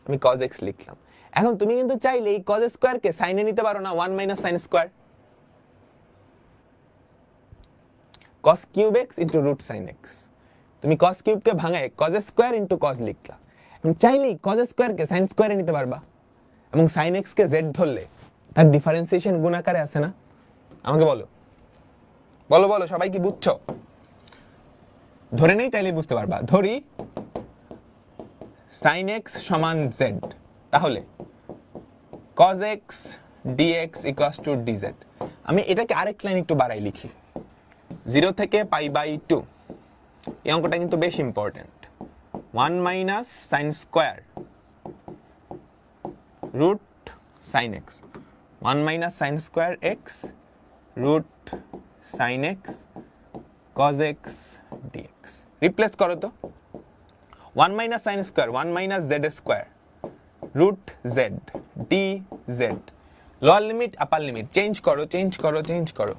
Speaker 1: আমি cos x লিখলাম এখন তুমি কিন্তু চাইলে এই cos স্কয়ার কে sin এ নিতে পারো না 1 - sin square cos cube x into root sin x তুমি cos কিউব কে ভাঙায় cos স্কয়ার ইনটু cos লিখলা তুমি চাইলে cos স্কয়ার কে sin স্কয়ারে নিতে পারবা এবং sin x কে z ধরলে তার ডিফারেন্সিয়েশন গুণ আকারে আছে না আমাকে বলো বলো সবাই কি বুঝছো ধরে নেই তাইলে বুঝতে পারবা ধরি sin x সমান z তাহলে cos x dx = dz আমি এটাকে আরেক লাইন একটু বাড়াই লিখি 0 থেকে π/2 এই অঙ্কটা কিন্তু বেশ important 1 - sin square root sin x 1 - sin square x root sin x cos x dx replace করো তো 1 - sin স্কয়ার 1 - z square root z dz lower limit upper limit change করো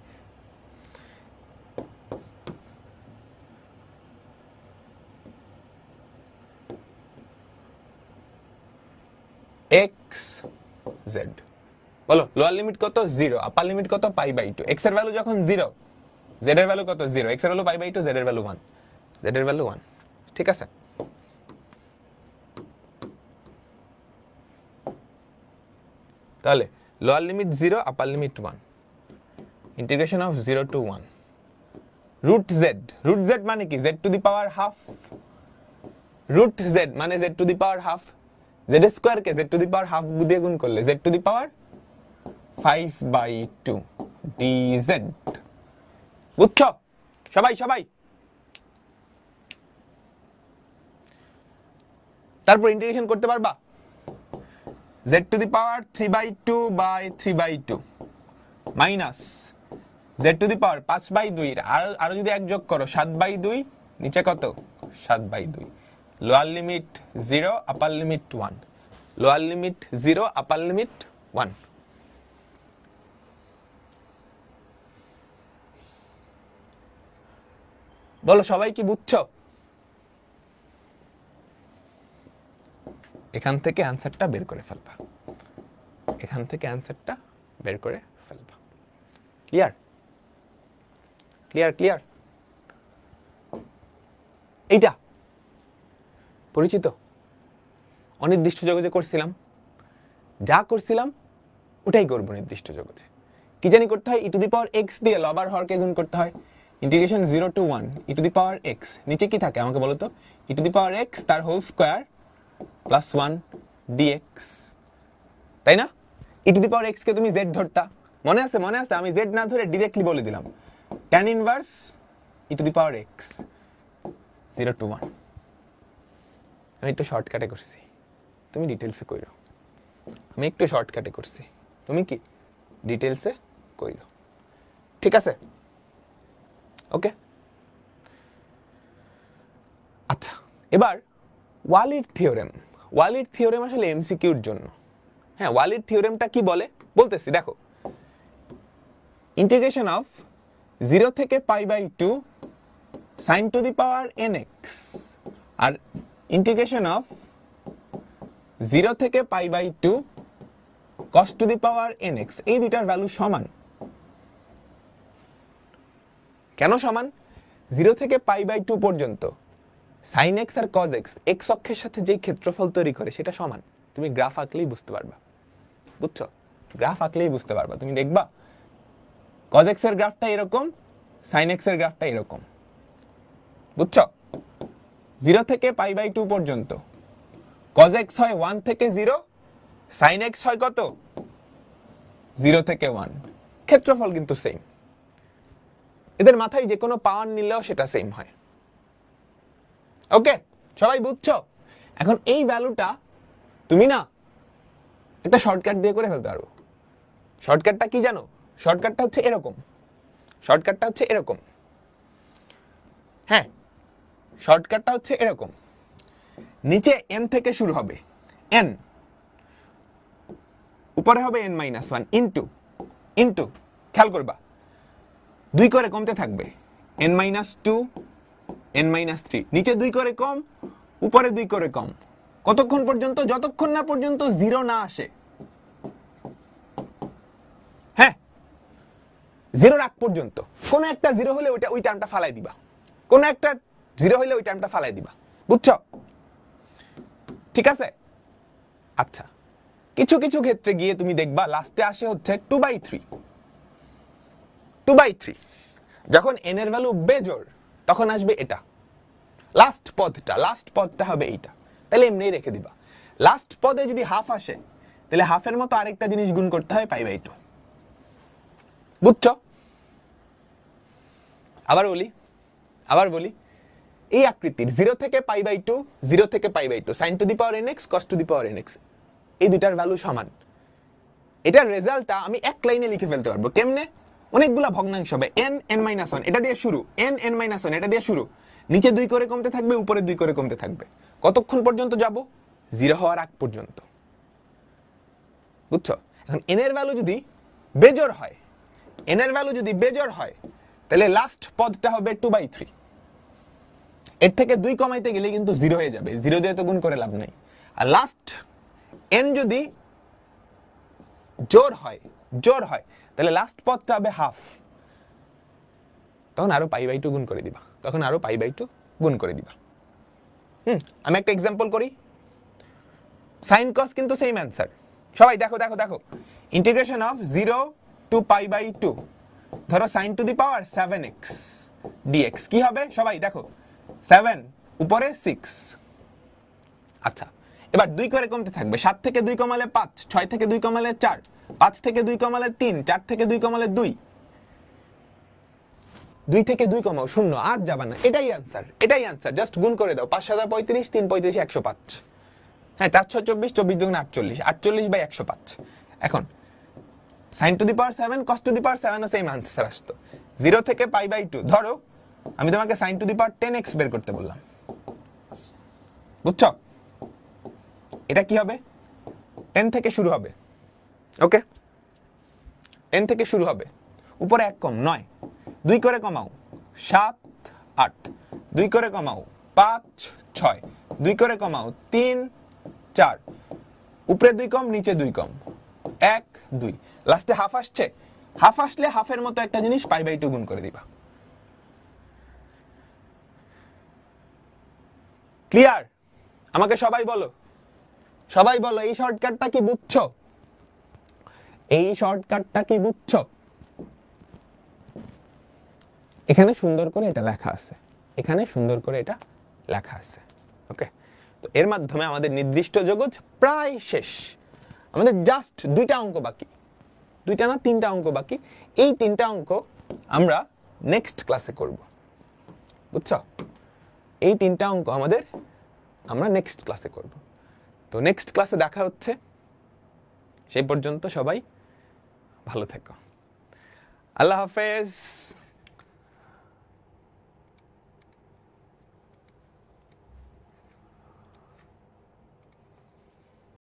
Speaker 1: x z বলো লোয়ার লিমিট কত 0 upper limit কত π/2 x এর value যখন 0 z এর ভ্যালু কত 0 x এর ভ্যালু π/2 z এর ভ্যালু 1 z এর ভ্যালু 1 ঠিক আছে তাহলে lower limit 0 upper limit 1 integration of 0 to 1 root z মানে কি z to the power half root z মানে z to the power half z square কে z to the power half দিয়ে গুণ করলে z to the power 5/2 dz বুঝছো সবাই তারপর ইন্টিগ্রেশন করতে পারবা z to the power 3/2 by 3/2 minus z to the power 5/2 আর যদি এক যোগ করো 7/2 নিচে কত 7/2 lower limit 0 upper limit 1 lower limit 0 upper limit 1 বলো সবাই কি বুঝছো এখান থেকে অ্যানসারটা বের করে ফেলবা ক্লিয়ার এইটা পরিচিত অনির্দিষ্ট জগতে করছিলাম যা করছিলাম ওটাই করব নির্দিষ্ট জগতে কি জানি করতে হয় e to the power x দিয়ে লবার হরকে গুণ করতে হয় integration 0 to 1 e to the power x নিচে কি থাকে আমাকে বলো তো e to the power x তার হোল স্কয়ার প্লাস 1 dx তাই না e to the power x কে তুমি z ধরতা মনে আছে আমি z না ধরে डायरेक्टली বলে দিলাম tan inverse e to the power x 0 to 1 আমি একটু শর্টকাটে করছি তুমি ডিটেইলসে কইরো আমি একটু শর্টকাটে করছি তুমি কি ডিটেইলসে কইরো ঠিক আছে ওকে আচ্ছা এবার ওয়ালির থিওরেম আসলে এমসিকিউর জন্য হ্যাঁ ওয়ালির থিওরেমটা কি বলে বলতেছি দেখো ইন্টিগ্রেশন অফ 0 থেকে π/2 sin to the power nx আর ইন্টিগ্রেশন অফ 0 থেকে π/2 cos to the power nx, এই দুইটার ভ্যালু সমান। কেন সমান? 0 থেকে π/2 পর্যন্ত sin x আর cos x x অক্ষের সাথে যেই ক্ষেত্রফল তৈরি করে সেটা সমান। তুমি গ্রাফ আঁকলেই বুঝতে পারবা, বুঝছো? গ্রাফ আঁকলেই বুঝতে পারবা, তুমি দেখবা cos x এর গ্রাফটা এরকম, sin x এর গ্রাফটা এরকম, বুঝছো? 0 থেকে π/2 পর্যন্ত cos x হয় 1 থেকে 0, sin x হয় কত? 0 থেকে 1। ক্ষেত্রফল কিন্তু সেম, এদের মাথায় যে কোনো পাওয়ার নিলেও সেটা সেম হয়। ওকে, সবাই বুঝছো? এখন এই ভ্যালুটা তুমি না একটা শর্টকাট দিয়ে করে ফেলতে পারো। শর্টকাটটা কি জানো? শর্টকাটটা হচ্ছে এরকম, শর্টকাটটা হচ্ছে এরকম, হ্যাঁ শর্টকাটটা হচ্ছে এরকম। নিচে n থেকে শুরু হবে, n উপরে হবে n-1 ইনটু খেয়াল করবা 2 করে কমতে থাকবে, n-2 n-3, নিচে 2 করে কম, উপরে 2 করে কম, কতক্ষণ পর্যন্ত? যতক্ষণ না পর্যন্ত 0 না আসে। হ্যাঁ 0 আগ পর্যন্ত কোন একটা 0 হলে ওই টার্মটা ফালাই দিবা, কোন একটা 0 হলে ওই টার্মটা ফালাই দিবা, বুঝছো? ঠিক আছে? আচ্ছা, কিছু কিছু ক্ষেত্রে গিয়ে তুমি দেখবা লাস্টে আসে হচ্ছে 2/3। যখন n এর ভ্যালু বেজোড় তখন আসবে এটা, লাস্ট পদটা হবে এইটা। তাহলে এমনি রেখে দিবা। লাস্ট পদে যদি হাফ আসে তাহলে হাফের মতো আরেকটা জিনিস গুণ করতে হয় π/2, বুঝছো? আবার বলি এই আকৃতির 0 থেকে π/2, 0 থেকে π/2 sin to the power nx cos to the power nx, এই দুটার ভ্যালু সমান। এটার রেজাল্টটা আমি এক লাইনে লিখে ফেলতে পারবো। কেমনে? অনেকগুলা ভগ্নাংশ হবে, n-1 এটা দিয়ে শুরু, n-1 এটা দিয়ে শুরু, নিচে 2 করে কমতে থাকবে, উপরে 2 করে কমতে থাকবে, কতক্ষণ পর্যন্ত যাব? 0 হওয়ার আগ পর্যন্ত, বুঝছো? এখন n এর ভ্যালু যদি বেজোড় হয় তাহলে লাস্ট পদটা হবে 2/3। এর থেকে 2 কমাইতে গেলে কিন্তু 0 হয়ে যাবে, 0 দিয়ে তো গুণ করে লাভ নাই। আর লাস্ট n যদি জোড় হয় তাহলে লাস্ট পদটা হবে হাফ, তখন আরো π/2 গুণ করে দিবা, আমি একটা एग्जांपल করি। sin cos কিন্তু সেম অ্যানসার। সবাই দেখো, ইন্টিগ্রেশন অফ 0 টু π/2, ধরো sin to the power 7x dx কি হবে? সবাই দেখো, 7 উপরে 6। আচ্ছা, এবার 2 করে কমতে থাকবে, 7 থেকে 2 কমালে 5, 6 থেকে 2 কমালে 4, 5 থেকে 2 কমালে 3, 4 থেকে 2 কমালে 2, 2 থেকে 2 কমাও 0, আর যাবা না। এটাই অ্যানসার, জাস্ট গুণ করে দাও। 5 7 35, 3 35 105, হ্যাঁ 4 6 24, 24 2 48, 48/105। এখন sin to the power 7 cos to the power 7 ও সেম অ্যানসার আসতো। 0 থেকে π/2, ধরো আমি তোমাকে sin to the power 10x বের করতে বললাম, বুঝছো? এটা কি হবে? 10 থেকে শুরু হবে, ওকে 10 থেকে শুরু হবে, উপরে 1 কম 9, 2 করে কমাও 7 8, 2 করে কমাও 5 6, 2 করে কমাও 3 4, উপরে 2 কম নিচে 2 কম 1 2, লাস্টে হাফ আসছে। হাফ আসলে হাফের মতো একটা জিনিস π/2 গুণ করে দিবা। ক্লিয়ার? আমাকে সবাই বলো এই শর্টকাটটা কি বুঝছো? এখানে সুন্দর করে এটা লেখা আছে, ওকে? তো এর মাধ্যমে আমাদের নির্দিষ্ট জগৎ প্রায় শেষ। আমাদের জাস্ট 2টা অঙ্ক বাকি, 2টা না 3টা অঙ্ক বাকি। এই 3টা অঙ্ক আমরা নেক্সট ক্লাসে করব, বুঝছো? এই 3টা অঙ্ক আমরা নেক্সট ক্লাসে করব। তো নেক্সট ক্লাসে দেখা হচ্ছে, সেই পর্যন্ত সবাই ভালো থেকো। আল্লাহ হাফেজ।